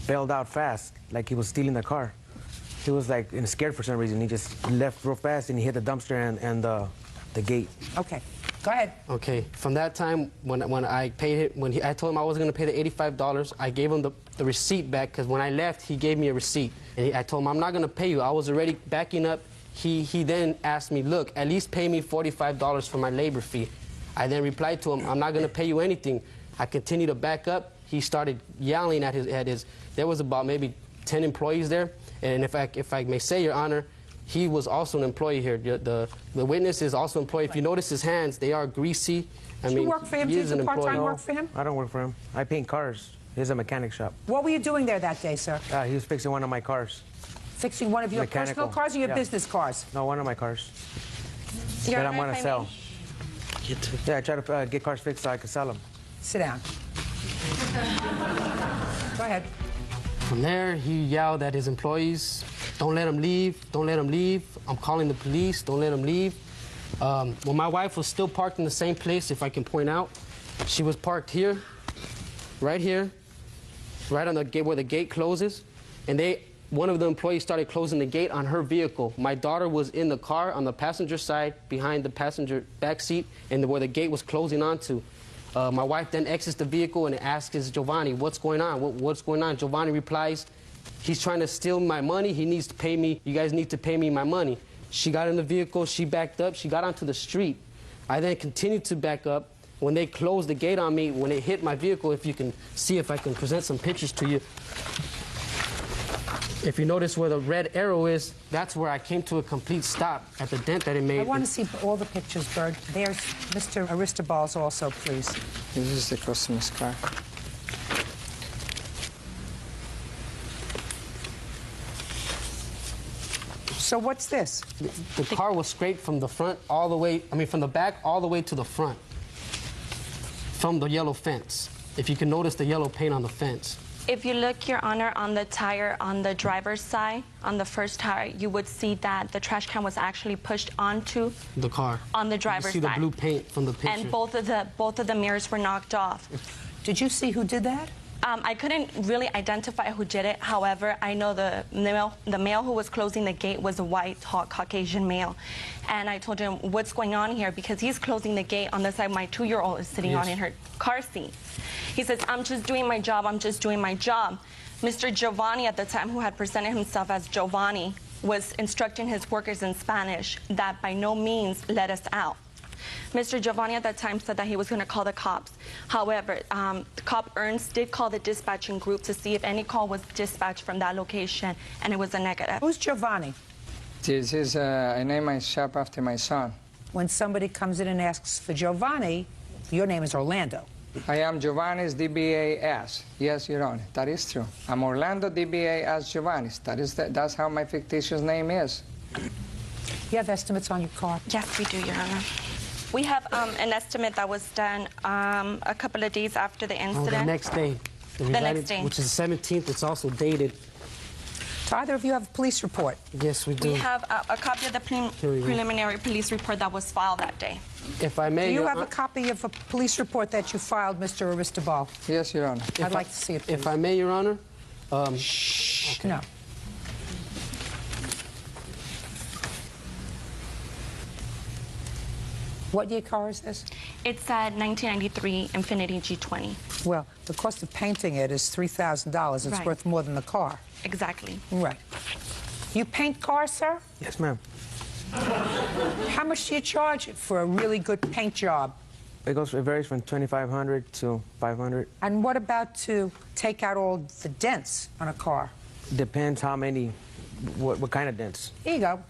S11: bailed out fast, like he was stealing the car. He was, like, scared for some reason. He just left real fast and he hit the dumpster and the gate.
S3: Okay. Go ahead.
S8: Okay. From that time, when I paid it, I told him I wasn't going to pay the $85, I gave him the receipt back, because when I left, he gave me a receipt. And I told him, I'm not going to pay you. I was already backing up. He then asked me, look, at least pay me $45 for my labor fee. I then replied to him, I'm not going to pay you anything. I continued to back up. He started yelling at his there was about maybe 10 employees there. And if I may say, Your Honor, he was also an employee here. The witness is also an employee. If you notice his hands, they are greasy.
S3: Do you work for him? Do you do part-time work for him?
S11: I don't work for him. I paint cars. He's a mechanic shop.
S3: What were you doing there that day, sir?
S11: He was fixing one of my cars.
S3: Fixing one of your personal cars or your business cars?
S11: No, one of my cars that I'm going to sell. Yeah, I try to get cars fixed so I can sell them.
S3: Sit down. Go ahead.
S8: From there, he yelled at his employees, don't let him leave, don't let him leave. I'm calling the police, don't let him leave. Well, my wife was still parked in the same place, if I can point out. She was parked here, right on the gate where the gate closes. And one of the employees started closing the gate on her vehicle. My daughter was in the car on the passenger side, behind the passenger back seat, and where the gate was closing onto. My wife then exits the vehicle and asks Giovanni, what's going on? What's going on? Giovanni replies, he's trying to steal my money. He needs to pay me. You guys need to pay me my money. She got in the vehicle. She backed up. She got onto the street. I then continued to back up. When they closed the gate on me, when it hit my vehicle, if you can see, if I can present some pictures to you. If you notice where the red arrow is, that's where I came to a complete stop at the dent that it made.
S3: I want to see all the pictures, Bird. There's Mr. Aristobal's also, please.
S9: This is the customer's car.
S3: So what's this?
S8: The car was scraped from the front all the way, from the back all the way to the front, from the yellow fence. If you can notice the yellow paint on the fence.
S12: If you look, Your Honor, on the tire on the driver's side, on the first tire, you would see that the trash can was actually pushed onto
S8: the car.
S12: On the driver's side.
S8: You see the blue paint from the picture.
S12: And both of the mirrors were knocked off.
S3: Did you see who did that?
S12: I couldn't really identify who did it. However, I know the male who was closing the gate was a white, tall, Caucasian male. And I told him, what's going on here? Because he's closing the gate on the side my 2-year-old is sitting on in her car seat. He says, I'm just doing my job. I'm just doing my job. Mr. Giovanni at the time, who had presented himself as Giovanni, was instructing his workers in Spanish that by no means let us out. Mr. Giovanni at that time said that he was going to call the cops. However, Cop Ernst did call the dispatching group to see if any call was dispatched from that location, and it was a negative.
S3: Who's Giovanni?
S9: This is, I named my shop after my son.
S3: When somebody comes in and asks for Giovanni, your name is Orlando.
S9: I am Giovanni's DBA-S. Yes, Your Honor, that is true. I'm Orlando DBA-S Giovanni's. That's how my fictitious name is.
S3: You have estimates on your car?
S12: Yes, we do, Your Honor. We have an estimate that was done a couple of days after the incident.
S8: The next day.
S12: The next day.
S8: Which is the 17th. It's also dated.
S3: Do either of you have a police report?
S8: Yes, we do.
S12: We have a copy of the preliminary police report that was filed that day.
S8: If I may...
S3: Do you have a copy of a police report that you filed, Mr. Aristobal?
S9: Yes, Your Honor.
S3: I'd like to see it, please.
S8: If I may, Your Honor?
S3: Shh. Okay. No. What year car is this?
S12: It's a 1993 Infiniti G20.
S3: Well, the cost of painting it is $3,000. It's
S12: Right.
S3: worth more than the car.
S12: Exactly.
S3: Right. You paint cars, sir?
S11: Yes, ma'am.
S3: How much do you charge for a really good paint job?
S11: It varies from $2,500 to $500.
S3: And what about to take out all the dents on a car?
S11: Depends how many, what kind of dents.
S3: Here you go.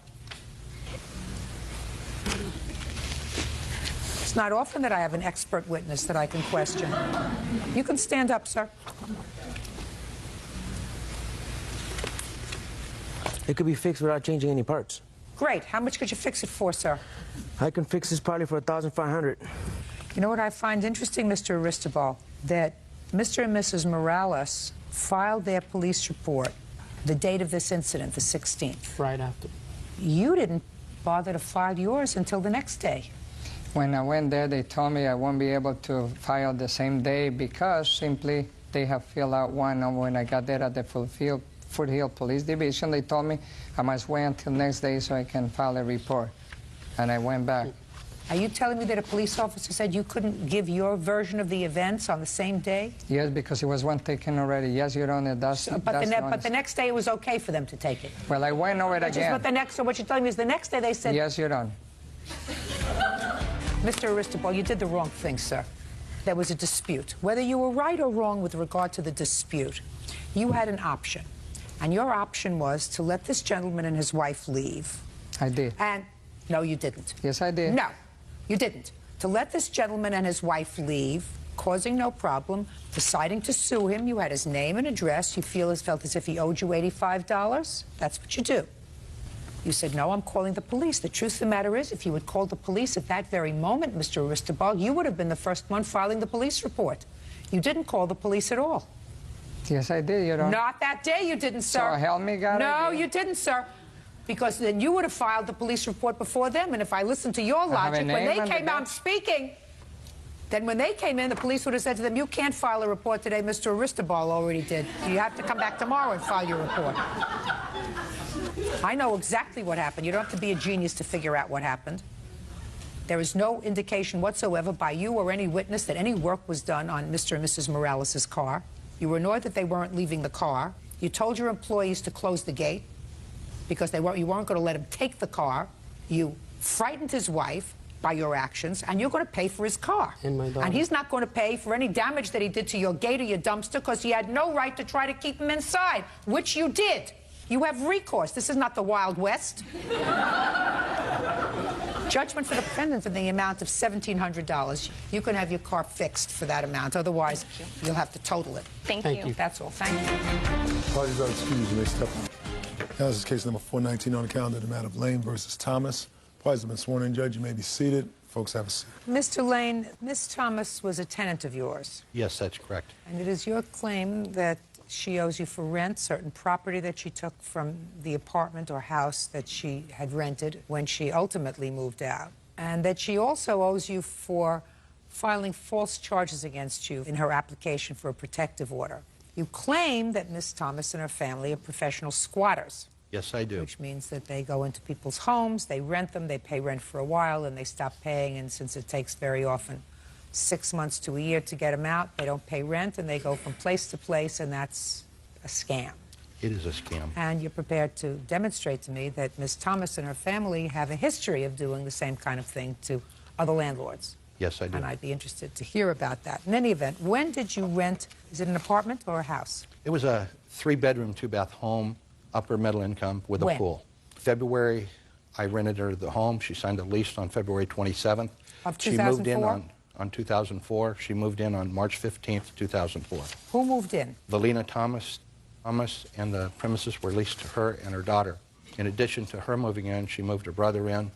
S3: It's not often that I have an expert witness that I can question. You can stand up, sir.
S11: It could be fixed without changing any parts.
S3: Great. How much could you fix it for, sir?
S11: I can fix this probably for $1,500.
S3: You know what I find interesting, Mr. Aristobal? That Mr. and Mrs. Morales filed their police report the date of this incident, the 16th.
S8: Right after.
S3: You didn't bother to file yours until the next day.
S9: When I went there, they told me I won't be able to file the same day because simply they have filled out one. And when I got there at the Foothill Police Division, they told me I must wait until next day so I can file a report. And I went back.
S3: Are you telling me that a police officer said you couldn't give your version of the events on the same day?
S9: Yes, because it was one taken already. Yes, Your Honor, that's
S3: But the next day it was okay for them to take it.
S9: Well, I went over it again.
S3: So what you're telling me is the next day they said...
S9: Yes, Your Honor.
S3: Mr. Aristobal, you did the wrong thing, sir. There was a dispute. Whether you were right or wrong with regard to the dispute, you had an option. And your option was to let this gentleman and his wife leave.
S9: I did.
S3: And no, you didn't.
S9: Yes, I did.
S3: No, you didn't. To let this gentleman and his wife leave, causing no problem, deciding to sue him, you had his name and address, you felt as if he owed you $85. That's what you do. You said, no, I'm calling the police. The truth of the matter is, if you had called the police at that very moment, Mr. Aristobal, you would have been the first one filing the police report. You didn't call the police at all.
S9: Yes, I did, Your Honor.
S3: Not that day you didn't, sir.
S9: So help me God.
S3: No, you didn't, sir. Because then you would have filed the police report before them, and if I listened to your logic, when they came out speaking, then when they came in, the police would have said to them, you can't file a report today, Mr. Aristobal already did. You have to come back tomorrow and file your report. I know exactly what happened. You don't have to be a genius to figure out what happened. There is no indication whatsoever by you or any witness that any work was done on Mr. and Mrs. Morales' car. You were annoyed that they weren't leaving the car. You told your employees to close the gate because you weren't going to let him take the car. You frightened his wife by your actions, and you're going to pay for his car. And he's not going to pay for any damage that he did to your gate or your dumpster because he had no right to try to keep him inside, which you did. You have recourse. This is not the Wild West. Judgment for the defendant in the amount of $1,700. You can have your car fixed for that amount. Otherwise, you'll have to total it.
S12: Thank you.
S3: That's all. Thank you.
S2: Parties are excused. You may step on. Now, this is case number 419 on the calendar, the matter of Lane versus Thomas. Parties have been sworn in, Judge. You may be seated. Folks, have a seat.
S3: Mr. Lane, Miss Thomas was a tenant of yours.
S7: Yes, that's correct.
S3: And it is your claim that she owes you for rent, certain property that she took from the apartment or house that she had rented when she ultimately moved out, and that she also owes you for filing false charges against you in her application for a protective order. You claim that Miss Thomas and her family are professional squatters.
S7: Yes, I do.
S3: Which means that they go into people's homes, they rent them, they pay rent for a while, and they stop paying, and since it takes very often 6 months to a year to get them out, they don't pay rent, and they go from place to place, and that's a scam.
S10: It is a scam.
S3: And you're prepared to demonstrate to me that Ms. Thomas and her family have a history of doing the same kind of thing to other landlords.
S10: Yes, I do.
S3: And I'd be interested to hear about that. In any event, when did you rent? Is it an apartment or a house?
S10: It was a 3-bedroom, 2-bath home, upper middle income with a
S3: When?
S10: pool. February, I rented her the home. She signed a lease on February 27th.
S3: Of
S10: She moved in
S3: 2004?
S10: on 2004. She moved in on March 15th, 2004.
S3: Who moved in?
S10: Valina Thomas, and the premises were leased to her and her daughter. In addition to her moving in, she moved her brother in.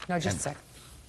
S3: No, just a second.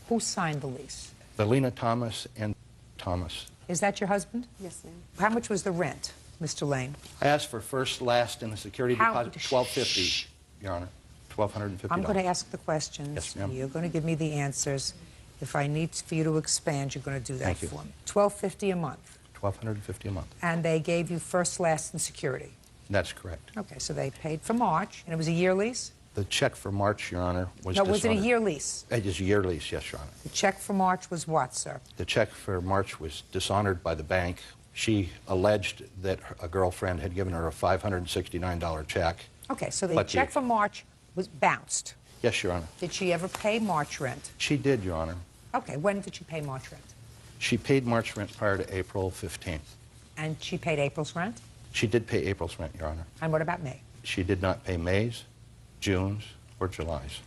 S3: Who signed the lease?
S10: Valina Thomas and Thomas.
S3: Is that your husband?
S14: Yes, ma'am.
S3: How much was the rent, Mr. Lane?
S10: I asked for first, last, and the security
S3: How-
S10: deposit, $1,250, Your Honor. $1,250.
S3: I'm going to ask the questions.
S10: Yes, ma'am.
S3: You're going to give me the answers. If I need for you to expand, you're going to do that
S10: Thank you.
S3: for me. $1,250 a month.
S10: $1,250 a month.
S3: And they gave you first, last, and security.
S10: That's correct.
S3: Okay, so they paid for March, and it was a year lease?
S10: The check for March, Your Honor, was
S3: No, was it a
S10: dishonored.
S3: year lease?
S10: It is a year lease, yes, Your Honor.
S3: The check for March was what, sir?
S10: The check for March was dishonored by the bank. She alleged that a girlfriend had given her a $569 check.
S3: Okay, so the
S10: But
S3: check for March was bounced.
S10: Yes, Your Honor.
S3: Did she ever pay March rent?
S10: She did, Your Honor.
S3: Okay, when did she pay March rent?
S10: She paid March rent prior to April 15th.
S3: And she paid April's rent?
S10: She did pay April's rent, Your Honor.
S3: And what about May?
S10: She did not pay May's, June's, or July's.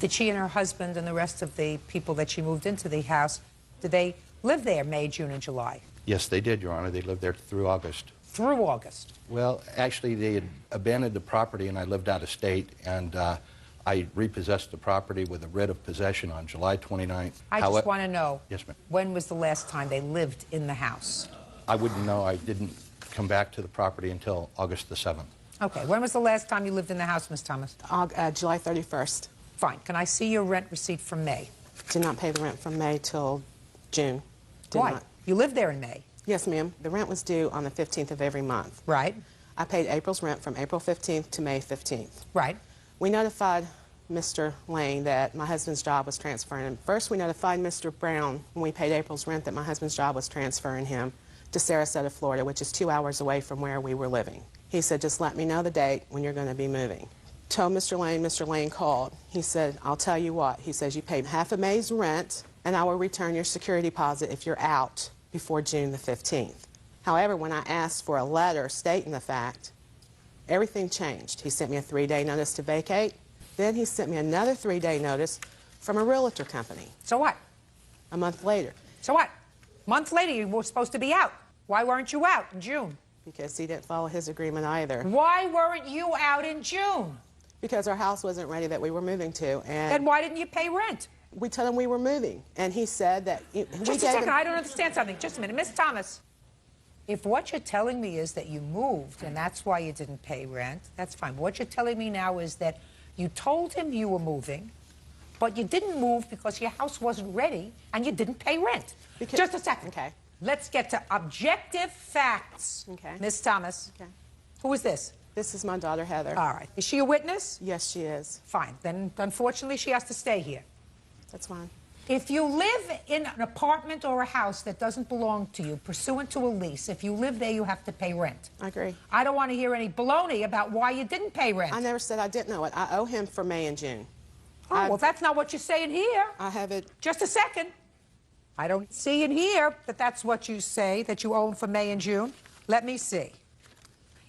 S3: Did she and her husband and the rest of the people that she moved into the house, did they live there May, June, and July?
S10: Yes, they did, Your Honor. They lived there through August.
S3: Through August?
S10: Well, actually, they had abandoned the property, and I lived out of state, and I repossessed the property with a writ of possession on July 29th.
S3: I just want to know,
S10: Yes, ma'am.
S3: when was the last time they lived in the house?
S10: I wouldn't know. I didn't come back to the property until August the 7th.
S3: Okay, when was the last time you lived in the house, Miss Thomas?
S14: July 31st.
S3: Fine. Can I see your rent receipt from May?
S14: Did not pay the rent from May till June. Did
S3: Why?
S14: not.
S3: You lived there in May.
S14: Yes, ma'am. The rent was due on the 15th of every month.
S3: Right.
S14: I paid April's rent from April 15th to May 15th.
S3: Right.
S14: We notified Mr. Lane that my husband's job was transferring him. First, we notified Mr. Brown when we paid April's rent that my husband's job was transferring him to Sarasota, Florida, which is 2 hours away from where we were living. He said, just let me know the date when you're going to be moving. Told Mr. Lane called. He said, I'll tell you what. He says, you paid half of May's rent, and I will return your security deposit if you're out before June the 15th. However, when I asked for a letter stating the fact, everything changed. He sent me a 3-day notice to vacate. Then he sent me another 3-day notice from a realtor company.
S3: So what?
S14: A month later.
S3: So what? A month later, you were supposed to be out. Why weren't you out in June?
S14: Because he didn't follow his agreement either.
S3: Why weren't you out in June?
S14: Because our house wasn't ready that we were moving to. And
S3: then why didn't you pay rent?
S14: We told him we were moving, and he said that...
S3: Just a second, I don't understand something. Just a minute. Miss Thomas, if what you're telling me is that you moved and that's why you didn't pay rent, that's fine. What you're telling me now is that you told him you were moving, but you didn't move because your house wasn't ready and you didn't pay rent. Just a second.
S14: Okay.
S3: Let's get to objective facts.
S14: Okay.
S3: Miss Thomas.
S14: Okay.
S3: Who is this?
S14: This is my daughter, Heather.
S3: All right. Is she a witness?
S14: Yes, she is.
S3: Fine. Then, unfortunately, she has to stay here.
S14: That's fine.
S3: If you live in an apartment or a house that doesn't belong to you, pursuant to a lease, if you live there, you have to pay rent.
S14: I agree.
S3: I don't want to hear any baloney about why you didn't pay rent.
S14: I never said I didn't know it. I owe him for May and June.
S3: Oh, well, that's not what you're saying here.
S14: I have it.
S3: Just a second. I don't see in here that that's what you say, that you owe him for May and June. Let me see.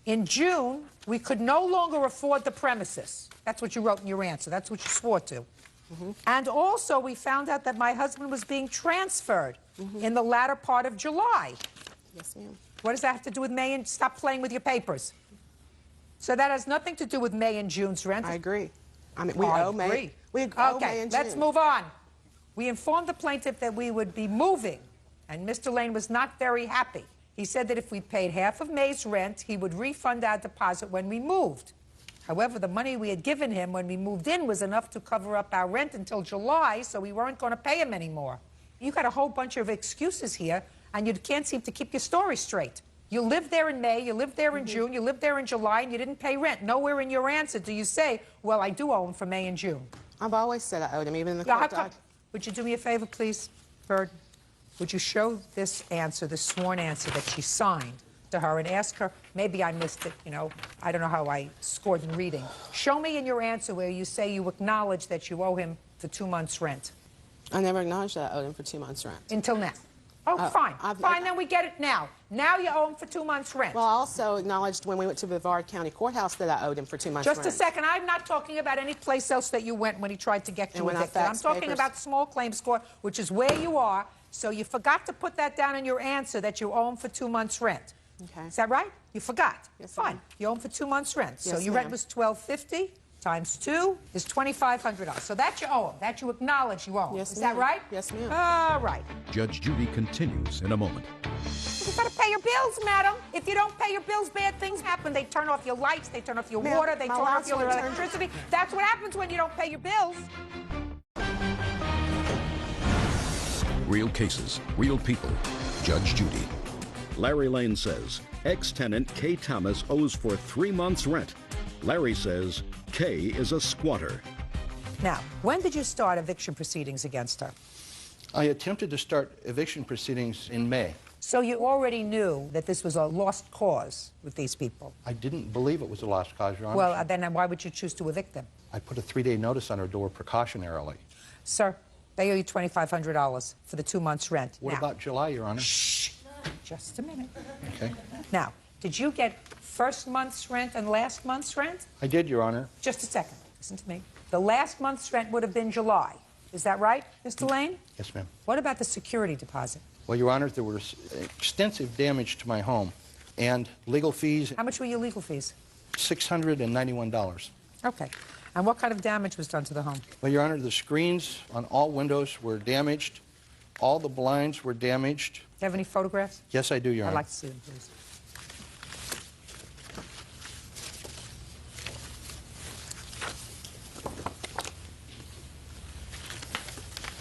S3: In June, we could no longer afford the premises. That's what you wrote in your answer. That's what you swore to. Mm-hmm. And also, we found out that my husband was being transferred in the latter part of July.
S14: Yes, ma'am.
S3: What does that have to do with May and... Stop playing with your papers. So that has nothing to do with May and June's rent.
S14: I agree. I mean, we owe May. We owe May and June.
S3: Let's move on. We informed the plaintiff that we would be moving, and Mr. Lane was not very happy. He said that if we paid half of May's rent, he would refund our deposit when we moved. However, the money we had given him when we moved in was enough to cover up our rent until July, so we weren't going to pay him anymore. You got a whole bunch of excuses here, and you can't seem to keep your story straight. You lived there in May, you lived there in June, you lived there in July, and you didn't pay rent. Nowhere in your answer do you say, well, I do owe him for May and June.
S14: I've always said I owed him, even in the court doc.
S3: Would you do me a favor, please, Bird? would you show this answer, the sworn answer that she signed to her, and ask her, maybe I missed it, you know, I don't know how I scored in reading. Show me in your answer where you say you acknowledge that you owe him for 2 months' rent.
S13: I never acknowledged that I owed him for 2 months' rent.
S3: Until now. Oh, fine. Fine, then we get it now. Now you owe him for 2 months' rent.
S13: Well, I also acknowledged when we went to Brevard County Courthouse that I owed him for 2 months' rent.
S3: Just a second. I'm not talking about any place else that you went when he tried to get you evicted. I'm talking about small claims court, which is where you are. So you forgot to put that down in your answer that you owe him for 2 months' rent.
S13: Okay.
S3: Is that right? You forgot.
S13: Yes,
S3: fine. You owe him for 2 months' rent.
S13: Yes,
S3: So your rent was $1,250 times 2 is $2,500. So that you owe him. That you acknowledge you owe him.
S13: Yes,
S3: is that right?
S13: Yes, ma'am.
S3: All right.
S1: Judge Judy continues in a moment.
S3: You've got to pay your bills, madam. If you don't pay your bills, bad things happen. They turn off your lights, they turn off your water, they turn off your electricity. That's what happens when you don't pay your bills.
S1: Real cases, real people. Judge Judy. Larry Lane says ex-tenant Kay Thomas owes for 3 months' rent. Larry says Kay is a squatter.
S3: Now, when did you start eviction proceedings against her?
S10: I attempted to start eviction proceedings in May.
S3: So you already knew that this was a lost cause with these people?
S10: I didn't believe it was a lost cause, Your Honor.
S3: Well, then why would you choose to evict them?
S10: I put a 3-day notice on her door precautionarily.
S3: Sir, they owe you $2,500 for the 2 months' rent.
S10: What about July, Your Honor?
S3: Shh. Just a minute.
S10: Okay.
S3: Now, did you get first month's rent and last month's rent?
S10: I did, Your Honor.
S3: Just a second. Listen to me. The last month's rent would have been July. Is that right, Mr. Lane?
S10: Yes, ma'am.
S3: What about the security deposit?
S10: Well, Your Honor, there was extensive damage to my home and legal fees.
S3: How much were your legal fees?
S10: $691.
S3: Okay. And what kind of damage was done to the home?
S10: Well, Your Honor, the screens on all windows were damaged. All the blinds were damaged.
S3: Do you have any photographs?
S10: Yes, I do, Your Honor.
S3: I'd like to see them, please.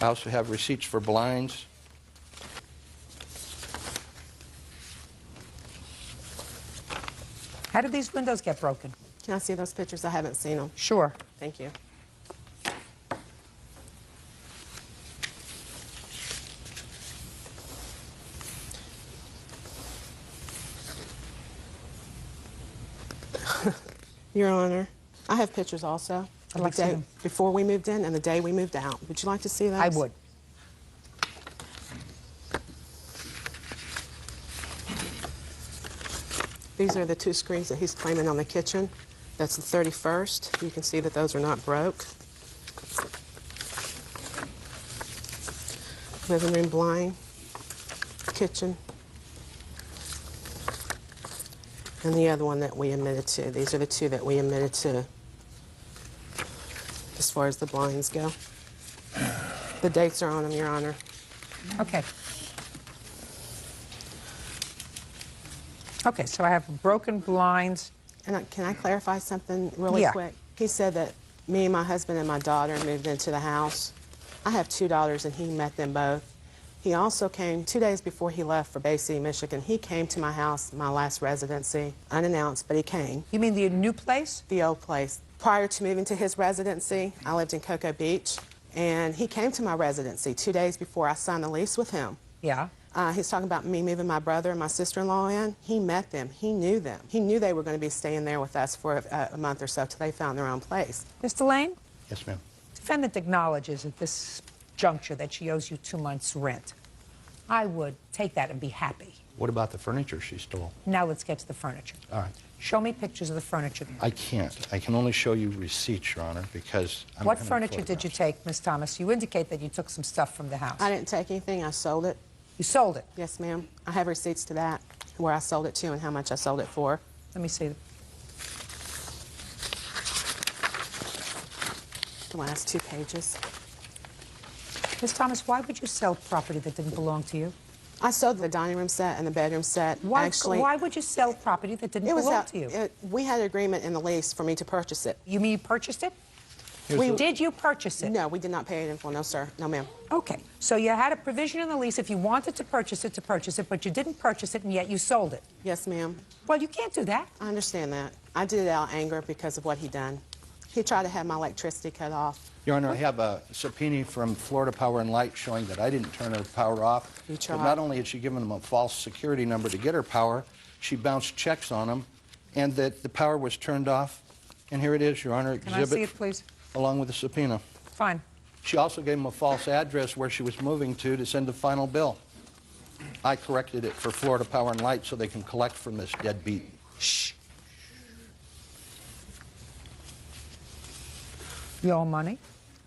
S10: I also have receipts for blinds.
S3: How did these windows get broken?
S13: Can I see those pictures? I haven't seen them.
S3: Sure.
S13: Thank you. Your Honor, I have pictures also.
S3: I'd like to see them.
S13: Before we moved in and the day we moved out. Would you like to see those?
S3: I would.
S13: These are the 2 screens that he's claiming on the kitchen. That's the 31st. You can see that those are not broke. Living room blind, kitchen, and the other one that we admitted to. These are the 2 that we admitted to as far as the blinds go. The dates are on them, Your Honor.
S3: Okay. Okay, so I have broken blinds.
S13: And can I clarify something really quick? He said that me, my husband, and my daughter moved into the house. I have 2 daughters, and he met them both. He also came 2 days before he left for Bay City, Michigan. He came to my house, my last residency, unannounced, but he came.
S3: You mean the new place?
S13: The old place. Prior to moving to his residency, I lived in Cocoa Beach, and he came to my residency 2 days before I signed the lease with him.
S3: Yeah.
S13: He's talking about me moving my brother and my sister-in-law in. He met them. He knew them. He knew they were going to be staying there with us for a month or so till they found their own place.
S3: Mr. Lane?
S10: Yes, ma'am.
S3: Defendant acknowledges at this juncture that she owes you 2 months' rent. I would take that and be happy.
S10: What about the furniture she stole?
S3: Now let's get to the furniture.
S10: All right.
S3: Show me pictures of the furniture.
S10: I can't. I can only show you receipts, Your Honor, because I'm
S3: What
S10: having
S3: furniture did you take, Miss Thomas? You indicate that you took some stuff from the house.
S13: I didn't take anything. I sold it.
S3: You sold it?
S13: Yes, ma'am. I have receipts to that, where I sold it to and how much I sold it for.
S3: Let me see.
S13: The last 2 pages.
S3: Miss Thomas, why would you sell property that didn't belong to you?
S13: I sold the dining room set and the bedroom set.
S3: Why would you sell property that didn't belong to you?
S13: We had an agreement in the lease for me to purchase it.
S3: You mean you purchased it? Did you purchase it?
S13: No, we did not pay it in full. No, sir. No, ma'am.
S3: Okay. So you had a provision in the lease if you wanted to purchase it, but you didn't purchase it, and yet you sold it.
S13: Yes, ma'am.
S3: Well, you can't do that.
S13: I understand that. I did it out of anger because of what he done. He tried to have my electricity cut off.
S10: Your Honor, I have a subpoena from Florida Power and Light showing that I didn't turn her power off.
S13: You tried.
S10: But not only had she given them a false security number to get her power, she bounced checks on them, and that the power was turned off. And here it is, Your Honor,
S3: Can I see it, please?
S10: along with the subpoena.
S3: Fine.
S10: She also gave them a false address where she was moving to send the final bill. I corrected it for Florida Power and Light so they can collect from this deadbeat.
S3: Shh. You owe money?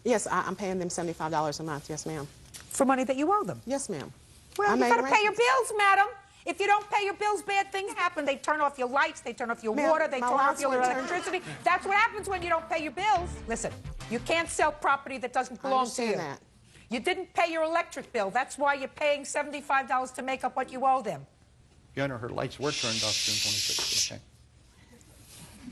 S13: Yes, I'm paying them $75 a month. Yes, ma'am.
S3: For money that you owe them?
S13: Yes, ma'am.
S3: Well,
S13: I
S3: you
S13: made
S3: gotta pay your
S13: arrangements.
S3: bills, madam. If you don't pay your bills, bad things happen. They turn off your lights, they turn off your
S13: Ma'am,
S3: water, they
S13: my
S3: turn off
S13: lights
S3: your
S13: were turned-
S3: electricity. That's what happens when you don't pay your bills. Listen, you can't sell property that doesn't belong to you.
S13: understand that.
S3: You didn't pay your electric bill. That's why you're paying $75 to make up what you owe them.
S10: Your Honor, her lights were turned off June 26th. Okay.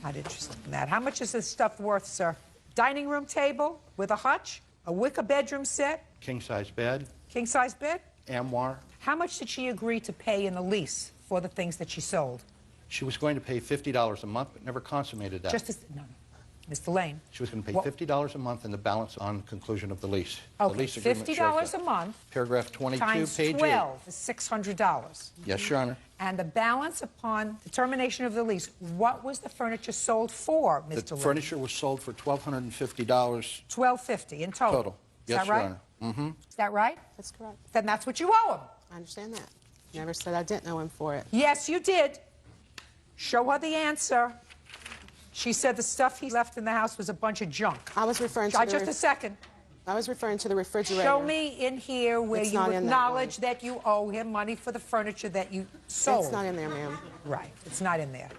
S3: Not interested in that. How much is this stuff worth, sir? Dining room table with a hutch, a wicker bedroom set,
S10: King-size bed,
S3: king-size bed.
S10: armoire.
S3: How much did she agree to pay in the lease for the things that she sold?
S10: She was going to pay $50 a month, but never consummated that.
S3: Just as, no, Mr. Lane.
S10: She was going to pay
S3: What-
S10: $50 a month and the balance on conclusion of the lease. The
S3: Okay,
S10: lease agreement shows
S3: $50
S10: that.
S3: a month
S10: Paragraph 22,
S3: times
S10: page
S3: 12 is $600.
S10: 8. Yes, Your Honor.
S3: And the balance upon the termination of the lease, what was the furniture sold for, Mr.
S10: The
S3: Lane?
S10: furniture was sold for $1,250
S3: $1,250 in total.
S10: total.
S3: Is
S10: Yes,
S3: that
S10: Your
S3: right?
S10: Honor. Mm-hmm.
S3: Is that right?
S13: That's correct.
S3: Then that's what you owe him.
S13: I understand that. Never said I didn't know him for it.
S3: Yes, you did. Show her the answer. She said the stuff he left in the house was a bunch of junk.
S13: I was referring to
S3: Just a second.
S13: I was referring to the refrigerator.
S3: Show me in here where
S13: It's
S3: you
S13: not in that
S3: acknowledge that you owe him money for the furniture that you sold.
S13: It's not in there, ma'am.
S3: Right, it's not in there.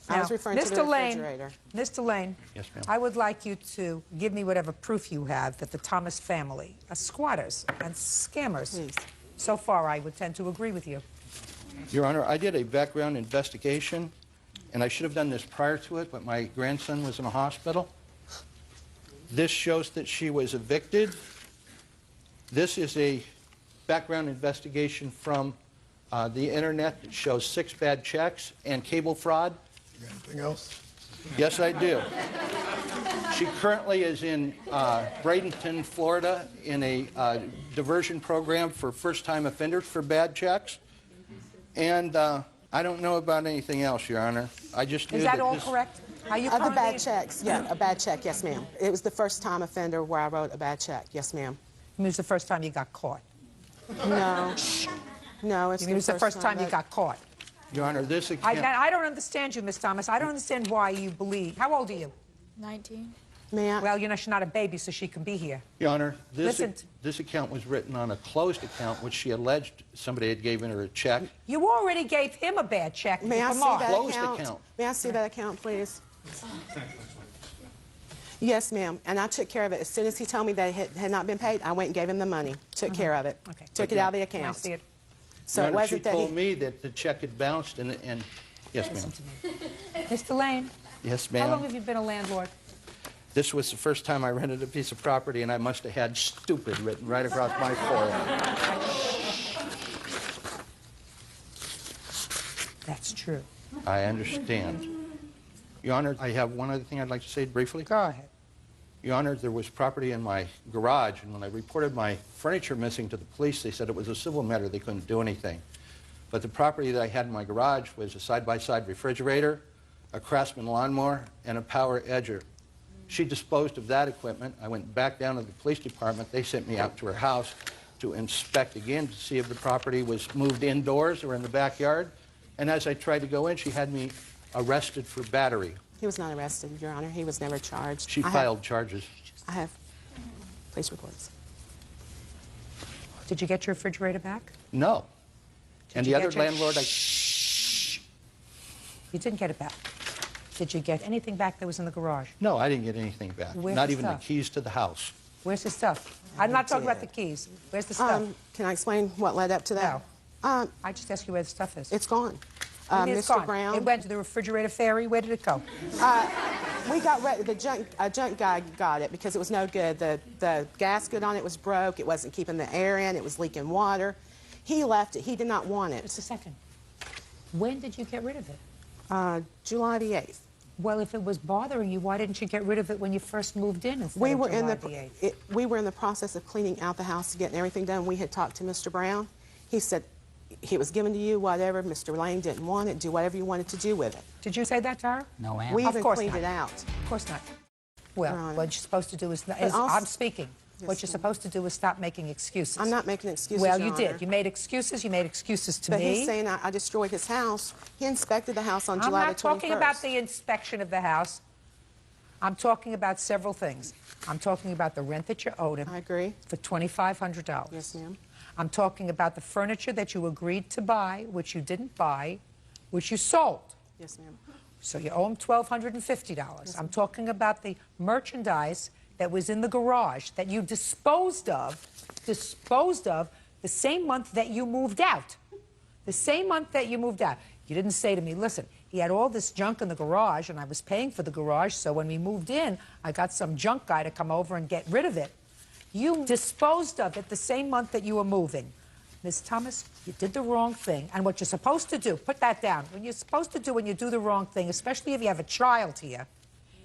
S13: I was referring to the refrigerator.
S3: Mr. Lane,
S10: Yes, ma'am.
S3: I would like you to give me whatever proof you have that the Thomas family are squatters and scammers.
S13: Please.
S3: So far, I would tend to agree with you.
S10: Your Honor, I did a background investigation, and I should have done this prior to it, but my grandson was in a hospital. This shows that she was evicted. This is a background investigation from the internet that shows 6 bad checks and cable fraud.
S2: You got anything else?
S10: Yes, I do. She currently is in Bradenton, Florida, in a diversion program for first-time offenders for bad checks. And I don't know about anything else, Your Honor. I just knew
S3: Is that
S10: that
S3: all
S10: this...
S3: correct? Are you
S13: The
S3: currently-
S13: bad checks, yeah, a bad check, yes, ma'am. It was the first time offender where I wrote a bad check, yes, ma'am.
S3: It was the first time you got caught.
S13: No. No, it's
S3: It was the first time you
S13: that-
S3: got caught.
S10: Your Honor, this account...
S3: I don't understand you, Miss Thomas. I don't understand why you believe. How old are you?
S21: 19.
S13: May I?
S3: Well, you know, she's not a baby, so she can be here.
S10: Your Honor,
S3: Listen.
S10: this account was written on a closed account, which she alleged somebody had given her a check.
S3: You already gave him a bad check.
S13: May I
S3: Come
S13: see
S3: on.
S13: that
S10: Closed
S13: account?
S10: account.
S13: May I see that account, please? Yes, ma'am. And I took care of it. As soon as he told me that it had not been paid, I went and gave him the money. Took care of it.
S3: Okay.
S13: Took it out of the
S3: Can I
S13: account.
S3: see it?
S13: So
S10: Your
S13: it
S10: Honor,
S13: wasn't
S10: she
S13: that
S10: told
S13: he...
S10: me that the check had bounced and yes, ma'am.
S3: Mr. Lane,
S10: Yes,
S3: how long
S10: ma'am.
S3: have you been a landlord?
S10: This was the first time I rented a piece of property, and I must have had stupid written right across my forehead.
S3: That's true.
S10: I understand. Your Honor, I have one other thing I'd like to say briefly.
S3: Go ahead.
S10: Your Honor, there was property in my garage, and when I reported my furniture missing to the police, they said it was a civil matter. They couldn't do anything. But the property that I had in my garage was a side-by-side refrigerator, a Craftsman lawnmower, and a power edger. She disposed of that equipment. I went back down to the police department. They sent me out to her house to inspect again to see if the property was moved indoors or in the backyard. And as I tried to go in, she had me arrested for battery.
S13: He was not arrested, Your Honor. He was never charged.
S10: She filed charges.
S13: I have police reports.
S3: Did you get your refrigerator back?
S10: No. And
S3: you
S10: the
S3: get
S10: other
S3: your-
S10: landlord,
S3: You didn't get it back. Did you get anything back that was in the garage?
S10: no, I didn't get anything back.
S3: Where's
S10: Not
S3: the
S10: even
S3: stuff?
S10: the keys to the house.
S3: Where's the stuff? I'm not talking about the keys. Where's the stuff?
S13: Can I explain what led up to that?
S3: No. I just asked you where the stuff is.
S13: It's gone.
S3: What do you mean it's
S13: Mr.
S3: gone?
S13: Brown.
S3: It went to the refrigerator ferry. Where did it go?
S13: We got the junk guy got it because it was no good. The gasket on it was broke. It wasn't keeping the air in. It was leaking water. He left it. He did not want it.
S3: Just a second. When did you get rid of it?
S13: July the 8th.
S3: Well, if it was bothering you, why didn't you get rid of it when you first moved in instead
S13: We
S3: of
S13: were
S3: July the 8th?
S13: We were in the process of cleaning out the house, getting everything done. We had talked to Mr. Brown. He said he was given to you, whatever. Mr. Lane didn't want it. Do whatever you wanted to do with it.
S3: Did you say that to her?
S15: No, ma'am.
S13: We
S3: Of
S13: even
S3: course
S13: cleaned
S3: not.
S13: it out.
S3: Of course not. Well,
S13: Your Honor.
S3: what you're supposed to do is
S13: also-
S3: I'm speaking.
S13: Yes,
S3: What you're
S13: ma'am.
S3: supposed to do is stop making excuses.
S13: I'm not making excuses,
S3: Well,
S13: Your
S3: you
S13: Honor.
S3: did. You made excuses. You made excuses to
S13: But
S3: me.
S13: he's saying I destroyed his house. He inspected the house on July the 21st.
S3: I'm not talking about the inspection of the house. I'm talking about several things. I'm talking about the rent that you owed him.
S13: I agree.
S3: For $2,500.
S13: Yes, ma'am.
S3: I'm talking about the furniture that you agreed to buy, which you didn't buy, which you sold.
S13: Yes, ma'am.
S3: So you owe him $1,250. I'm talking about the merchandise that was in the garage that you disposed of the same month that you moved out. The same month that you moved out. You didn't say to me, listen, he had all this junk in the garage and I was paying for the garage, so when we moved in, I got some junk guy to come over and get rid of it. You disposed of it the same month that you were moving. Ms. Thomas, you did the wrong thing. And what you're supposed to do, put that down. What you're supposed to do when you do the wrong thing, especially if you have a child here,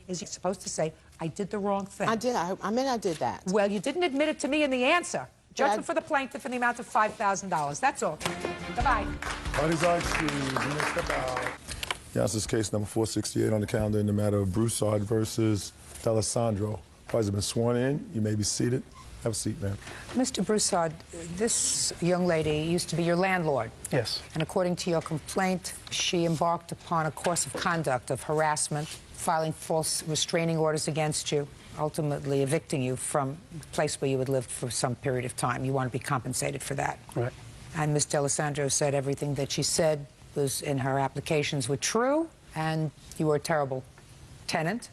S3: is you're supposed to say, I did the wrong thing.
S13: I did. I meant I did that.
S3: Well, you didn't admit it to me in the answer. Judgment for the plaintiff in the amount of $5,000. That's all. Goodbye.
S2: Parties are excused. You may step out. Yes, this is case number 468 on the calendar in the matter of Broussard versus D'Alessandro. Parties have been sworn in. You may be seated. Have a seat, ma'am.
S3: Mr. Broussard, this young lady used to be your landlord.
S16: Yes.
S3: And according to your complaint, she embarked upon a course of conduct of harassment, filing false restraining orders against you, ultimately evicting you from the place where you had lived for some period of time. You want to be compensated for that.
S16: Right.
S3: And Ms. D'Alessandro said everything that she said was in her applications were true, and you were a terrible tenant.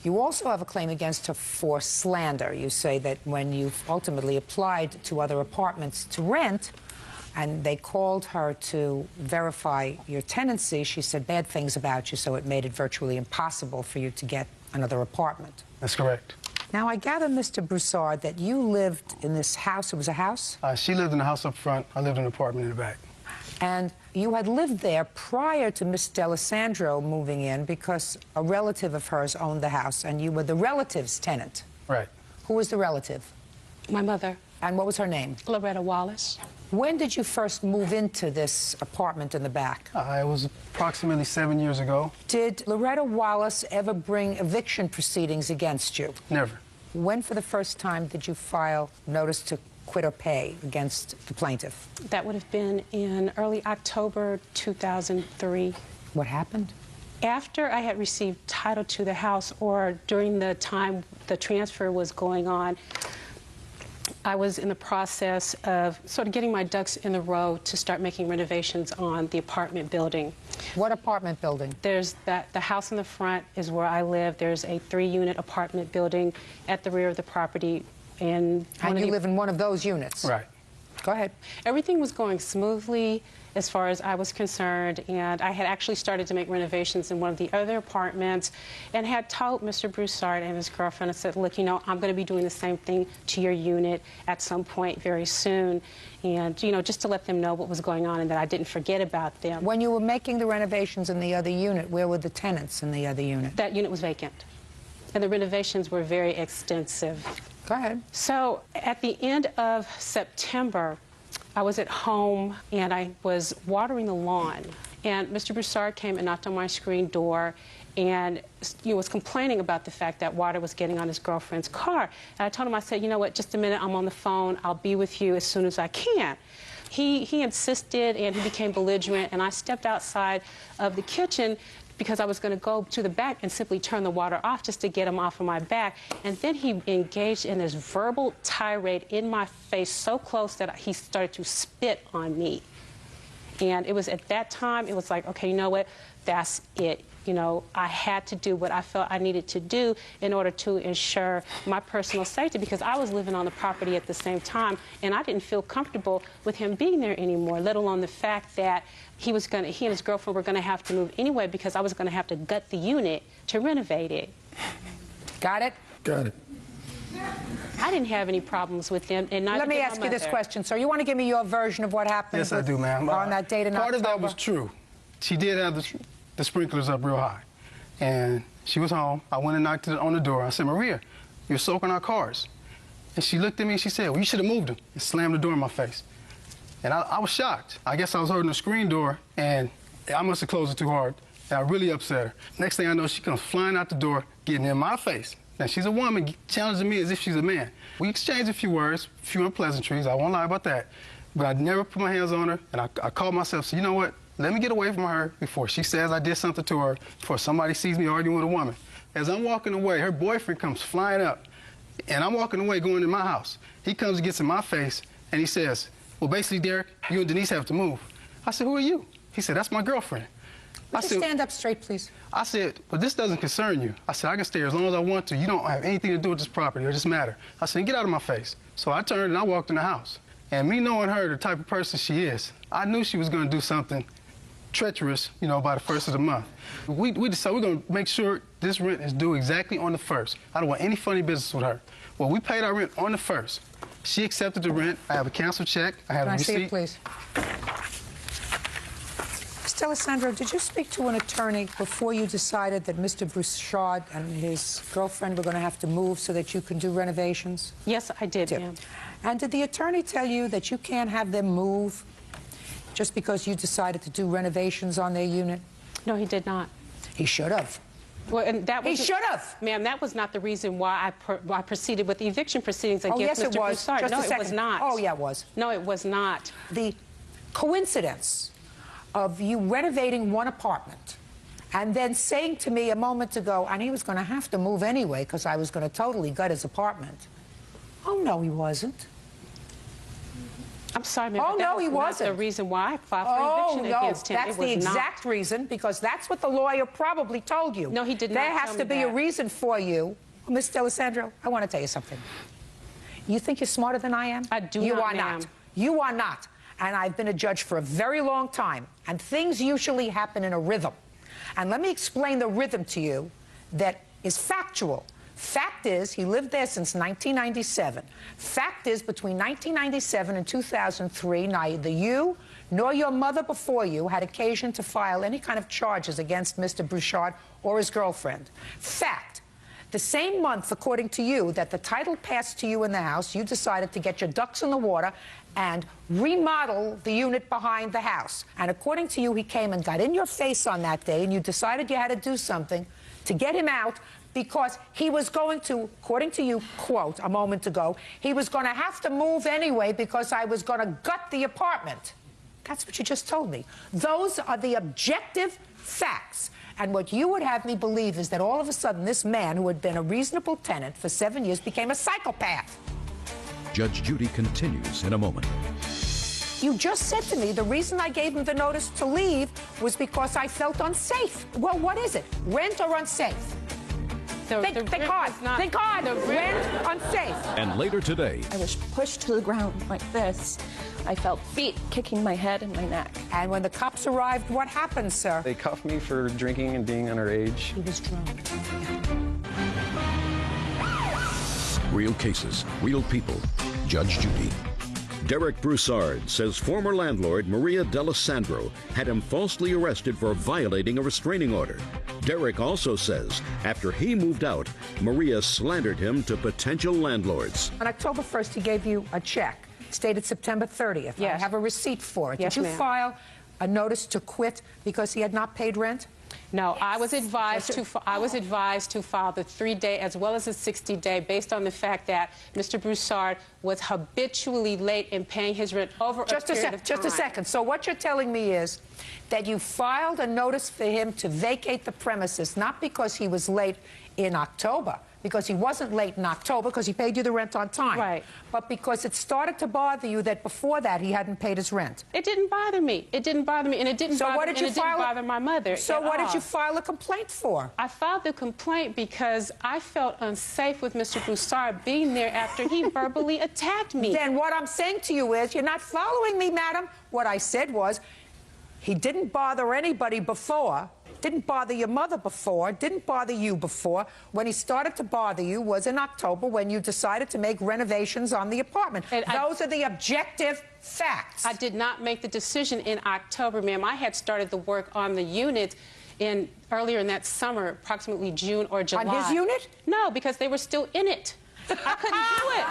S3: You also have a claim against her for slander. You say that when you ultimately applied to other apartments to rent, and they called her to verify your tenancy, she said bad things about you, so it made it virtually impossible for you to get another apartment.
S16: That's correct.
S3: Now, I gather, Mr. Broussard, that you lived in this house. It was a house?
S16: She lived in the house up front. I lived in an apartment in the back.
S3: And you had lived there prior to Miss D'Alessandro moving in because a relative of hers owned the house, and you were the relative's tenant.
S16: Right.
S3: Who was the relative?
S14: My mother.
S3: And what was her name?
S14: Loretta Wallace.
S3: When did you first move into this apartment in the back?
S16: It was approximately 7 years ago.
S3: Did Loretta Wallace ever bring eviction proceedings against you?
S16: Never.
S3: When for the first time did you file notice to quit or pay against the plaintiff?
S14: That would have been in early October 2003.
S3: What happened?
S14: After I had received title to the house, or during the time the transfer was going on, I was in the process of sort of getting my ducks in a row to start making renovations on the apartment building.
S3: What apartment building?
S14: There's the house in the front is where I live. There's a 3-unit apartment building at the rear of the property. And
S3: you live in one of those units?
S16: Right.
S3: Go ahead.
S14: Everything was going smoothly as far as I was concerned, and I had actually started to make renovations in one of the other apartments and had told Mr. Broussard and his girlfriend, I said, look, you know, I'm going to be doing the same thing to your unit at some point very soon, and, you know, just to let them know what was going on and that I didn't forget about them.
S3: When you were making the renovations in the other unit, where were the tenants in the other unit?
S14: That unit was vacant, and the renovations were very extensive.
S3: Go ahead.
S14: So at the end of September, I was at home and I was watering the lawn, and Mr. Broussard came and knocked on my screen door and was complaining about the fact that water was getting on his girlfriend's car. And I told him, I said, you know what, just a minute, I'm on the phone, I'll be with you as soon as I can. He insisted, and he became belligerent, and I stepped outside of the kitchen because I was going to go to the back and simply turn the water off just to get him off of my back. And then he engaged in this verbal tirade in my face so close that he started to spit on me. And it was at that time, it was like, okay, you know what, that's it. You know, I had to do what I felt I needed to do in order to ensure my personal safety, because I was living on the property at the same time, and I didn't feel comfortable with him being there anymore, let alone the fact that he and his girlfriend were going to have to move anyway, because I was going to have to gut the unit to renovate it.
S3: Got it?
S2: Got it.
S14: I didn't have any problems with them, and neither
S3: Let me
S14: did my
S3: ask you this
S14: mother.
S3: question, sir. You want to give me your version of what happened?
S16: Yes, I do, ma'am.
S3: On that date in
S16: Part
S3: October?
S16: of that was true. She did have the sprinklers up real high. and she was home. I went and knocked on the door. I said, Maria, you're soaking our cars. And she looked at me and she said, well, you should have moved them, and slammed the door in my face. And I was shocked. I guess I was holding the screen door, and I must have closed it too hard, and I really upset her. Next thing I know, she comes flying out the door, getting in my face. Now, she's a woman, challenging me as if she's a man. We exchanged a few words, a few unpleasantries, I won't lie about that. But I never put my hands on her, and I called myself, so you know what? Let me get away from her before she says I did something to her, before somebody sees me arguing with a woman. As I'm walking away, her boyfriend comes flying up, and I'm walking away going to my house. He comes and gets in my face, and he says, well, basically, Derek, you and Denise have to move. I said, who are you? He said, that's my girlfriend.
S3: Would you stand up straight, please?
S16: I said, but this doesn't concern you. I said, I can stay here as long as I want to. You don't have anything to do with this property or this matter. I said, get out of my face. So I turned and I walked in the house. And me knowing her, the type of person she is, I knew she was going to do something treacherous, you know, by the 1st of the month. We decided we're going to make sure this rent is due exactly on the 1st. I don't want any funny business with her. Well, we paid our rent on the 1st. She accepted the rent. I have a canceled check. I have a receipt.
S3: Can I see it, please? Mr. Alessandro, did you speak to an attorney before you decided that Mr. Broussard and his girlfriend were going to have to move so that you can do renovations?
S14: Yes, I did, ma'am.
S3: And did the attorney tell you that you can't have them move just because you decided to do renovations on their unit?
S14: No, he did not.
S3: He should have.
S14: Well, and that was
S3: he should have.
S14: Ma'am, that was not the reason why I proceeded with the eviction proceedings against Mr. Broussard.
S3: Just
S14: no,
S3: a second.
S14: It was not.
S3: Oh, yeah, it was.
S14: No, it was not.
S3: The coincidence of you renovating one apartment and then saying to me a moment ago, and he was going to have to move anyway because I was going to totally gut his apartment. Oh, no, he wasn't.
S14: I'm sorry, ma'am.
S3: Oh, no, he wasn't.
S14: That's the reason why I filed for eviction against him.
S3: That's the exact reason, because that's what the lawyer probably told you.
S14: No, he did not.
S3: There has to be a reason for you. Ms. D'Alessandro, I want to tell you something. You think you're smarter than I am?
S14: I do not,
S3: You are
S14: ma'am.
S3: not. You are not. And I've been a judge for a very long time, and things usually happen in a rhythm. And let me explain the rhythm to you that is factual. Fact is, he lived there since 1997. Fact is, between 1997 and 2003, neither you nor your mother before you had occasion to file any kind of charges against Mr. Broussard or his girlfriend. Fact. The same month, according to you, that the title passed to you in the house, you decided to get your ducks in the water and remodel the unit behind the house. And according to you, he came and got in your face on that day, and you decided you had to do something to get him out because he was going to, according to you, quote, a moment ago, he was going to have to move anyway because I was going to gut the apartment. That's what you just told me. Those are the objective facts. And what you would have me believe is that all of a sudden this man who had been a reasonable tenant for 7 years became a psychopath.
S1: Judge Judy continues in a moment.
S3: You just said to me the reason I gave him the notice to leave was because I felt unsafe. Well, what is it? Rent or unsafe? Think hard. Think hard. Rent, unsafe.
S1: And later today.
S15: I was pushed to the ground like this. I felt feet kicking my head and my neck.
S3: And when the cops arrived, what happened, sir?
S18: They cuffed me for drinking and being underage.
S3: He was drunk.
S1: Real cases, real people. Judge Judy. Derek Broussard says former landlord Maria D'Alessandro had him falsely arrested for violating a restraining order. Derek also says after he moved out, Maria slandered him to potential landlords.
S3: On October 1st, he gave you a check stated September 30th.
S14: Yes.
S3: I have a receipt for it.
S14: Yes,
S3: Did you
S14: ma'am.
S3: file a notice to quit because he had not paid rent?
S14: No, I was advised to file the 3-day as well as the 60-day based on the fact that Mr. Broussard was habitually late in paying his rent over a period of time.
S3: Just a second. So what you're telling me is that you filed a notice for him to vacate the premises, not because he was late in October, because he wasn't late in October, because he paid you the rent on time.
S14: Right.
S3: But because it started to bother you that before that he hadn't paid his rent.
S14: It didn't bother me. It didn't bother me, and it didn't bother my mother.
S3: So what did you file a complaint for?
S14: I filed the complaint because I felt unsafe with Mr. Broussard being there after he verbally attacked me.
S3: Then what I'm saying to you is, you're not following me, madam. What I said was, he didn't bother anybody before, didn't bother your mother before, didn't bother you before. When he started to bother you was in October when you decided to make renovations on the apartment. Those are the objective facts.
S14: I did not make the decision in October, ma'am. I had started the work on the unit
S17: earlier in that summer, approximately June or July.
S19: On his unit?
S17: No, because they were still in it. I couldn't do it.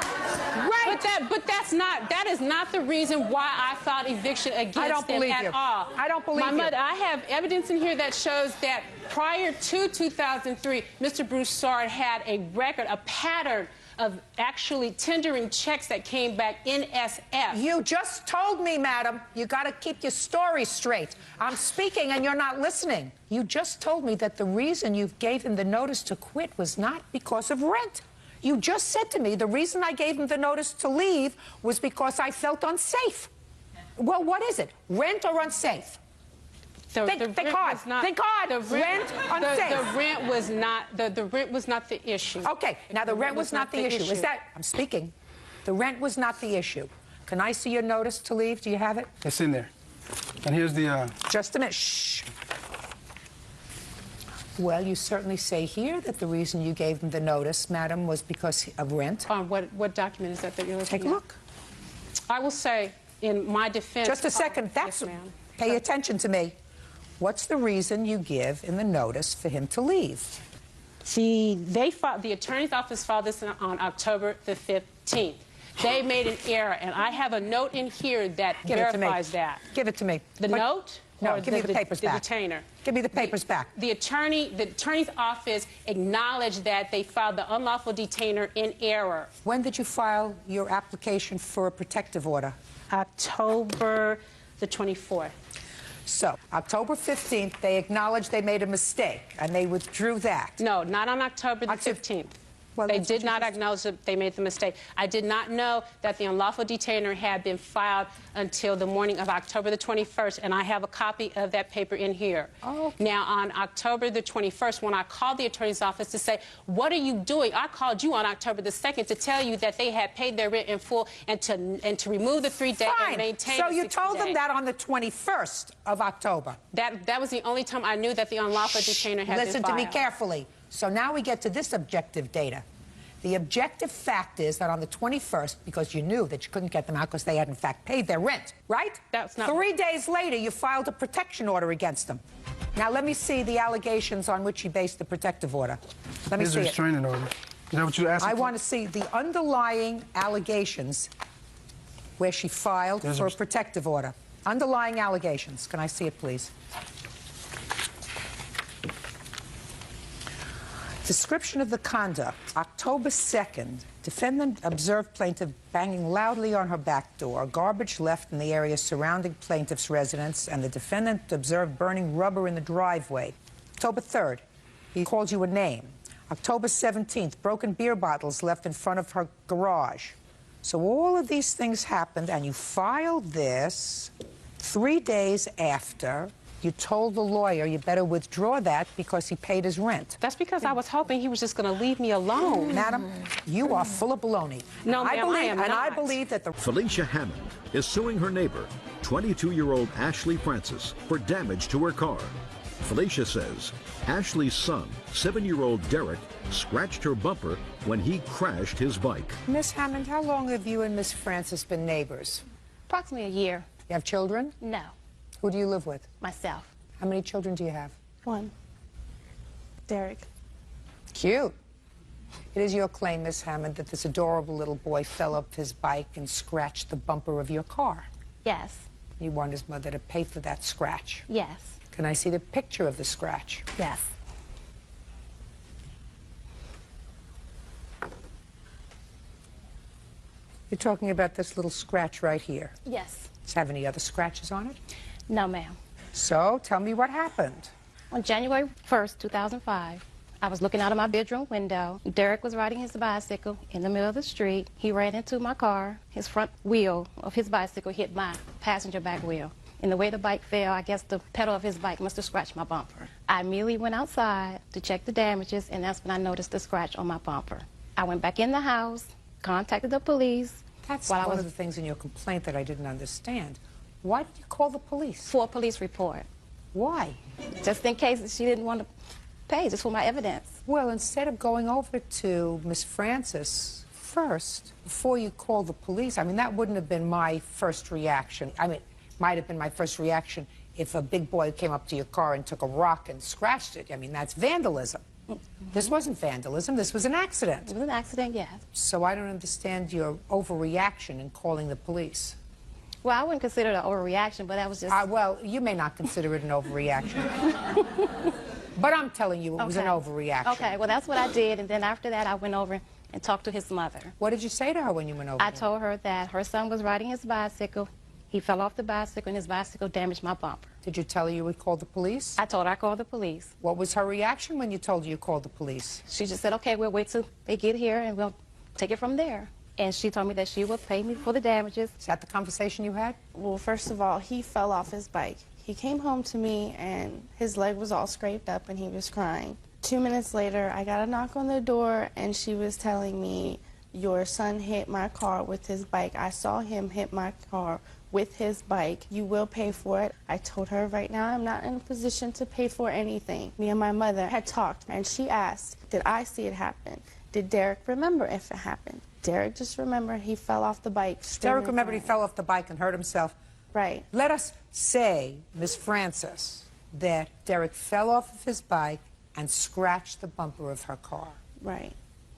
S17: Right. But that is not the reason why I filed eviction against them at all.
S19: I don't believe
S17: My
S19: you.
S17: mother, I have evidence in here that shows that prior to 2003, Mr. Broussard had a record, a pattern of actually tendering checks that came back NSF.
S19: You just told me, madam, you got to keep your story straight. I'm speaking and you're not listening. You just told me that the reason you gave him the notice to quit was not because of rent. You just said to me the reason I gave him the notice to leave was because I felt unsafe. Well, what is it? Rent or unsafe? Think hard. Think hard. Rent, unsafe.
S17: The rent was not the rent was not the issue.
S19: Okay. Now the rent was not the issue. Is that? I'm speaking. The rent was not the issue. Can I see your notice to leave? Do you have it?
S16: It's in there. And here's the.
S19: Just a minute. Shh. Well, you certainly say here that the reason you gave him the notice, madam, was because of rent.
S17: What document is that you're looking at?
S19: Take a look.
S17: I will say, in my defense...
S19: Just a second. That's... Yes, pay attention to me. What's the reason you give in the notice for him to leave?
S17: See, the attorney's office filed this on October the 15th. They made an error, and I have a note in here that verifies that.
S19: Give it to me.
S17: The note?
S19: No, give me the papers back.
S17: The detainer.
S19: Give me the papers back.
S17: The attorney's office acknowledged that they filed the unlawful detainer in error.
S19: When did you file your application for a protective order?
S17: October the 24th.
S19: So, October 15th, they acknowledged they made a mistake, and they withdrew that.
S17: No, not on October the 15th. Well, they did not acknowledge that they made the mistake. I did not know that the unlawful detainer had been filed until the morning of October the 21st, and I have a copy of that paper in here. Oh. Now, on October the 21st, when I called the attorney's office to say, what are you doing? I called you on October the 2nd to tell you that they had paid their rent in full and to remove the 3-day and maintain the 60-day.
S19: So you told them that on the 21st of October?
S17: That was the only time I knew that the unlawful detainer had been filed.
S19: Listen to me carefully. So now we get to this objective data. The objective fact is that on the 21st, because you knew that you couldn't get them out because they had, in fact, paid their rent, right?
S17: That's not...
S19: 3 days later, you filed a protection order against them. Now, let me see the allegations on which you based the protective order. Let me see it.
S16: Restraining order. Is that what you're asking
S19: I want to see the underlying allegations where she filed for a protective order. Underlying allegations. Can I see it, please? Description of the conduct. October 2nd, defendant observed plaintiff banging loudly on her back door. Garbage left in the area surrounding plaintiff's residence, and the defendant observed burning rubber in the driveway. October 3rd, he called you a name. October 17th, broken beer bottles left in front of her garage. So all of these things happened, and you filed this 3 days after. You told the lawyer you better withdraw that because he paid his rent.
S17: That's because I was hoping he was just going to leave me alone.
S19: Madam, you are full of baloney.
S17: No, ma'am, I am not.
S19: And I believe that the...
S1: Felicia Hammond is suing her neighbor, 22-year-old Ashley Francis, for damage to her car. Felicia says Ashley's son, 7-year-old Derek, scratched her bumper when he crashed his bike.
S3: Miss Hammond, how long have you and Miss Francis been neighbors?
S12: Approximately a year.
S3: You have children?
S12: No.
S3: Who do you live with?
S12: Myself.
S3: How many children do you have?
S13: One. Derek.
S3: Cute. It is your claim, Miss Hammond, that this adorable little boy fell off his bike and scratched the bumper of your car.
S12: Yes.
S3: You want his mother to pay for that scratch?
S12: Yes.
S3: Can I see the picture of the scratch?
S12: Yes.
S3: You're talking about this little scratch right here?
S12: Yes.
S3: Does it have any other scratches on it?
S12: No, ma'am.
S3: So, tell me what happened.
S12: On January 1st, 2005, I was looking out of my bedroom window. Derek was riding his bicycle in the middle of the street. He ran into my car. His front wheel of his bicycle hit my passenger back wheel. In the way the bike fell, I guess the pedal of his bike must have scratched my bumper. I immediately went outside to check the damages, and that's when I noticed the scratch on my bumper. I went back in the house, contacted the police.
S3: That's one of the things in your complaint that I didn't understand. Why did you call the police?
S12: For a police report.
S3: Why?
S12: Just in case she didn't want to pay, just for my evidence.
S3: Well, instead of going over to Miss Francis first, before you called the police, I mean, that wouldn't have been my first reaction. I mean, might have been my first reaction if a big boy came up to your car and took a rock and scratched it, I mean, that's vandalism. This wasn't vandalism, this was an accident.
S12: It was an accident, yes.
S3: So I don't understand your overreaction in calling the police.
S12: Well, I wouldn't consider it an overreaction, but that was just...
S3: well, you may not consider it an overreaction. But I'm telling you it was an overreaction.
S12: Okay, well, that's what I did, and then after that, I went over and talked to his mother.
S3: What did you say to her when you went over
S12: I told her that her son was riding his bicycle. He fell off the bicycle, and his bicycle damaged my bumper.
S3: Did you tell her you would call the police?
S12: I told her I called the police.
S3: What was her reaction when you told her you called the police?
S12: She just said, okay, we'll wait till they get here, and we'll take it from there. And she told me that she would pay me for the damages.
S3: Is that the conversation you had?
S4: Well, first of all, he fell off his bike. He came home to me, and his leg was all scraped up, and he was crying. 2 minutes later, I got a knock on the door, and she was telling me, your son hit my car with his bike. I saw him hit my car with his bike. You will pay for it. I told her right now I'm not in a position to pay for anything. Me and my mother had talked, and she asked, did I see it happen? Did Derek remember if it happened? Derek just remembered he fell off the bike.
S3: Derek remembered he fell off the bike and hurt himself.
S4: Right.
S3: Let us say, Miss Francis, that Derek fell off of his bike and scratched the bumper of her car.
S4: Right.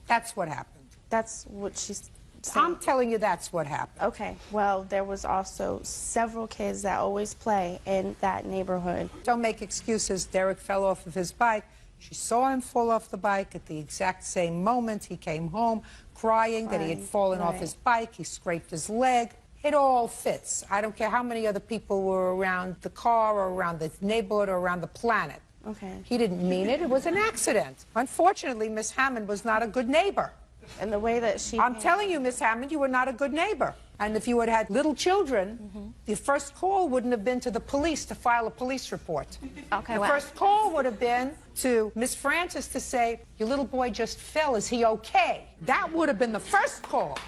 S3: That's what happened.
S4: That's what she's saying.
S3: I'm telling you that's what happened.
S4: Okay. Well, there was also several kids that always play in that neighborhood.
S3: Don't make excuses. Derek fell off of his bike. She saw him fall off the bike at the exact same moment. He came home crying that he had fallen off his bike. He scraped his leg. It all fits. I don't care how many other people were around the car or around the neighborhood or around the planet.
S4: Okay.
S3: He didn't mean it. It was an accident. Unfortunately, Miss Hammond was not a good neighbor.
S4: And the way that she...
S3: I'm telling you, Miss Hammond, you were not a good neighbor. And if you had had little children, the first call wouldn't have been to the police to file a police report.
S12: Okay,
S3: The first call would have been to Miss Francis to say, your little boy just fell, is he okay? That would have been the first call.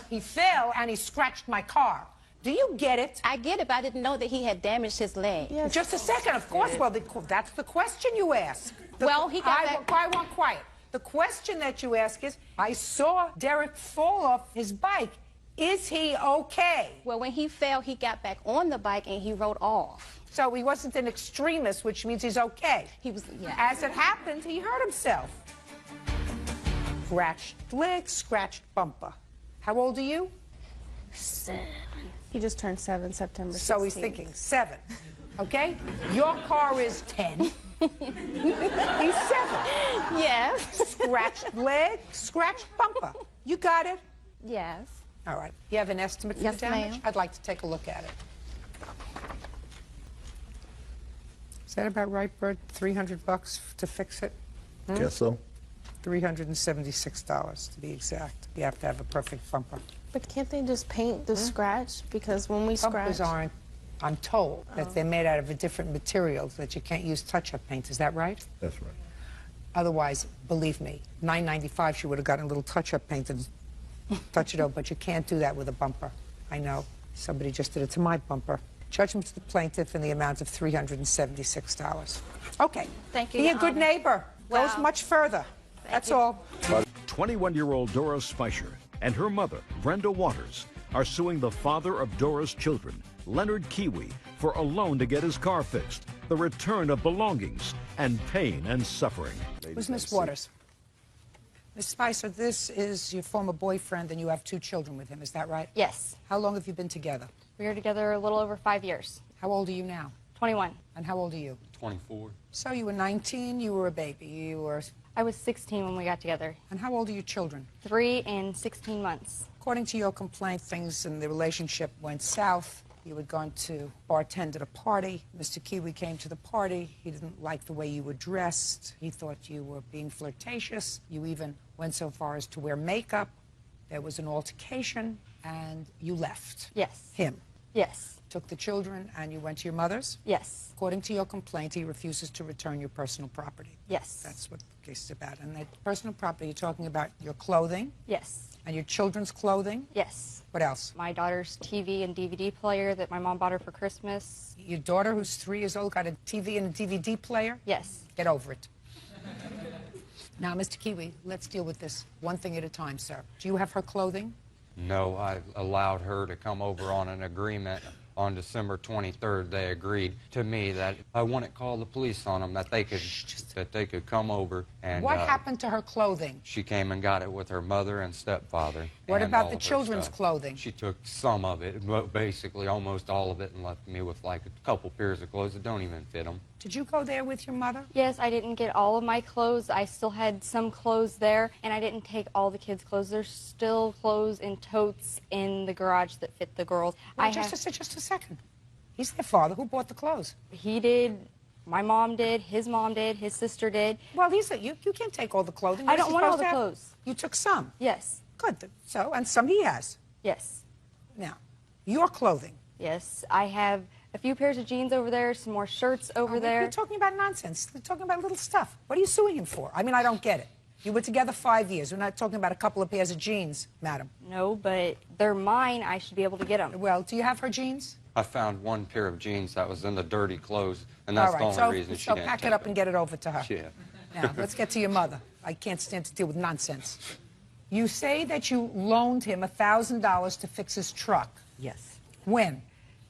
S3: He fell and he scratched my car. Do you get it?
S12: I get it, but I didn't know that he had damaged his leg.
S3: Yes. Just a second, of course. Well, that's the question you ask.
S12: Well, he got back...
S3: I want quiet. The question that you ask is, I saw Derek fall off his bike. Is he okay?
S12: Well, when he fell, he got back on the bike and he rode off.
S3: So he wasn't an extremist, which means he's okay.
S12: He was, yeah.
S3: As it happened, he hurt himself. Scratched leg, scratched bumper. How old are you?
S12: 7.
S4: He just turned 7 September 16th.
S3: So he's thinking 7, okay? Your car is 10. He's 7.
S12: Yes.
S3: Scratched leg, scratched bumper. You got it?
S12: Yes.
S3: All right. You have an estimate for
S12: Yes,
S3: the damage?
S12: ma'am.
S3: I'd like to take a look at it. Is that about right, Bert? $300 to fix it?
S2: Guess so.
S3: $376 to be exact. You have to have a perfect bumper.
S4: But can't they just paint the scratch? Because when we
S3: Bumpers
S4: scratch...
S3: aren't, I'm told, that they're made out of a different material, that you can't use touch-up paint. Is that right?
S2: That's right.
S3: Otherwise, believe me, $9.95 she would have gotten a little touch-up paint and touch it up, but you can't do that with a bumper. I know. Somebody just did it to my bumper. Judgment to the plaintiff in the amount of $376. Okay.
S12: Thank you,
S3: Be a
S12: Your
S3: good
S12: Honor.
S3: neighbor.
S12: Wow.
S3: Goes much further. That's all.
S1: 21-year-old Dora Spicer and her mother, Brenda Waters, are suing the father of Dora's children, Leonard Kiwi, for a loan to get his car fixed, the return of belongings, and pain and suffering.
S3: Who's Miss Waters? Miss Spicer, this is your former boyfriend, and you have 2 children with him. Is that right?
S20: Yes.
S3: How long have you been together?
S20: We were together a little over 5 years.
S3: How old are you now?
S20: 21.
S3: And how old are you?
S20: 24.
S3: So you were 19, you were a baby. You were...
S20: I was 16 when we got together.
S3: And how old are your children?
S20: 3 and 16 months.
S3: According to your complaint, things in the relationship went south. You had gone to bartend at a party. Mr. Kiwi came to the party. He didn't like the way you were dressed. He thought you were being flirtatious. You even went so far as to wear makeup. There was an altercation, and you left.
S20: Yes.
S3: Him.
S20: Yes.
S3: Took the children, and you went to your mother's?
S20: Yes.
S3: According to your complaint, he refuses to return your personal property.
S20: Yes.
S3: That's what the case is about. And that personal property, you're talking about your clothing?
S20: Yes.
S3: And your children's clothing?
S20: Yes.
S3: What else?
S20: My daughter's TV and DVD player that my mom bought her for Christmas.
S3: Your daughter, who's 3 years old, got a TV and a DVD player?
S20: Yes.
S3: Get over it. Now, Mr. Kiwi, let's deal with this one thing at a time, sir. Do you have her clothing?
S23: No, I allowed her to come over on an agreement
S5: On December 23rd, they agreed to me that I wouldn't call the police on them, that they could come over and.
S19: What happened to her clothing?
S5: She came and got it with her mother and stepfather.
S19: What
S5: and
S19: about
S5: all
S19: the
S5: of her
S19: children's
S5: stuff.
S19: clothing?
S5: She took some of it, but basically almost all of it, and left me with like a couple pairs of clothes that don't even fit them.
S19: Did you go there with your mother?
S20: Yes, I didn't get all of my clothes. I still had some clothes there, and I didn't take all the kids' clothes. There's still clothes in totes in the garage that fit the girls.
S19: Well, just a second. He's their father. Who bought the clothes?
S20: He did. My mom did. His mom did. His sister did.
S19: Well, you can't take all the clothing.
S20: I don't want all the clothes.
S19: You took some?
S20: Yes.
S19: Good. So, and some he has?
S20: Yes.
S19: Now, your clothing?
S20: Yes. I have a few pairs of jeans over there, some more shirts over there.
S19: You're talking about nonsense. You're talking about little stuff. What are you suing him for? I mean, I don't get it. You were together 5 years. We're not talking about a couple of pairs of jeans, madam.
S20: No, but they're mine. I should be able to get them.
S19: Well, do you have her jeans?
S5: I found one pair of jeans that was in the dirty clothes, and that's the only reason she didn't
S19: pack
S5: take
S19: it up
S5: them.
S19: and get it over to her.
S5: Yeah.
S19: Now, let's get to your mother. I can't stand to deal with nonsense. You say that you loaned him $1,000 to fix his truck.
S6: Yes.
S19: When?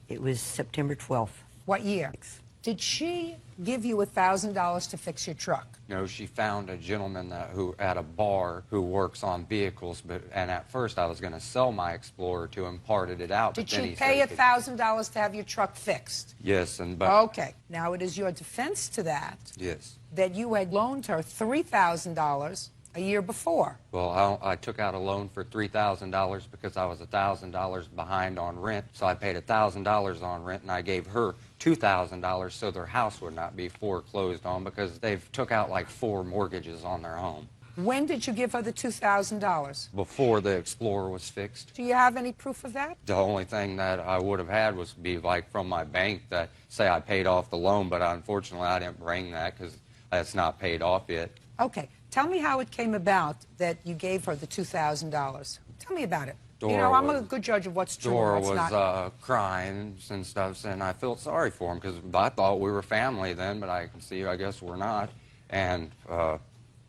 S6: It was September 12th.
S19: What year? Did she give you $1,000 to fix your truck?
S5: No, she found a gentleman who at a bar who works on vehicles, and at first I was going to sell my Explorer to him, parted it out.
S19: Did
S5: but then
S19: she
S5: he
S19: pay
S5: said he could-
S19: $1,000 to have your truck fixed?
S5: Yes,
S19: Okay. Now, it is your defense to that
S5: yes.
S19: that you had loaned her $3,000 a year before.
S5: Well, I took out a loan for $3,000 because I was $1,000 behind on rent, so I paid $1,000 on rent, and I gave her $2,000 so their house would not be foreclosed on because they've took out like 4 mortgages on their home.
S19: When did you give her the $2,000?
S5: Before the Explorer was fixed.
S19: Do you have any proof of that?
S5: The only thing that I would have had was be like from my bank that say I paid off the loan, but unfortunately I didn't bring that because it's not paid off yet.
S19: Okay. Tell me how it came about that you gave her the $2,000. Tell me about it.
S5: Dora
S19: you know, I'm
S5: was-
S19: a good judge of what's true
S5: Dora
S19: and what's
S5: was
S19: not.
S5: crying and stuff, and I felt sorry for him because I thought we were family then, but I can see I guess we're not. And I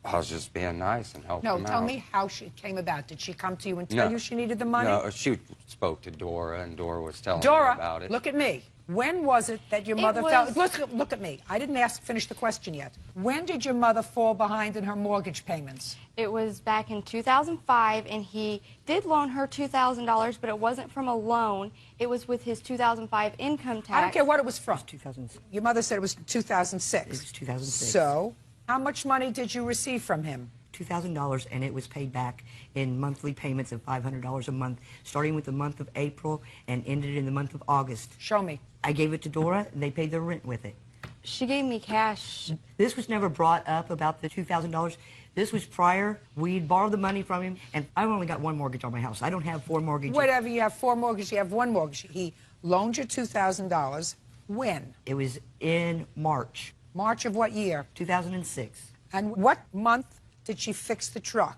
S5: was just being nice and helping
S19: No,
S5: him
S19: tell
S5: out.
S19: me how she came about. Did she come to you and tell
S5: No.
S19: you she needed the money?
S5: No, she spoke to Dora, and Dora was telling me
S19: Dora,
S5: about it.
S19: look at me. When was it that your mother
S20: was-
S19: fell... Look at me. I didn't finish the question yet. When did your mother fall behind in her mortgage payments?
S20: It was back in 2005, and he did loan her $2,000, but it wasn't from a loan. It was with his 2005 income tax.
S19: I don't care what it was from.
S6: 2006.
S19: Your mother said it was 2006.
S6: It was 2006.
S19: So, how much money did you receive from him?
S6: $2,000, and it was paid back in monthly payments of $500 a month, starting with the month of April and ended in the month of August.
S19: Show me.
S6: I gave it to Dora, and they paid their rent with it.
S20: She gave me cash.
S6: This was never brought up about the $2,000. This was prior. We'd borrowed the money from him, and I've only got 1 mortgage on my house. I don't have 4 mortgages.
S19: Whatever, you have 4 mortgages, you have 1 mortgage. He loaned you $2,000. When?
S6: It was in March.
S19: March of what year?
S6: 2006.
S19: And what month did she fix the truck?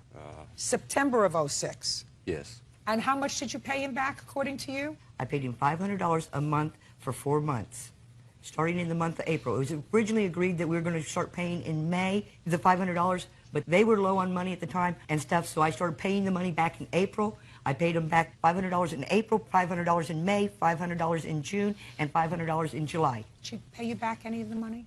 S19: September of '06.
S5: Yes.
S19: And how much did you pay him back, according to you?
S6: I paid him $500 a month for 4 months, starting in the month of April. It was originally agreed that we were going to start paying in May the $500, but they were low on money at the time and stuff, so I started paying the money back in April. I paid him back $500 in April, $500 in May, $500 in June, and $500 in July.
S19: Did she pay you back any of the money?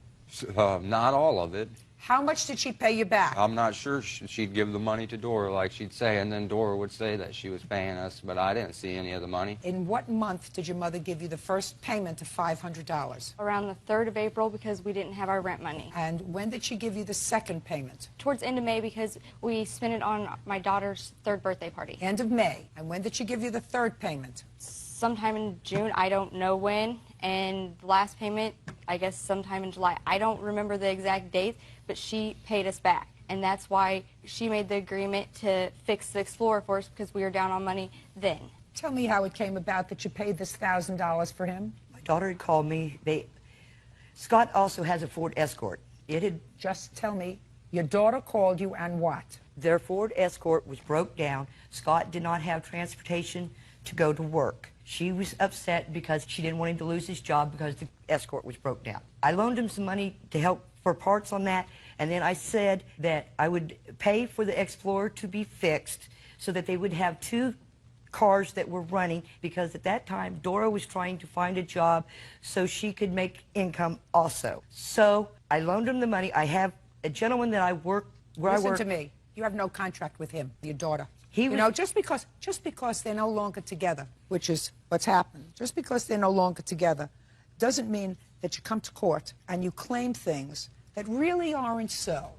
S5: Not all of it.
S19: How much did she pay you back?
S5: I'm not sure she'd give the money to Dora like she'd say, and then Dora would say that she was paying us, but I didn't see any of the money.
S19: In what month did your mother give you the first payment of $500?
S20: Around the 3rd of April because we didn't have our rent money.
S19: And when did she give you the second payment?
S20: Towards the end of May because we spent it on my daughter's 3rd birthday party.
S19: End of May. And when did she give you the third payment?
S20: Sometime in June, I don't know when. And the last payment, I guess sometime in July. I don't remember the exact date, but she paid us back. And that's why she made the agreement to fix the Explorer for us because we were down on money then.
S19: Tell me how it came about that you paid this $1,000 for him.
S6: My daughter had called me. Scott also has a Ford Escort.
S19: Just tell me, your daughter called you and what?
S6: Their Ford Escort was broke down. Scott did not have transportation to go to work. She was upset because she didn't want him to lose his job because the Escort was broke down. I loaned him some money to help for parts on that, and then I said that I would pay for the Explorer to be fixed so that they would have 2 cars that were running, because at that time Dora was trying to find a job so she could make income also. So I loaned him the money. I have a gentleman that I work where
S19: Listen
S6: I work.
S19: to me. You have no contract with him, your daughter.
S6: You
S19: know, just because they're no longer together, which is what's happened, just because they're no longer together, doesn't mean that you come to court and you claim things that really aren't so.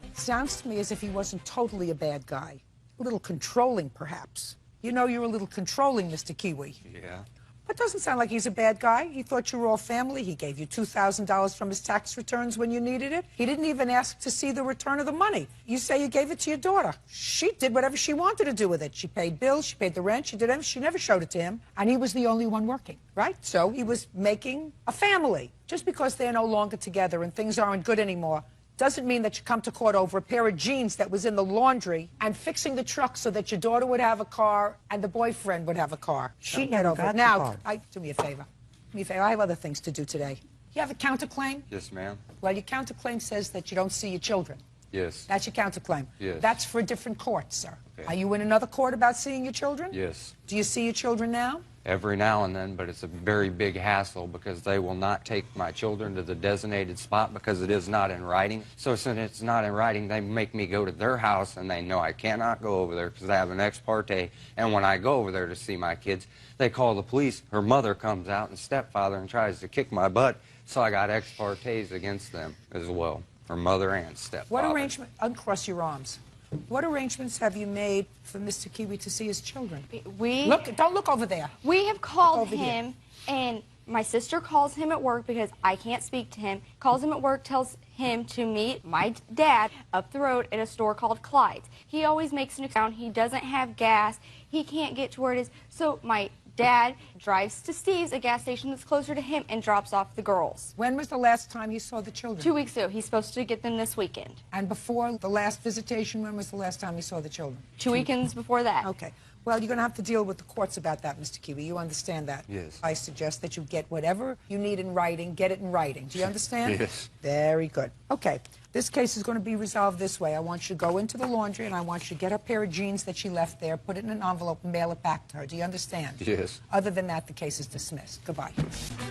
S19: It sounds to me as if he wasn't totally a bad guy. A little controlling, perhaps. You know, you're a little controlling, Mr. Kiwi.
S5: Yeah.
S19: But it doesn't sound like he's a bad guy. He thought you were all family. He gave you $2,000 from his tax returns when you needed it. He didn't even ask to see the return of the money. You say you gave it to your daughter. She did whatever she wanted to do with it. She paid bills, she paid the rent, she did everything. She never showed it to him. And he was the only one working, right? So he was making a family. Just because they're no longer together and things aren't good anymore doesn't mean that you come to court over a pair of jeans that was in the laundry and fixing the truck so that your daughter would have a car and the boyfriend would have a car.
S6: She never got the
S19: now,
S6: car.
S19: do me a favor. Do me a favor. I have other things to do today. You have a counterclaim?
S5: Yes, ma'am.
S19: Well, your counterclaim says that you don't see your children.
S5: Yes.
S19: That's your counterclaim.
S5: Yes.
S19: That's for a different court, sir.
S5: Okay.
S19: Are you in another court about seeing your children?
S5: Yes.
S19: Do you see your children now?
S5: Every now and then, but it's a very big hassle because they will not take my children to the designated spot because it is not in writing. So since it's not in writing, they make me go to their house, and they know I cannot go over there because they have an ex parte. And when I go over there to see my kids, they call the police. Her mother comes out and stepfather and tries to kick my butt. So I got ex partes against them as well, her mother and stepfather.
S19: What arrangement? Uncross your arms. What arrangements have you made for Mr. Kiwi to see his children? Don't look over there.
S20: We have called
S19: over
S20: him,
S19: here.
S20: and my sister calls him at work because I can't speak to him. Calls him at work, tells him to meet my dad up the road at a store called Clyde's. He always makes an excuse. He doesn't have gas. He can't get to where it is. So my dad drives to Steve's, a gas station that's closer to him, and drops off the girls.
S19: When was the last time he saw the children?
S20: 2 weeks ago. He's supposed to get them this weekend.
S19: And before the last visitation, when was the last time he saw the children?
S20: 2 weekends before that.
S19: Okay. Well, you're going to have to deal with the courts about that, Mr. Kiwi. You understand that?
S5: Yes.
S19: I suggest that you get whatever you need in writing, get it in writing. Do you understand?
S5: Yes.
S19: Very good. Okay. This case is going to be resolved this way. I want you to go into the laundry, and I want you to get her pair of jeans that she left there, put it in an envelope, and mail it back to her. Do you understand?
S5: Yes.
S19: Other than that, the case is dismissed. Goodbye.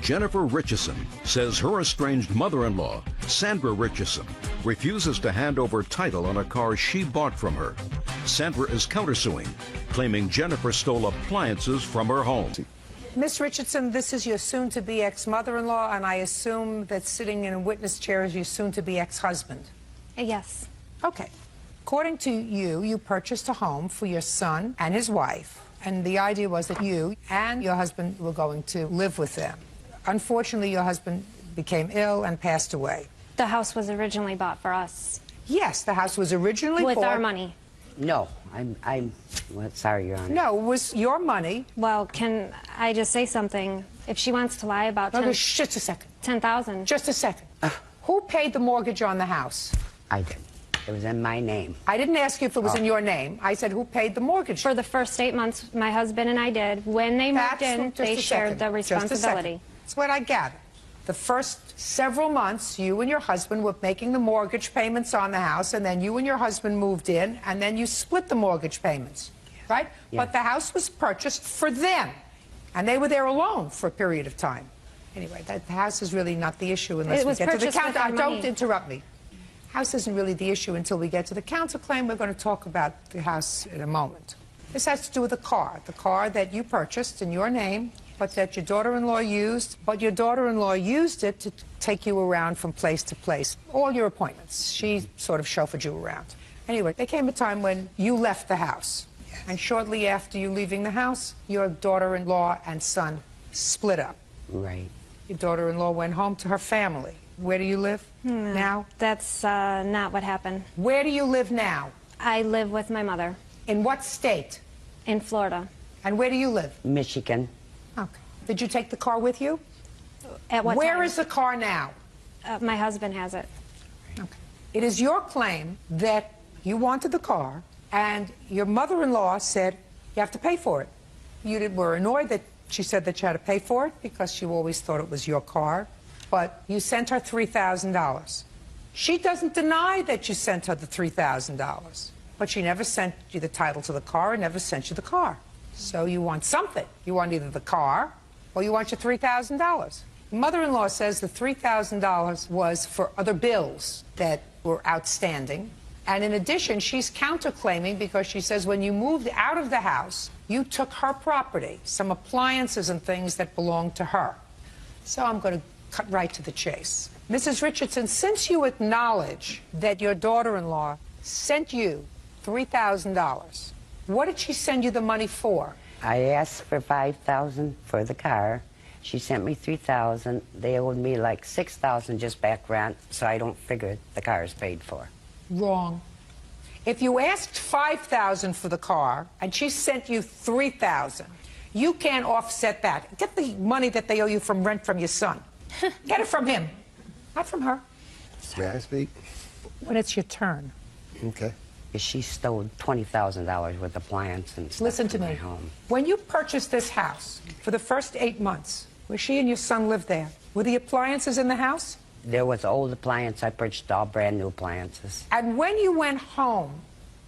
S1: Jennifer Richardson says her estranged mother-in-law, Sandra Richardson, refuses to hand over title on a car she bought from her. Sandra is countersuing, claiming Jennifer stole appliances from her home.
S19: Miss Richardson, this is your soon-to-be ex-mother-in-law, and I assume that sitting in a witness chair is your soon-to-be ex-husband.
S12: Yes.
S19: Okay. According to you, you purchased a home for your son and his wife, and the idea was that you and your husband were going to live with them. Unfortunately, your husband became ill and passed away.
S11: The house was originally bought for us.
S19: Yes, the house was originally
S11: with
S19: bought...
S11: our money.
S22: No, well, sorry, Your Honor.
S19: No, it was your money.
S11: Well, can I just say something? If she wants to lie about
S19: just a second.
S11: 10,000.
S19: Just a second. Who paid the mortgage on the house?
S22: I did. It was in my name.
S19: I didn't ask you if it was in your name. I said who paid the mortgage.
S11: For the first 8 months, my husband and I did. When they moved in, they shared the responsibility.
S19: That's what I gathered. The first several months, you and your husband were making the mortgage payments on the house, and then you and your husband moved in, and then you split the mortgage payments, right?
S22: Yes.
S19: But the house was purchased for them, and they were there alone for a period of time. Anyway, the house is really not the issue unless we get to the counter. Don't interrupt me. House isn't really the issue until we get to the counterclaim. We're going to talk about the house in a moment. This has to do with the car that you purchased in your name, but that your daughter-in-law used, but your daughter-in-law used it to take you around from place to place, all your appointments. She sort of chauffeured you around. Anyway, there came a time when you left the house, and shortly after you leaving the house, your daughter-in-law and son split up.
S22: Right.
S19: Your daughter-in-law went home to her family. Where do you live now?
S11: That's not what happened.
S19: Where do you live now?
S11: I live with my mother.
S19: In what state?
S11: In Florida.
S19: And where do you live?
S22: Michigan.
S19: Okay. Did you take the car with you?
S11: At what
S19: Where
S11: time?
S19: is the car now?
S11: My husband has it.
S19: Okay. It is your claim that you wanted the car, and your mother-in-law said you have to pay for it. You were annoyed that she said that you had to pay for it because you always thought it was your car, but you sent her $3,000. She doesn't deny that you sent her the $3,000, but she never sent you the title to the car and never sent you the car.
S3: So you want something. You want either the car or you want your $3,000. Mother-in-law says the $3,000 was for other bills that were outstanding. And in addition, she's counterclaiming because she says when you moved out of the house, you took her property, some appliances and things that belonged to her. So I'm going to cut right to the chase. Mrs. Richardson, since you acknowledge that your daughter-in-law sent you $3,000, what did she send you the money for?
S22: I asked for $5,000 for the car. She sent me $3,000. They owed me like $6,000 just back rent, so I don't figure the car is paid for.
S3: Wrong. If you asked $5,000 for the car and she sent you $3,000, you can't offset that. Get the money that they owe you from rent from your son. Get it from him, not from her.
S8: May I speak?
S3: When it's your turn.
S8: Okay.
S22: She stole $20,000 worth of appliances and stuff.
S3: Listen to
S22: from
S3: me.
S22: my home.
S3: When you purchased this house, for the first 8 months, where she and your son lived there, were the appliances in the house?
S22: There was old appliance. I purchased all brand new appliances.
S3: And when you went home,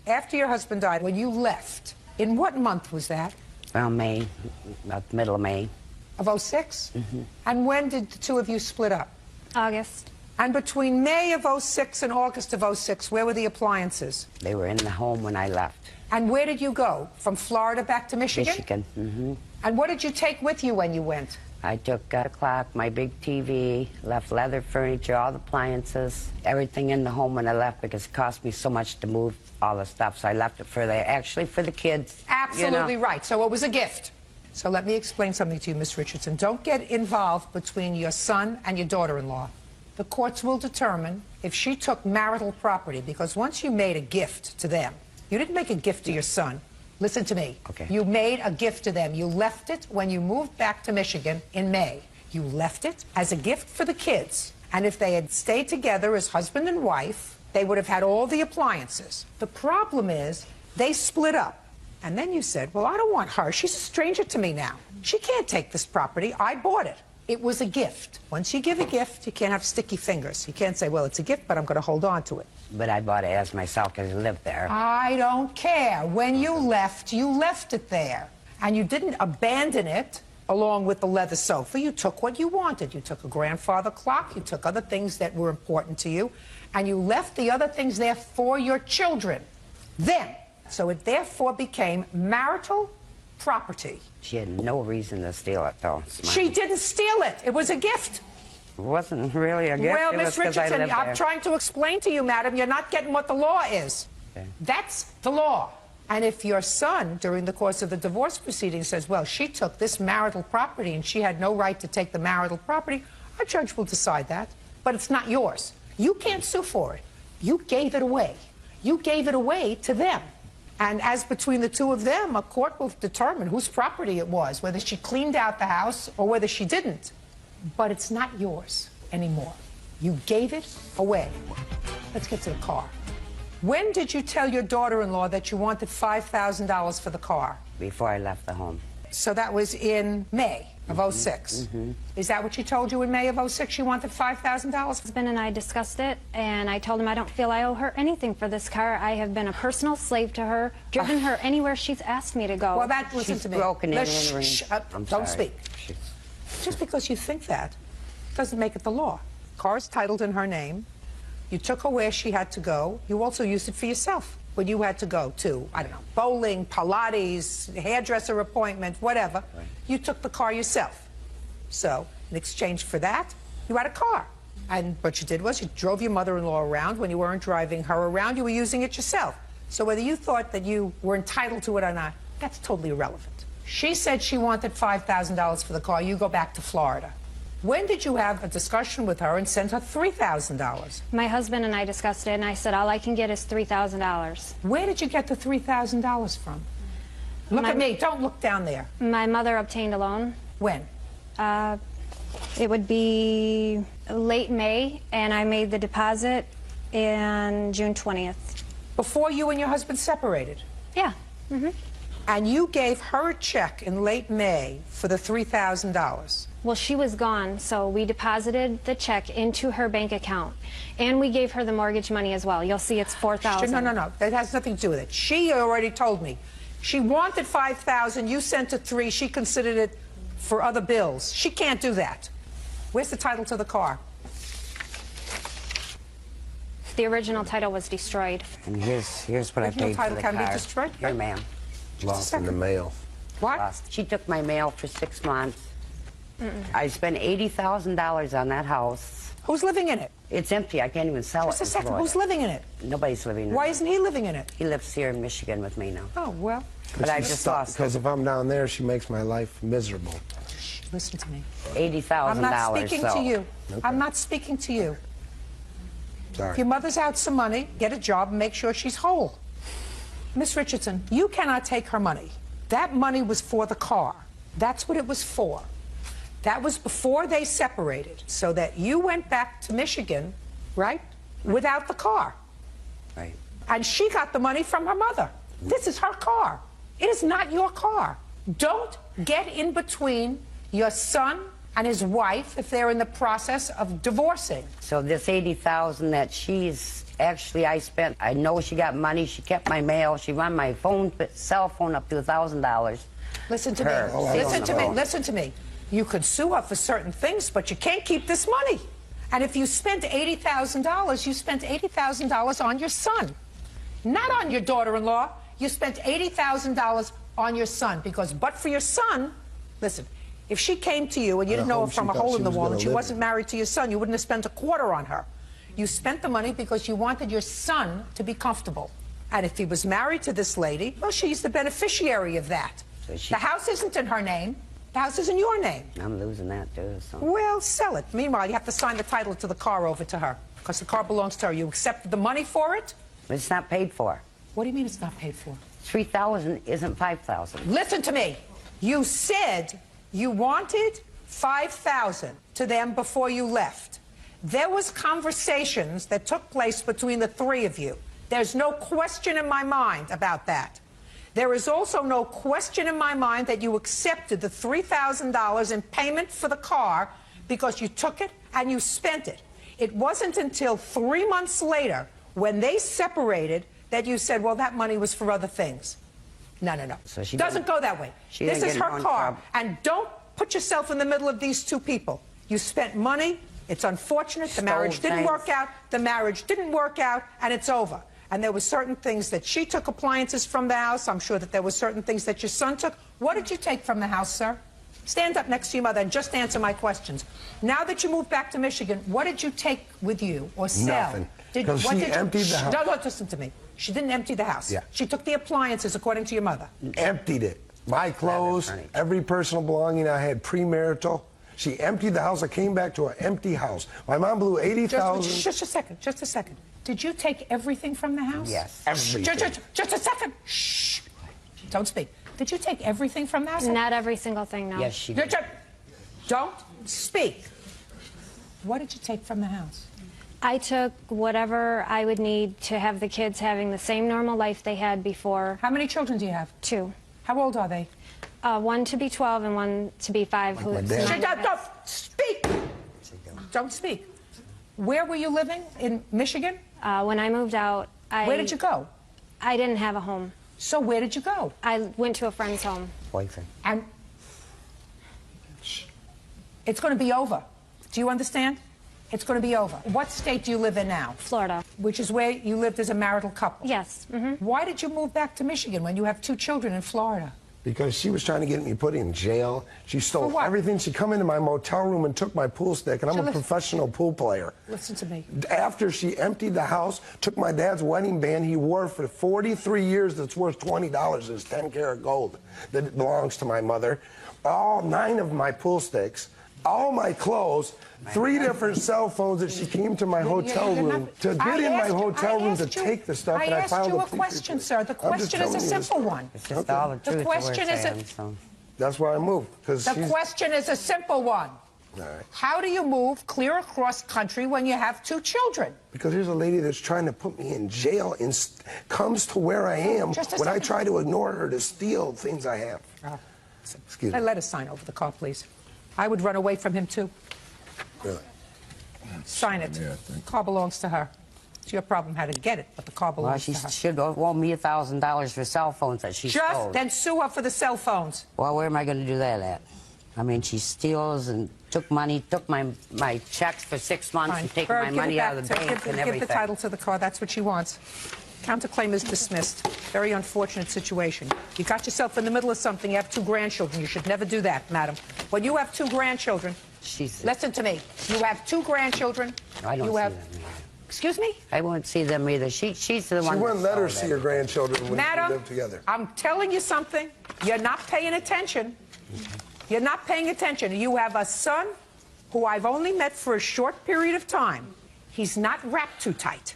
S3: after your husband died, when you left, in what month was that?
S22: Around May, about the middle of May.
S3: Of 06? And when did the two of you split up?
S11: August.
S3: And between May of 06 and August of 06, where were the appliances?
S22: They were in the home when I left.
S3: And where did you go? From Florida back to Michigan?
S22: Michigan.
S3: And what did you take with you when you went?
S22: I took a clock, my big TV, left leather furniture, all the appliances, everything in the home when I left because it cost me so much to move all the stuff. So I left it for actually for the kids.
S3: Absolutely right. So it was a gift. So let me explain something to you, Miss Richardson. Don't get involved between your son and your daughter-in-law. The courts will determine if she took marital property, because once you made a gift to them, you didn't make a gift to your son. Listen to me.
S22: Okay.
S3: You made a gift to them. You left it when you moved back to Michigan in May. You left it as a gift for the kids. And if they had stayed together as husband and wife, they would have had all the appliances. The problem is they split up. And then you said, well, I don't want her. She's a stranger to me now. She can't take this property. I bought it. It was a gift. Once you give a gift, you can't have sticky fingers. You can't say, well, it's a gift, but I'm going to hold on to it.
S22: But I bought it as myself because I lived there.
S3: I don't care. When you left it there. And you didn't abandon it along with the leather sofa. You took what you wanted. You took a grandfather clock. You took other things that were important to you. And you left the other things there for your children. Then. So it therefore became marital property.
S22: She had no reason to steal it, though.
S3: She didn't steal it. It was a gift.
S22: It wasn't really a gift.
S3: Well,
S22: it
S3: Miss
S22: was 'cause I
S3: Richardson,
S22: lived
S3: I'm
S22: there.
S3: trying to explain to you, madam, you're not getting what the law is.
S22: Okay.
S3: That's the law. And if your son, during the course of the divorce proceeding, says, well, she took this marital property and she had no right to take the marital property, a judge will decide that. But it's not yours. You can't sue for it. You gave it away. You gave it away to them. And as between the two of them, a court will determine whose property it was, whether she cleaned out the house or whether she didn't. But it's not yours anymore. You gave it away. Let's get to the car. When did you tell your daughter-in-law that you wanted $5,000 for the car?
S22: Before I left the home.
S3: So that was in May of 06. Is that what she told you in May of 06? She wanted $5,000?
S11: Husband and I discussed it, and I told him I don't feel I owe her anything for this car. I have been a personal slave to her, driven her anywhere she's asked me to go.
S3: Well, listen to me.
S22: Broken in
S3: Don't speak. Just because you think that doesn't make it the law. Car's titled in her name. You took her where she had to go. You also used it for yourself when you had to go to, I don't know, bowling, Pilates, hairdresser appointment, whatever. Right. You took the car yourself. So, in exchange for that, you had a car. And what you did was you drove your mother-in-law around. When you weren't driving her around, you were using it yourself. So whether you thought that you were entitled to it or not, that's totally irrelevant. She said she wanted $5,000 for the car. You go back to Florida. When did you have a discussion with her and send her $3,000?
S11: My husband and I discussed it, and I said all I can get is $3,000.
S3: Where did you get the $3,000 from? Look at me. Don't look down there.
S11: My mother obtained a loan.
S3: When?
S11: It would be late May, and I made the deposit in June 20th.
S3: Before you and your husband separated?
S11: Yeah.
S3: And you gave her a check in late May for the $3,000?
S11: Well, she was gone, so we deposited the check into her bank account. And we gave her the mortgage money as well. You'll see it's $4,000.
S3: No. That has nothing to do with it. She already told me She wanted $5,000. You sent her $3,000. She considered it for other bills. She can't do that. Where's the title to the car?
S11: The original title was destroyed.
S22: And here's what I paid for the
S3: can
S22: car.
S3: be destroyed?
S22: Here, ma'am.
S8: Lost in the mail.
S3: What?
S22: Lost. She took my mail for 6 months. I spent $80,000 on that house.
S3: Who's living in it?
S22: It's empty. I can't even sell it.
S3: Just a second. Who's living in it?
S22: Nobody's living in it.
S3: Why isn't he living in it?
S22: He lives here in Michigan with me now.
S3: Oh, well.
S22: But I just lost
S8: Because if I'm down there, she makes my life miserable.
S3: Shh, listen to me.
S22: $80,000.
S3: I'm not speaking
S22: so.
S3: to you.
S8: Okay.
S3: I'm not speaking to you.
S8: Sorry.
S3: If your mother's out some money, get a job and make sure she's whole. Miss Richardson, you cannot take her money. That money was for the car. That's what it was for. That was before they separated, so that you went back to Michigan, right, without the car.
S22: Right.
S3: And she got the money from her mother. This is her car. It is not your car. Don't get in between your son and his wife if they're in the process of divorcing.
S22: So this $80,000 that she's actually I spent, I know she got money. She kept my mail. She run my cell phone up to $1,000.
S3: Listen to me. Listen to me. Listen to me. You could sue her for certain things, but you can't keep this money. And if you spent $80,000, you spent $80,000 on your son, not on your daughter-in-law. You spent $80,000 on your son because, but for your son, listen, if she came to you and you didn't know her from a hole in the wall and she wasn't married to your son, you wouldn't have spent a quarter on her. You spent the money because you wanted your son to be comfortable. And if he was married to this lady, well, she's the beneficiary of that. So the house isn't in her name. The house is in your name.
S22: I'm losing that, too. So.
S3: Well, sell it. Meanwhile, you have to sign the title to the car over to her because the car belongs to her. You accepted the money for it?
S22: It's not paid for.
S3: What do you mean it's not paid for?
S22: $3,000 isn't $5,000.
S3: Listen to me. You said you wanted $5,000 to them before you left. There was conversations that took place between the three of you. There's no question in my mind about that. There is also no question in my mind that you accepted the $3,000 in payment for the car because you took it and you spent it. It wasn't until 3 months later when they separated that you said, well, that money was for other things. No, no, no. So she doesn't go that way. This is her car. And don't put yourself in the middle of these two people. You spent money. It's unfortunate. The marriage didn't work out. The marriage didn't work out, and it's over. And there were certain things that she took appliances from the house. I'm sure that there were certain things that your son took. What did you take from the house, sir? Stand up next to your mother and just answer my questions. Now that you moved back to Michigan, what did you take with you or sell?
S8: Nothing. Because she emptied the house.
S3: Don't listen to me. She didn't empty the house.
S8: Yeah.
S3: She took the appliances, according to your mother.
S8: Emptied it. My clothes, every personal belonging I had premarital. She emptied the house. I came back to an empty house. My mom blew $80,000.
S3: Just a second. Just a second. Did you take everything from the house?
S22: Yes.
S8: Everything.
S3: Just a second. Shh. Don't speak. Did you take everything from the house?
S11: Not every single thing, no.
S22: Yes, she did.
S3: Don't speak. What did you take from the house?
S11: I took whatever I would need to have the kids having the same normal life they had before.
S3: How many children do you have?
S11: 2.
S3: How old are they?
S11: One to be 12 and one to be 5.
S3: Don't speak. Don't speak. Where were you living? In Michigan?
S11: When I moved out,
S3: Where did you go?
S11: I didn't have a home.
S3: So where did you go?
S11: I went to a friend's home.
S22: Boyfriend.
S3: And it's going to be over. Do you understand? It's going to be over. What state do you live in now?
S11: Florida.
S3: Which is where you lived as a marital couple?
S11: Yes. Mm-hmm.
S3: Why did you move back to Michigan when you have 2 children in Florida?
S8: Because she was trying to get me put in jail. She stole everything. She come into my motel room and took my pool stick, and I'm a professional pool player.
S3: Listen to me.
S8: After she emptied the house, took my dad's wedding band he wore for 43 years that's worth $20. It's 10-karat gold that belongs to my mother. All 9 of my pool sticks, all my clothes, 3 different cell phones that she came to my hotel room to get in my hotel room to take the stuff, and I filed a
S3: plea. I asked you a question, sir. The question is a simple one.
S22: It's just all the truth.
S3: The question is
S8: That's why I moved.
S3: The question is a simple one.
S8: All right.
S3: How do you move clear across country when you have 2 children?
S8: Because there's a lady that's trying to put me in jail and comes to where I am when I try to ignore her to steal things I have. Excuse me.
S3: Let us sign over the car, please. I would run away from him, too.
S8: Really?
S3: Sign it. Car belongs to her. It's your problem how to get it, but the car belongs
S22: Well, she
S3: to her.
S22: should owe me $1,000 for cell phones that she stole.
S3: Then sue her for the cell phones.
S22: Well, where am I going to do that at? I mean, she steals and took money, took my checks for 6 months
S3: Fine.
S22: and taken
S3: Bird,
S22: my
S3: give it
S22: money
S3: back
S22: out of the
S3: to-
S22: bank and
S3: Give
S22: everything.
S3: the title to the car. That's what she wants. Counterclaim is dismissed. Very unfortunate situation. You got yourself in the middle of something. You have 2 grandchildren. You should never do that, madam. When you have 2 grandchildren, listen to me. You have 2 grandchildren.
S22: I don't
S3: you
S22: see
S3: have,
S22: them either.
S3: Excuse me?
S22: I won't see them either. She's the one.
S8: She wouldn't let her
S22: that
S8: see her grandchildren when
S3: Madam,
S8: we lived together.
S3: I'm telling you something. You're not paying attention. You're not paying attention. You have a son who I've only met for a short period of time. He's not wrapped too tight.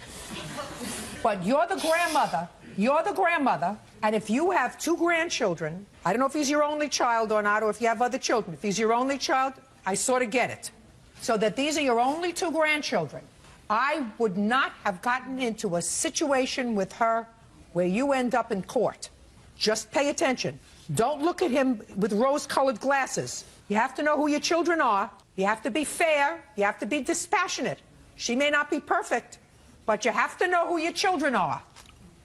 S3: But you're the grandmother. You're the grandmother. And if you have 2 grandchildren, I don't know if he's your only child or not, or if you have other children. If he's your only child, I sort of get it. So that these are your only 2 grandchildren. I would not have gotten into a situation with her where you end up in court. Just pay attention. Don't look at him with rose-colored glasses. You have to know who your children are. You have to be fair. You have to be dispassionate. She may not be perfect, but you have to know who your children are.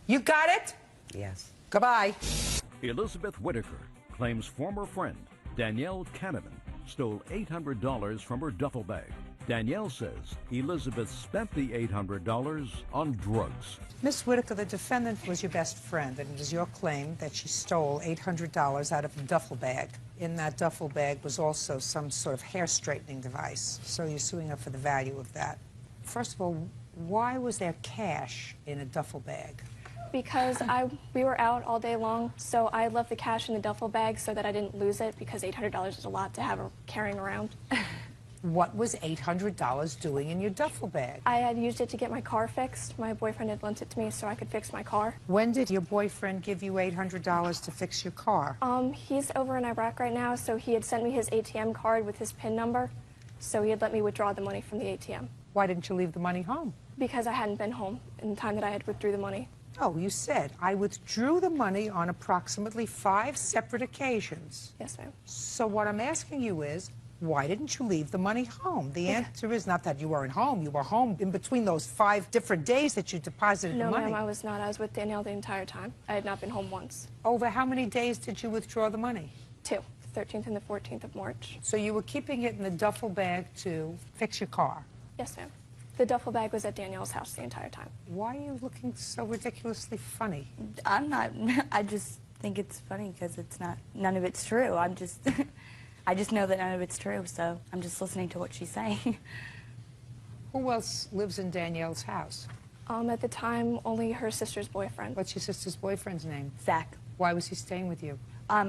S3: You got it?
S22: Yes.
S3: Goodbye.
S1: Elizabeth Whitaker claims former friend Danielle Kahneman stole $800 from her duffel bag. Danielle says Elizabeth spent the $800 on drugs.
S3: Miss Whitaker, the defendant was your best friend, and it is your claim that she stole $800 out of a duffel bag. In that duffel bag was also some sort of hair straightening device, so you're suing her for the value of that. First of all, why was there cash in a duffel bag?
S11: Because we were out all day long, so I left the cash in the duffel bag so that I didn't lose it, because $800 is a lot to have carrying around.
S3: What was $800 doing in your duffel bag?
S11: I had used it to get my car fixed. My boyfriend had lent it to me so I could fix my car.
S3: When did your boyfriend give you $800 to fix your car?
S11: He's over in Iraq right now, so he had sent me his ATM card with his PIN number, so he had let me withdraw the money from the ATM.
S3: Why didn't you leave the money home?
S11: Because I hadn't been home in the time that I had withdrew the money.
S3: Oh, you said, I withdrew the money on approximately 5 separate occasions.
S11: Yes, ma'am.
S3: So what I'm asking you is, why didn't you leave the money home? The answer is not that you weren't home. You were home in between those 5 different days that you deposited the money.
S11: No, ma'am, I was not. I was with Danielle the entire time. I had not been home once.
S3: Over how many days did you withdraw the money?
S11: 2, 13th and the 14th of March.
S3: So you were keeping it in the duffel bag to fix your car?
S11: Yes, ma'am. The duffel bag was at Danielle's house the entire time.
S3: Why are you looking so ridiculously funny?
S20: I'm not. I just think it's funny because it's not. None of it's true. I'm just. I just know that none of it's true, so I'm just listening to what she's saying.
S3: Who else lives in Danielle's house?
S11: At the time, only her sister's boyfriend.
S3: What's your sister's boyfriend's name?
S20: Zach.
S3: Why was he staying with you?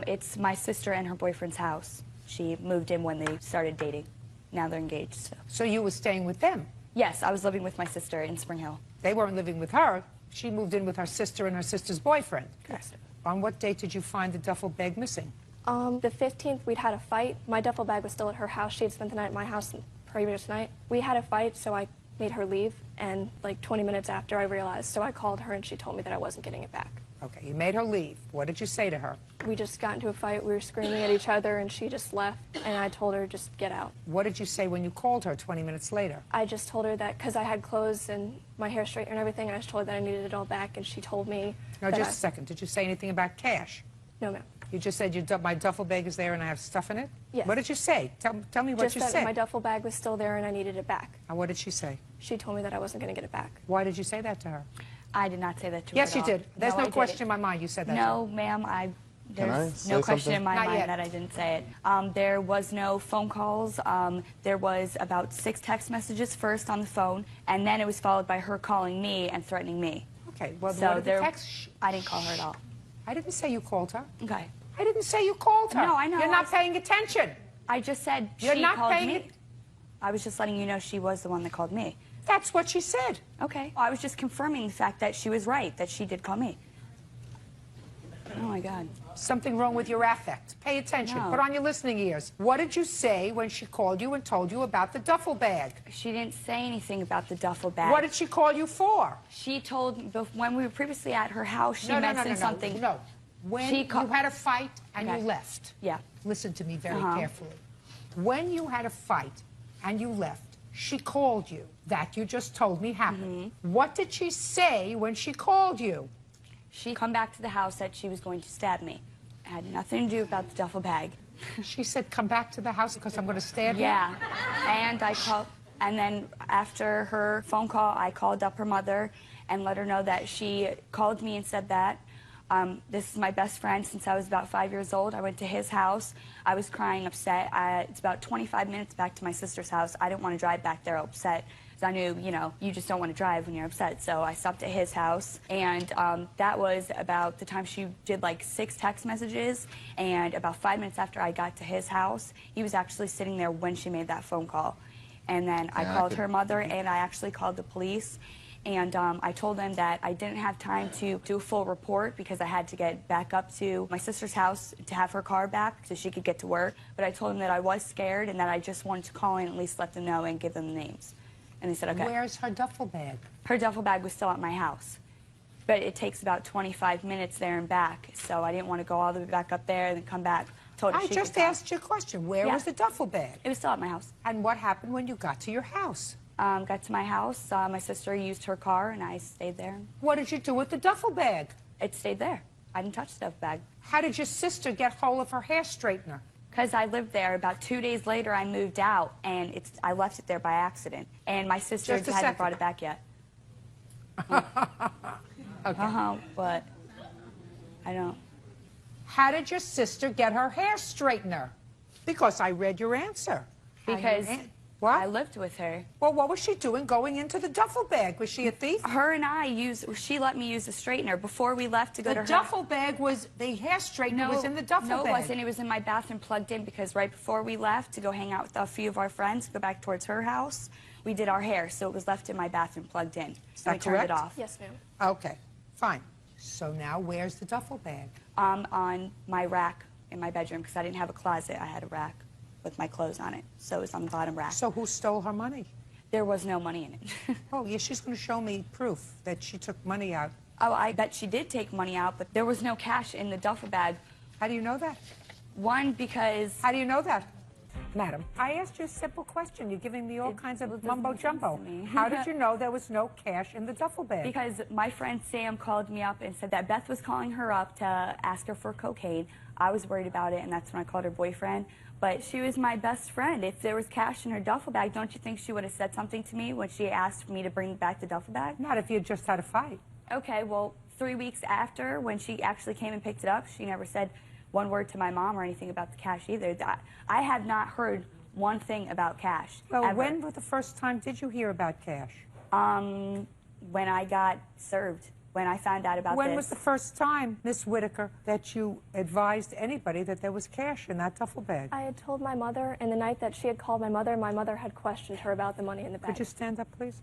S20: It's my sister and her boyfriend's house. She moved in when they started dating. Now they're engaged.
S3: So you were staying with them?
S20: Yes, I was living with my sister in Spring Hill.
S3: They weren't living with her. She moved in with her sister and her sister's boyfriend.
S11: Correct.
S3: On what date did you find the duffel bag missing?
S11: The 15th, we'd had a fight. My duffel bag was still at her house. She had spent the night at my house the previous night. We had a fight, so I made her leave, and like 20 minutes after I realized, so I called her and she told me that I wasn't getting it back.
S3: Okay, you made her leave. What did you say to her?
S11: We just got into a fight. We were screaming at each other, and she just left, and I told her, just get out.
S3: What did you say when you called her 20 minutes later?
S11: I just told her that because I had clothes and my hair straightened and everything, and I just told her that I needed it all back, and she told me
S3: No,
S11: that
S3: just a second. Did you say anything about cash?
S11: No, ma'am.
S3: You just said my duffel bag is there and I have stuff in it?
S11: Yes.
S3: What did you say? Tell me what
S11: Just
S3: you
S11: that
S3: said.
S11: my duffel bag was still there and I needed it back.
S3: And what did she say?
S11: She told me that I wasn't going to get it back.
S3: Why did you say that to her?
S20: I did not say that to her
S3: Yes,
S20: at
S3: you
S20: all.
S3: did. There's no
S20: I
S3: question
S20: didn't.
S3: in my mind you said that to
S20: No,
S3: her.
S20: ma'am,
S2: Can I
S20: there's
S2: say
S20: no question
S2: something?
S20: in my
S3: Not
S20: mind
S3: yet.
S20: that I didn't say it. There was no phone calls. There was about 6 text messages first on the phone, and then it was followed by her calling me and threatening me.
S3: Okay, well,
S20: So
S3: what did the
S20: there,
S3: text...
S20: I didn't call her at all.
S3: I didn't say you called her.
S20: Okay.
S3: I didn't say you called her.
S20: No, I know.
S3: You're not paying attention.
S20: I just said
S3: You're
S20: she
S3: not
S20: called
S3: paying
S20: me.
S3: it.
S20: I was just letting you know she was the one that called me.
S3: That's what she said.
S20: Okay. I was just confirming the fact that she was right, that she did call me. Oh, my God.
S3: Something wrong with your affect. Pay attention.
S20: No.
S3: Put on your listening ears. What did you say when she called you and told you about the duffel bag?
S20: She didn't say anything about the duffel bag.
S3: What did she call you for?
S20: She told, when we were previously at her house, she mentioned something.
S3: No. When you had a fight and you left.
S20: Yeah.
S3: Listen to me very
S20: Uh-huh.
S3: carefully. When you had a fight and you left, she called you. That you just told me happened. What did she say when she called you?
S20: She come back to the house, said she was going to stab me. It had nothing to do about the duffel bag.
S3: She said, come back to the house because I'm going to stab you?
S20: Yeah. And I called, and then after her phone call, I called up her mother and let her know that she called me and said that. This is my best friend since I was about 5 years old. I went to his house. I was crying, upset. It's about 25 minutes back to my sister's house. I didn't want to drive back there upset. I knew, you know, you just don't want to drive when you're upset. So I stopped at his house, and that was about the time she did like 6 text messages, and about 5 minutes after I got to his house, he was actually sitting there when she made that phone call. And then I called her mother, and I actually called the police, and I told them that I didn't have time to do a full report because I had to get back up to my sister's house to have her car back so she could get to work. But I told them that I was scared and that I just wanted to call in and at least let them know and give them the names. And they said, okay.
S3: Where's her duffel bag?
S20: Her duffel bag was still at my house. But it takes about 25 minutes there and back. So I didn't want to go all the way back up there and then come back. Told her
S3: I just asked you a question. Where was the duffel bag?
S20: It was still at my house.
S3: And what happened when you got to your house?
S20: Got to my house. My sister used her car, and I stayed there.
S3: What did you do with the duffel bag?
S20: It stayed there. I didn't touch the duffel bag.
S3: How did your sister get hold of her hair straightener?
S20: Because I lived there. About 2 days later, I moved out, and I left it there by accident. And my sister hadn't brought it back yet.
S3: Okay.
S20: But I don't.
S3: How did your sister get her hair straightener? Because I read your answer.
S20: Because I lived with her.
S3: Well, what was she doing going into the duffel bag? Was she a thief?
S20: Her and I she let me use the straightener before we left to go to her.
S3: The duffel bag was, the hair straightener was in the duffel bag.
S20: No, it wasn't. It was in my bathroom plugged in because right before we left to go hang out with a few of our friends, go back towards her house, we did our hair, so it was left in my bathroom plugged in. So I turned it off.
S11: Yes, ma'am.
S3: Okay, fine. So now where's the duffel bag?
S20: On my rack in my bedroom because I didn't have a closet. I had a rack with my clothes on it, so it was on the bottom rack.
S3: So who stole her money?
S20: There was no money in it.
S3: Oh, yeah, she's going to show me proof that she took money out.
S20: Oh, I bet she did take money out, but there was no cash in the duffel bag.
S3: How do you know that?
S20: One, because...
S3: How do you know that? Madam, I asked you a simple question. You're giving me all kinds of mumbo-jumbo. How did you know there was no cash in the duffel bag?
S20: Because my friend Sam called me up and said that Beth was calling her up to ask her for cocaine. I was worried about it, and that's when I called her boyfriend. But she was my best friend. If there was cash in her duffel bag, don't you think she would have said something to me when she asked me to bring back the duffel bag?
S3: Not if you had just had a fight.
S20: Okay, well, 3 weeks after, when she actually came and picked it up, she never said one word to my mom or anything about the cash either. I have not heard one thing about cash.
S3: Well,
S20: ever.
S3: when was the first time did you hear about cash?
S20: When I got served. When I found out about this.
S3: When was the first time, Miss Whitaker, that you advised anybody that there was cash in that duffel bag?
S11: I had told my mother, and the night that she had called my mother had questioned her about the money in the bag.
S3: Could you stand up, please?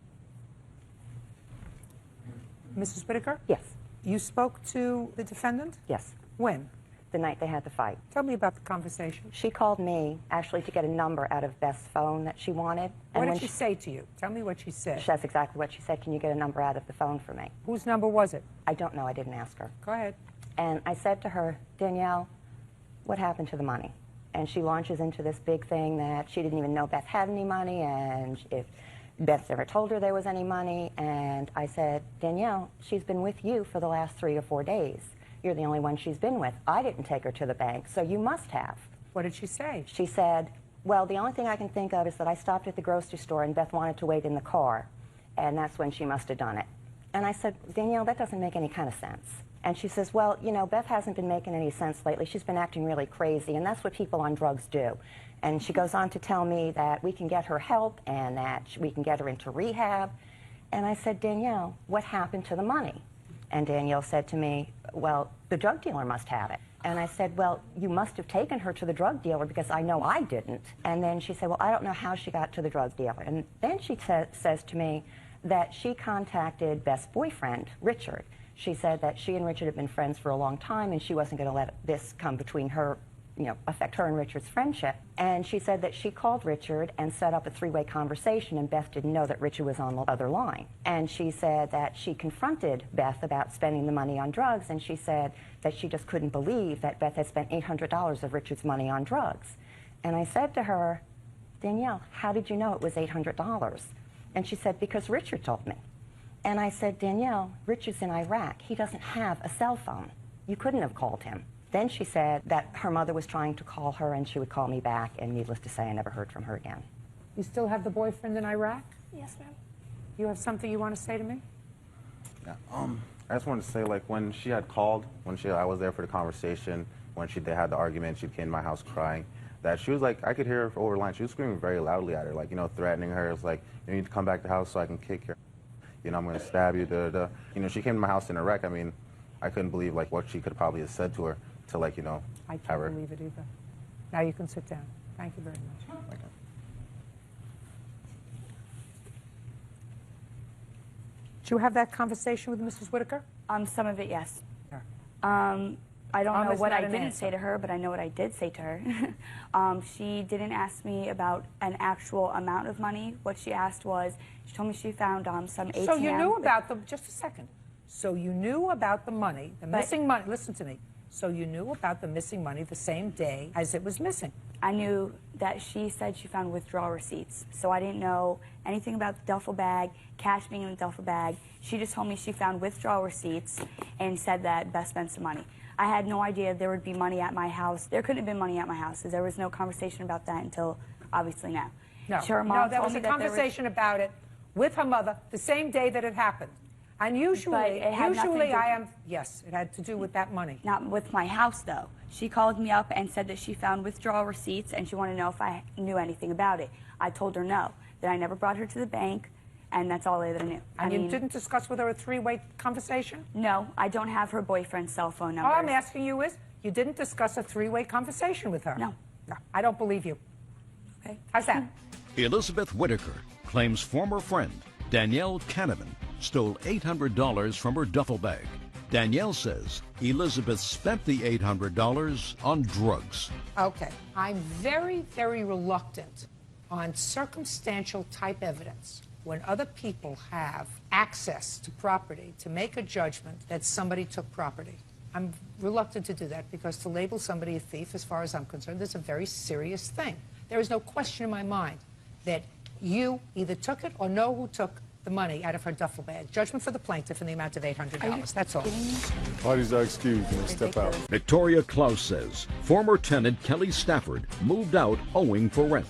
S3: Mrs. Whitaker?
S7: Yes.
S3: You spoke to the defendant?
S7: Yes.
S3: When?
S7: The night they had the fight.
S3: Tell me about the conversation.
S7: She called me, actually, to get a number out of Beth's phone that she wanted. And
S3: What
S7: when
S3: did she say to you? Tell me what she said.
S7: That's exactly what she said. Can you get a number out of the phone for me?
S3: Whose number was it?
S7: I don't know. I didn't ask her.
S3: Go ahead.
S7: And I said to her, Danielle, what happened to the money? And she launches into this big thing that she didn't even know Beth had any money, and if Beth never told her there was any money. And I said, Danielle, she's been with you for the last 3 or 4 days. You're the only one she's been with. I didn't take her to the bank, so you must have.
S3: What did she say?
S7: She said, well, the only thing I can think of is that I stopped at the grocery store and Beth wanted to wait in the car, and that's when she must have done it. And I said, Danielle, that doesn't make any kind of sense. And she says, well, you know, Beth hasn't been making any sense lately. She's been acting really crazy, and that's what people on drugs do. And she goes on to tell me that we can get her help and that we can get her into rehab. And I said, Danielle, what happened to the money? And Danielle said to me, well, the drug dealer must have it. And I said, well, you must have taken her to the drug dealer because I know I didn't. And then she said, well, I don't know how she got to the drug dealer. And then she says to me that she contacted Beth's boyfriend, Richard. She said that she and Richard had been friends for a long time and she wasn't going to let this come between her, you know, affect her and Richard's friendship. And she said that she called Richard and set up a 3-way conversation, and Beth didn't know that Richard was on the other line. And she said that she confronted Beth about spending the money on drugs, and she said that she just couldn't believe that Beth had spent $800 of Richard's money on drugs. And I said to her, Danielle, how did you know it was $800? And she said, because Richard told me. And I said, Danielle, Richard's in Iraq. He doesn't have a cell phone. You couldn't have called him. Then she said that her mother was trying to call her and she would call me back, and needless to say, I never heard from her again.
S3: You still have the boyfriend in Iraq?
S11: Yes, ma'am.
S3: You have something you want to say to me?
S9: Yeah, I just wanted to say, like, when she had called, I was there for the conversation, when they had the argument, she came to my house crying, that she was like, I could hear her over the line. She was screaming very loudly at her, like, you know, threatening her. It's like, you need to come back to the house so I can kick you. You know, I'm going to stab you, da-da-da. You know, she came to my house in a wreck. I mean, I couldn't believe, like, what she could probably have said to her to, like, you know,
S3: I can't believe it either. Now you can sit down. Thank you very much.
S9: Okay.
S3: Did you have that conversation with Mrs. Whitaker?
S21: Some of it, yes.
S3: Sure.
S21: I don't know what I
S3: not an
S21: didn't
S3: answer.
S21: say to her, but I know what I did say to her. She didn't ask me about an actual amount of money. What she asked was, she told me she found some ATM.
S3: So you knew about the, just a second. So you knew about the money, the missing money, listen to me. So you knew about the missing money the same day as it was missing.
S21: I knew that she said she found withdrawal receipts. So I didn't know anything about the duffel bag, cash being in the duffel bag. She just told me she found withdrawal receipts and said that Beth spent some money. I had no idea there would be money at my house. There couldn't have been money at my house, because there was no conversation about that until obviously now.
S3: No,
S21: Her mom
S3: there
S21: told
S3: was
S21: me
S3: a
S21: that
S3: conversation about it with her mother the same day that it happened. And usually,
S21: it had nothing to do-
S3: yes, it had to do with that money.
S21: Not with my house, though. She called me up and said that she found withdrawal receipts and she wanted to know if I knew anything about it. I told her no, that I never brought her to the bank, and that's all that I knew.
S3: And you didn't discuss with her a three-way conversation?
S21: No, I don't have her boyfriend's cell phone number.
S3: All I'm asking you is, you didn't discuss a three-way conversation with her?
S21: No.
S3: No, I don't believe you.
S21: Okay.
S3: How's that?
S1: Elizabeth Whitaker claims former friend Danielle Kahneman stole $800 from her duffel bag. Danielle says Elizabeth spent the $800 on drugs.
S3: Okay. I'm very, very reluctant on circumstantial type evidence when other people have access to property to make a judgment that somebody took property. I'm reluctant to do that because to label somebody a thief, as far as I'm concerned, is a very serious thing. There is no question in my mind that you either took it or know who took the money out of her duffel bag. Judgment for the plaintiff in the amount of $800. That's all.
S2: Parties are excused. You may step out.
S1: Victoria Klaus says former tenant Kelly Stafford moved out owing for rent.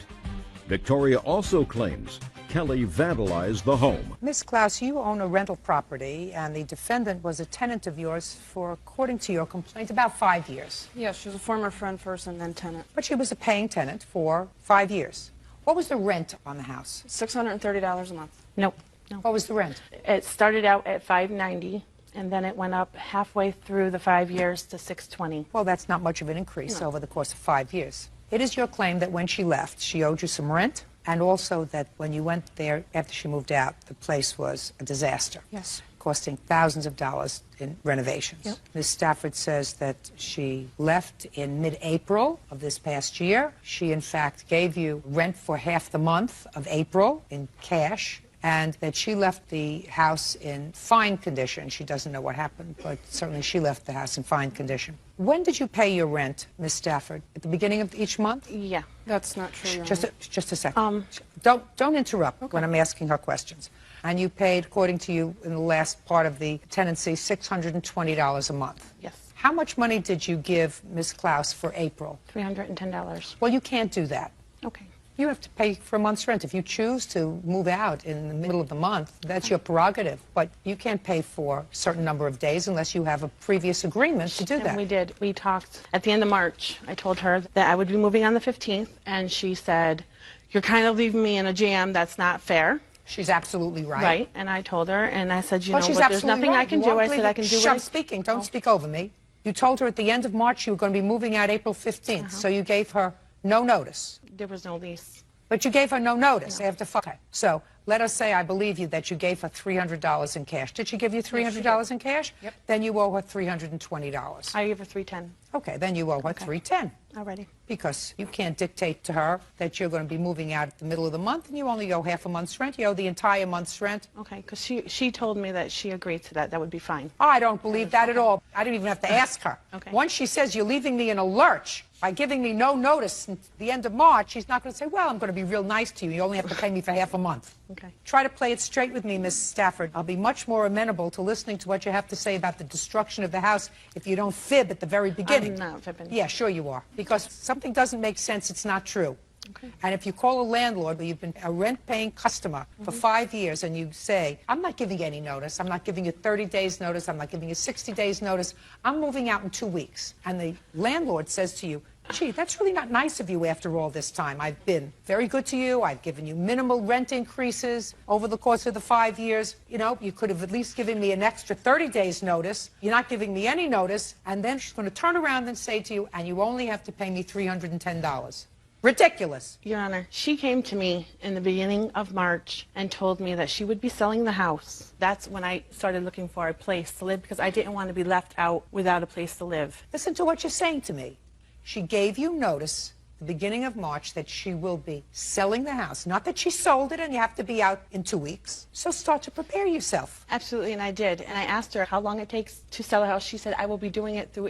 S1: Victoria also claims Kelly vandalized the home.
S3: Miss Klaus, you own a rental property, and the defendant was a tenant of yours for, according to your complaint, about 5 years.
S13: Yes, she was a former friend first and then tenant.
S3: But she was a paying tenant for 5 years. What was the rent on the house?
S13: $630 a month.
S23: Nope.
S13: No.
S3: What was the rent?
S23: It started out at $590, and then it went up halfway through the 5 years to $620.
S3: Well, that's not much of an increase over the course of 5 years. It is your claim that when she left, she owed you some rent, and also that when you went there after she moved out, the place was a disaster.
S13: Yes.
S3: Costing thousands of dollars in renovations.
S13: Yep.
S3: Ms. Stafford says that she left in mid-April of this past year. She, in fact, gave you rent for half the month of April in cash, and that she left the house in fine condition. She doesn't know what happened, but certainly she left the house in fine condition. When did you pay your rent, Ms. Stafford? At the beginning of each month?
S23: Yeah.
S13: That's not true.
S3: Just a second. Don't interrupt when I'm asking her questions. And you paid, according to you, in the last part of the tenancy, $620 a month.
S23: Yes.
S3: How much money did you give Ms. Klaus for April?
S23: $310.
S3: Well, you can't do that.
S23: Okay.
S3: You have to pay for a month's rent. If you choose to move out in the middle of the month, that's your prerogative. But you can't pay for a certain number of days unless you have a previous agreement to do that.
S23: And we did. We talked at the end of March. I told her that I would be moving on the 15th, and she said, "You're kind of leaving me in a jam. That's not fair."
S3: She's absolutely right.
S23: Right. And I told her, and I said,
S3: Well, she's
S23: there's nothing
S3: right.
S23: I can
S3: You
S23: do.
S3: won't
S23: I said
S3: believe
S23: I
S3: it.
S23: can do
S3: Shh,
S23: what
S3: I'm speaking. Don't speak over me. You told her at the end of March you were going to be moving out April 15th, so you gave her no notice.
S23: There was no lease.
S3: But you gave her no notice after. Okay. So Let us say I believe you that you gave her $300 in cash. Did she give you $300 in cash?
S23: Yep.
S3: Then you owe her $320.
S23: I gave her $310.
S3: Okay, then you owe her $310.
S23: Already.
S3: Because you can't dictate to her that you're going to be moving out at the middle of the month and you only owe half a month's rent. You owe the entire month's rent.
S23: Okay, because she told me that she agreed to that. That would be fine.
S3: I don't believe that at all. I didn't even have to ask her.
S23: Okay.
S3: Once she says you're leaving me in a lurch by giving me no notice at the end of March, she's not going to say, well, I'm going to be real nice to you. You only have to pay me for half a month.
S23: Okay.
S3: Try to play it straight with me, Miss Stafford. I'll be much more amenable to listening to what you have to say about the destruction of the house if you don't fib at the very beginning.
S23: I'm not fibbing.
S3: Yeah, sure you are. Because something doesn't make sense, it's not true.
S23: Okay.
S3: And if you call a landlord, you've been a rent-paying customer for 5 years, and you say, I'm not giving you any notice, I'm not giving you 30 days notice, I'm not giving you 60 days notice, I'm moving out in 2 weeks. And the landlord says to you, gee, that's really not nice of you after all this time. I've been very good to you. I've given you minimal rent increases over the course of the 5 years. You know, you could have at least given me an extra 30 days notice. You're not giving me any notice. And then she's going to turn around and say to you, and you only have to pay me $310. Ridiculous.
S23: Your Honor, she came to me in the beginning of March and told me that she would be selling the house. That's when I started looking for a place to live because I didn't want to be left out without a place to live.
S3: Listen to what you're saying to me. She gave you notice the beginning of March that she will be selling the house. Not that she sold it and you have to be out in 2 weeks. So start to prepare yourself.
S23: Absolutely, and I did. And I asked her how long it takes to sell a house. She said, I will be doing it through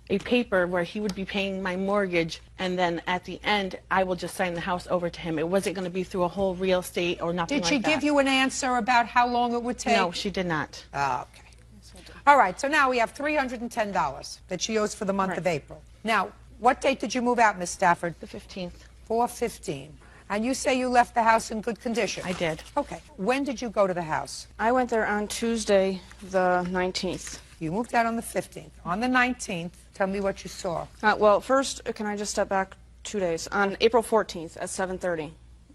S23: a paper where he would be paying my mortgage, and then at the end, I will just sign the house over to him. It wasn't going to be through a whole real estate or nothing like that.
S3: Did she give you an answer about how long it would take?
S23: No, she did not.
S3: Okay. All right, so now we have $310 that she owes for the month of April. Now, what date did you move out, Miss Stafford?
S23: The 15th.
S3: 4/15. And you say you left the house in good condition?
S23: I did.
S3: Okay. When did you go to the house?
S10: I went there on Tuesday, the 19th.
S3: You moved out on the 15th. On the 19th, tell me what you saw.
S10: Well, first, can I just step back 2 days? On April 14th at 7:30,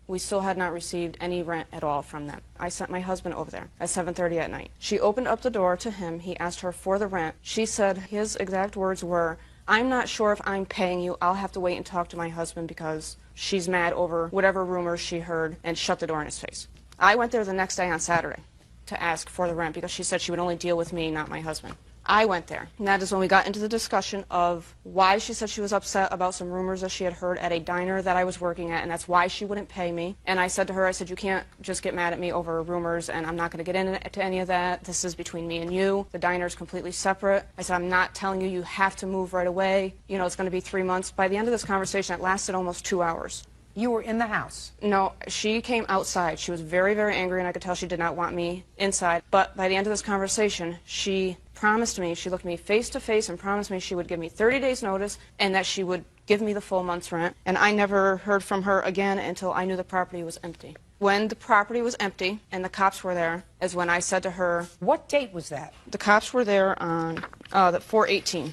S10: we still had not received any rent at all from them. I sent my husband over there at 7:30 at night. She opened up the door to him. He asked her for the rent. She said his exact words were, I'm not sure if I'm paying you. I'll have to wait and talk to my husband because she's mad over whatever rumors she heard, and shut the door in his face. I went there the next day on Saturday to ask for the rent because she said she would only deal with me, not my husband. I went there. And that is when we got into the discussion of why she said she was upset about some rumors that she had heard at a diner that I was working at, and that's why she wouldn't pay me. And I said to her, I said, you can't just get mad at me over rumors, and I'm not going to get into any of that. This is between me and you. The diner is completely separate. I said, I'm not telling you you have to move right away. You know, it's going to be 3 months. By the end of this conversation, it lasted almost 2 hours.
S3: You were in the house?
S10: No, she came outside. She was very, very angry, and I could tell she did not want me inside. But by the end of this conversation, she promised me, she looked me face to face and promised me she would give me 30 days notice and that she would give me the full month's rent. And I never heard from her again until I knew the property was empty. When the property was empty and the cops were there is when I said to her...
S3: What date was that?
S10: The cops were there on the 4/18.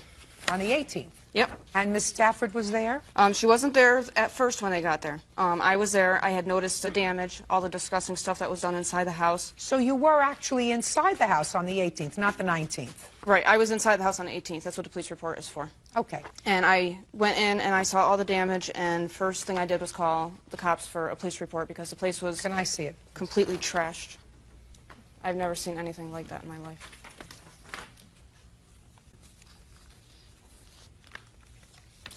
S3: On the 18th?
S10: Yep.
S3: And Miss Stafford was there?
S10: She wasn't there at first when they got there. I was there. I had noticed the damage, all the disgusting stuff that was done inside the house.
S3: So you were actually inside the house on the 18th, not the 19th?
S10: Right. I was inside the house on the 18th. That's what the police report is for.
S3: Okay.
S10: And I went in and I saw all the damage, and first thing I did was call the cops for a police report because the place was...
S3: Can I see it?
S10: ...completely trashed. I've never seen anything like that in my life.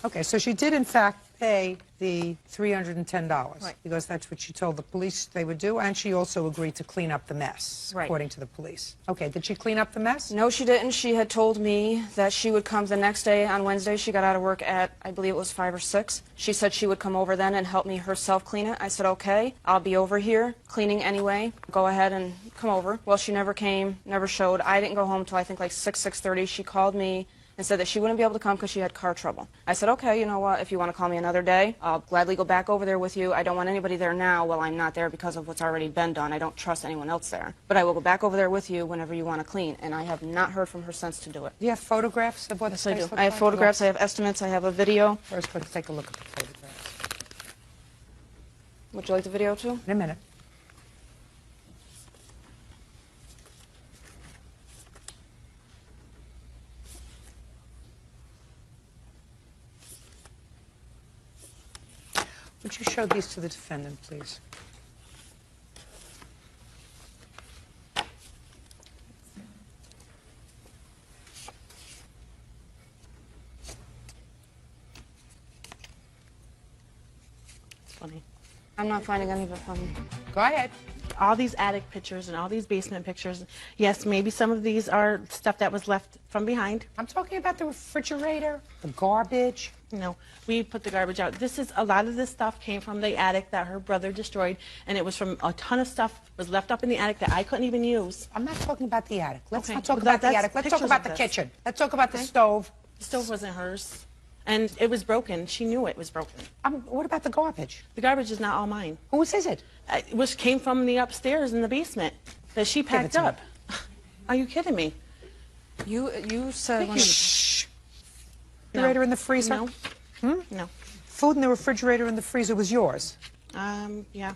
S3: Okay, so she did in fact pay the $310,
S10: right,
S3: because that's what she told the police they would do, and she also agreed to clean up the mess,
S10: right,
S3: according to the police. Okay, did she clean up the mess?
S10: No, she didn't. She had told me that she would come the next day on Wednesday. She got out of work at, I believe it was 5 or 6. She said she would come over then and help me herself clean it. I said, okay, I'll be over here cleaning anyway. Go ahead and come over. Well, she never came, never showed. I didn't go home till I think like 6:30. She called me and said that she wouldn't be able to come because she had car trouble. I said, okay, you know what, if you want to call me another day, I'll gladly go back over there with you. I don't want anybody there now while I'm not there because of what's already been done. I don't trust anyone else there. But I will go back over there with you whenever you want to clean, and I have not heard from her since to do it.
S3: Do you have photographs of what
S10: Yes,
S3: the
S10: I
S3: place
S10: do.
S3: looked
S10: I have
S3: like?
S10: photographs, I have estimates, I have a video.
S3: First, let's take a look at the photographs.
S10: Would you like the video too?
S3: In a minute. Would you show these to the defendant, please?
S13: funny.
S10: I'm not finding any of it funny.
S3: Go ahead.
S13: All these attic pictures and all these basement pictures. Yes, maybe some of these are stuff that was left from behind.
S3: I'm talking about the refrigerator, the garbage.
S13: No, we put the garbage out. A lot of this stuff came from the attic that her brother destroyed, and it was from a ton of stuff was left up in the attic that I couldn't even use.
S3: I'm not talking about the attic. Let's
S13: Okay.
S3: not talk
S13: Well,
S3: about the
S13: that's
S3: attic. Let's talk
S13: pictures
S3: about
S13: of
S3: the
S13: this.
S3: kitchen. Let's talk about the stove.
S13: The stove wasn't hers, and it was broken. She knew it was broken.
S3: What about the garbage?
S13: The garbage is not all mine.
S3: Whose is it?
S13: Which came from the upstairs in the basement that she packed
S3: to me.
S13: up. Are you kidding me?
S10: You said when
S3: Shh. Refrigerator in the freezer?
S13: No. No.
S3: Food in the refrigerator and the freezer was yours.
S13: Yeah.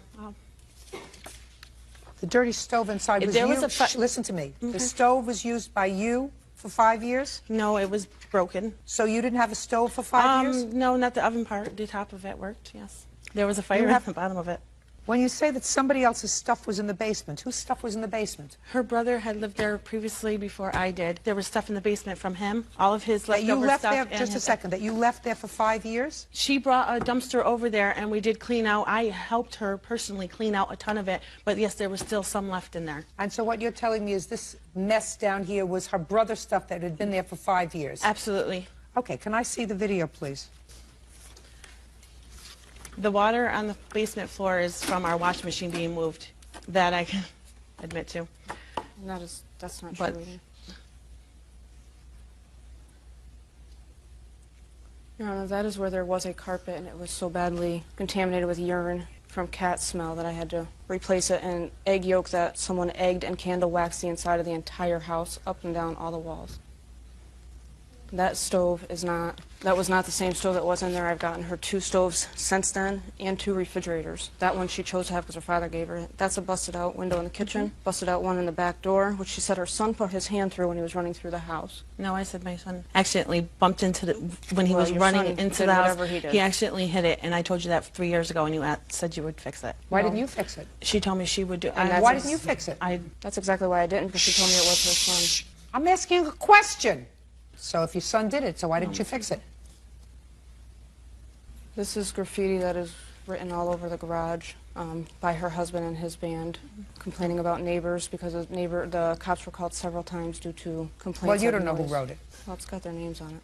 S3: The dirty stove inside
S13: If
S3: was
S13: there
S3: you.
S13: was a
S3: Listen to me.
S13: Okay.
S3: The stove was used by you for 5 years?
S13: No, it was broken.
S3: So you didn't have a stove for 5 years?
S13: No, not the oven part. The top of it worked, yes. There was a fire at the bottom of it.
S3: When you say that somebody else's stuff was in the basement, whose stuff was in the basement?
S13: Her brother had lived there previously before I did. There was stuff in the basement from him, all of his
S3: That you
S13: leftover
S3: left
S13: stuff.
S3: there,
S13: and
S3: just a
S13: his-
S3: second, that you left there for 5 years?
S13: She brought a dumpster over there, and we did clean out. I helped her personally clean out a ton of it, but yes, there was still some left in there.
S3: And so what you're telling me is this mess down here was her brother's stuff that had been there for 5 years?
S13: Absolutely.
S3: Okay, can I see the video, please?
S13: The water on the basement floor is from our washing machine being moved. That I can admit to.
S10: That's not
S13: But-
S10: true either. Your Honor, that is where there was a carpet and it was so badly contaminated with urine from cat smell that I had to replace it, and egg yolk that someone egged and candle waxed the inside of the entire house, up and down all the walls. That stove is not, that was not the same stove that was in there. I've gotten her 2 stoves since then and 2 refrigerators. That one she chose to have because her father gave her it. That's a busted out window in the kitchen, busted out one in the back door, which she said her son put his hand through when he was running through the house.
S13: No, I said my son accidentally bumped into the, when he
S10: Well,
S13: was
S10: your
S13: running
S10: son
S13: into
S10: did
S13: the house,
S10: whatever he did.
S13: he accidentally hit it, and I told you that 3 years ago, and you said you would fix it.
S3: Why didn't you fix it?
S13: She told me she would do it.
S10: And
S3: Why didn't you fix it?
S10: That's exactly why I didn't, because she told me it was her son.
S3: I'm asking a question. So if your son did it, so why didn't you fix it?
S10: This is graffiti that is written all over the garage by her husband and his band, complaining about neighbors because the cops were called several times due to complaints.
S3: Well, you
S10: of
S3: don't know who
S10: noise.
S3: wrote it.
S10: Well, it's got their names on it.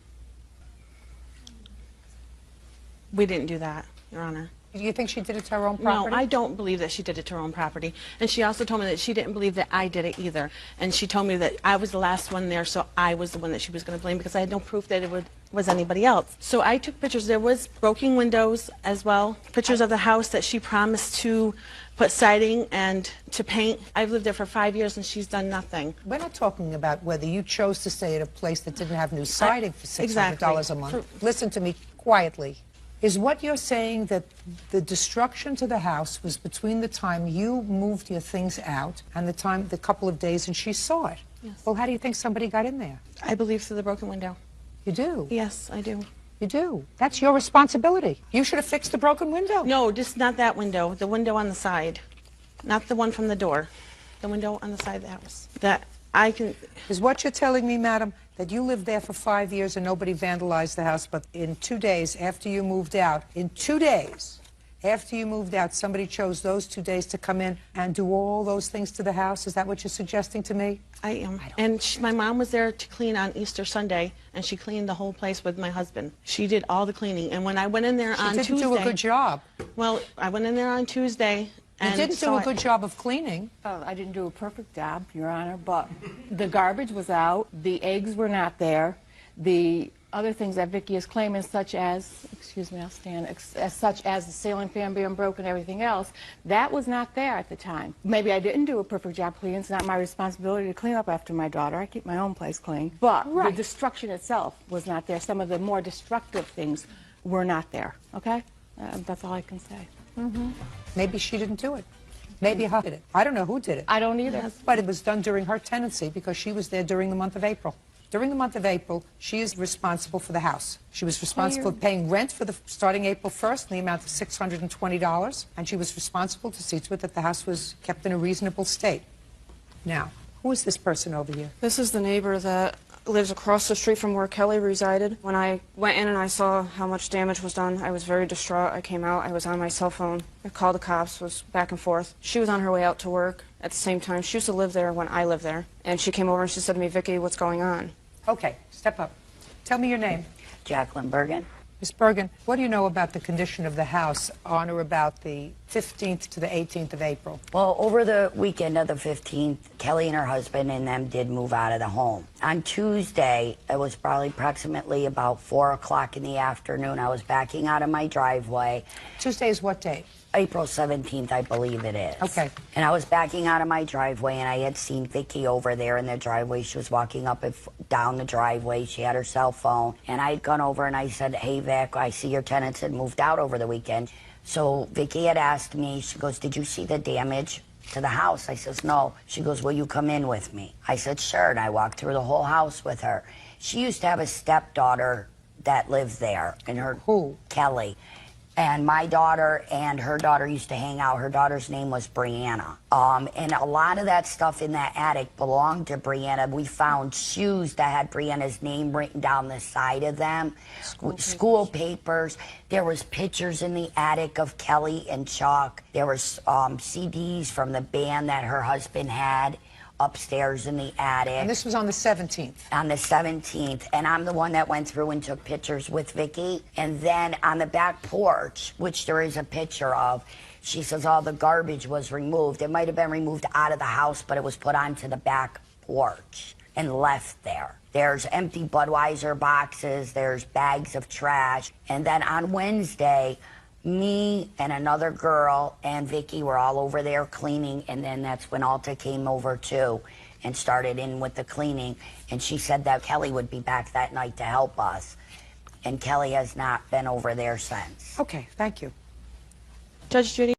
S13: We didn't do that, Your Honor.
S3: Do you think she did it to her own property?
S13: No, I don't believe that she did it to her own property. And she also told me that she didn't believe that I did it either. And she told me that I was the last one there, so I was the one that she was going to blame because I had no proof that it was anybody else. So I took pictures. There was broken windows as well, pictures of the house that she promised to put siding and to paint. I've lived there for 5 years and she's done nothing.
S3: We're not talking about whether you chose to stay at a place that didn't have new siding for $600
S13: Exactly.
S3: a month. Listen to me quietly. Is what you're saying that the destruction to the house was between the time you moved your things out and the couple of days and she saw it?
S13: Yes.
S3: Well, how do you think somebody got in there?
S13: I believe through the broken window.
S3: You do?
S13: Yes, I do.
S3: You do. That's your responsibility. You should have fixed the broken window.
S13: No, just not that window. The window on the side. Not the one from the door. The window on the side of the house. That I can...
S3: Is what you're telling me, madam, that you lived there for 5 years and nobody vandalized the house, but in 2 days after you moved out, somebody chose those 2 days to come in and do all those things to the house? Is that what you're suggesting to me?
S13: I am. And my mom was there to clean on Easter Sunday, and she cleaned the whole place with my husband. She did all the cleaning. And when I went in there on Tuesday...
S3: She didn't do a good job.
S13: Well, I went in there on Tuesday...
S3: You didn't do a good job of cleaning.
S14: I didn't do a perfect job, Your Honor, but the garbage was out, the eggs were not there, the other things that Vicki is claiming, such as, excuse me, I'll stand, such as the ceiling fan being broken and everything else, that was not there at the time. Maybe I didn't do a perfect job cleaning. It's not my responsibility to clean up after my daughter. I keep my own place clean. But the destruction itself was not there. Some of the more destructive things were not there, okay? That's all I can say.
S3: Maybe she didn't do it. Maybe her did it. I don't know who did it.
S14: I don't either.
S3: But it was done during her tenancy because she was there during the month of April. During the month of April, she is responsible for the house. She was responsible for paying rent for starting April 1st in the amount of $620, and she was responsible to see to it that the house was kept in a reasonable state. Now, who is this person over here?
S10: This is the neighbor that lives across the street from where Kelly resided. When I went in and I saw how much damage was done, I was very distraught. I came out, I was on my cell phone. I called the cops, was back and forth. She was on her way out to work at the same time. She used to live there when I lived there. And she came over and she said to me, Vicki, what's going on?
S3: Okay, step up. Tell me your name.
S22: Jacqueline Bergen.
S3: Ms. Bergen, what do you know about the condition of the house on or about the 15th to the 18th of April?
S22: Well, over the weekend of the 15th, Kelly and her husband and them did move out of the home. On Tuesday, it was probably approximately about 4 o'clock in the afternoon. I was backing out of my driveway.
S3: Tuesday is what date?
S22: April 17th, I believe it is.
S3: Okay.
S22: And I was backing out of my driveway, and I had seen Vicki over there in the driveway. She was walking up and down the driveway. She had her cell phone. And I had gone over and I said, hey, Vic, I see your tenants had moved out over the weekend. So Vicki had asked me, she goes, did you see the damage to the house? I says, no. She goes, will you come in with me? I said, sure. And I walked through the whole house with her. She used to have a stepdaughter that lived there. And her
S3: Who?
S22: Kelly. And my daughter and her daughter used to hang out. Her daughter's name was Brianna. And a lot of that stuff in that attic belonged to Brianna. We found shoes that had Brianna's name written down the side of them, school papers. There was pictures in the attic of Kelly and Chuck. There was CDs from the band that her husband had upstairs in the attic.
S3: And this was on the 17th?
S22: On the 17th. And I'm the one that went through and took pictures with Vicki. And then on the back porch, which there is a picture of, she says all the garbage was removed. It might have been removed out of the house, but it was put onto the back porch and left there. There's empty Budweiser boxes. There's bags of trash. And then on Wednesday, me and another girl and Vicki were all over there cleaning, and then that's when Alta came over too and started in with the cleaning. And she said that Kelly would be back that night to help us. And Kelly has not been over there since.
S3: Okay, thank you.
S10: Judge Judy.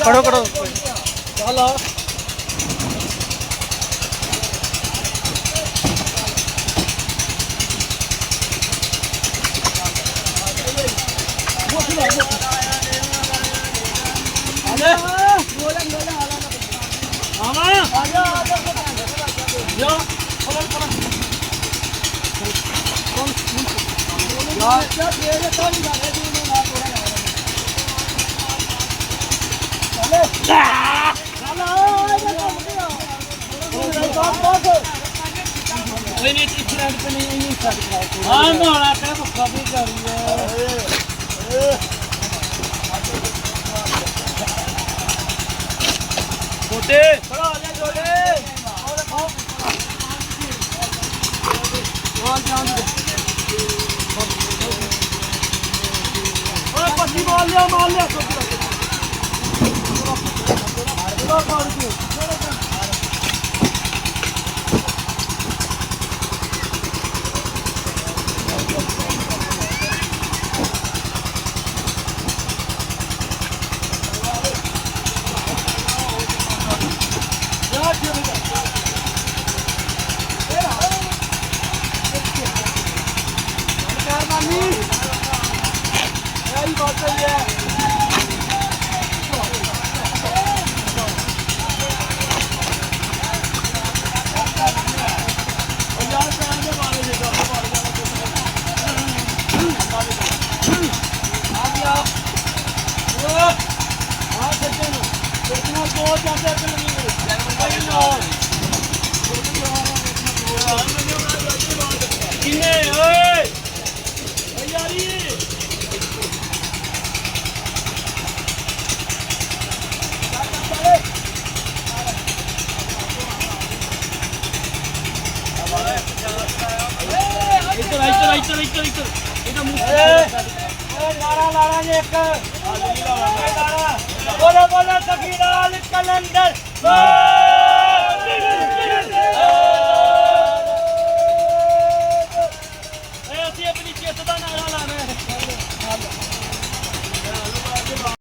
S15: खड़ो करो चलो नारा लाना ने एक नारा बोलो बोलो सखी लाल कलंदर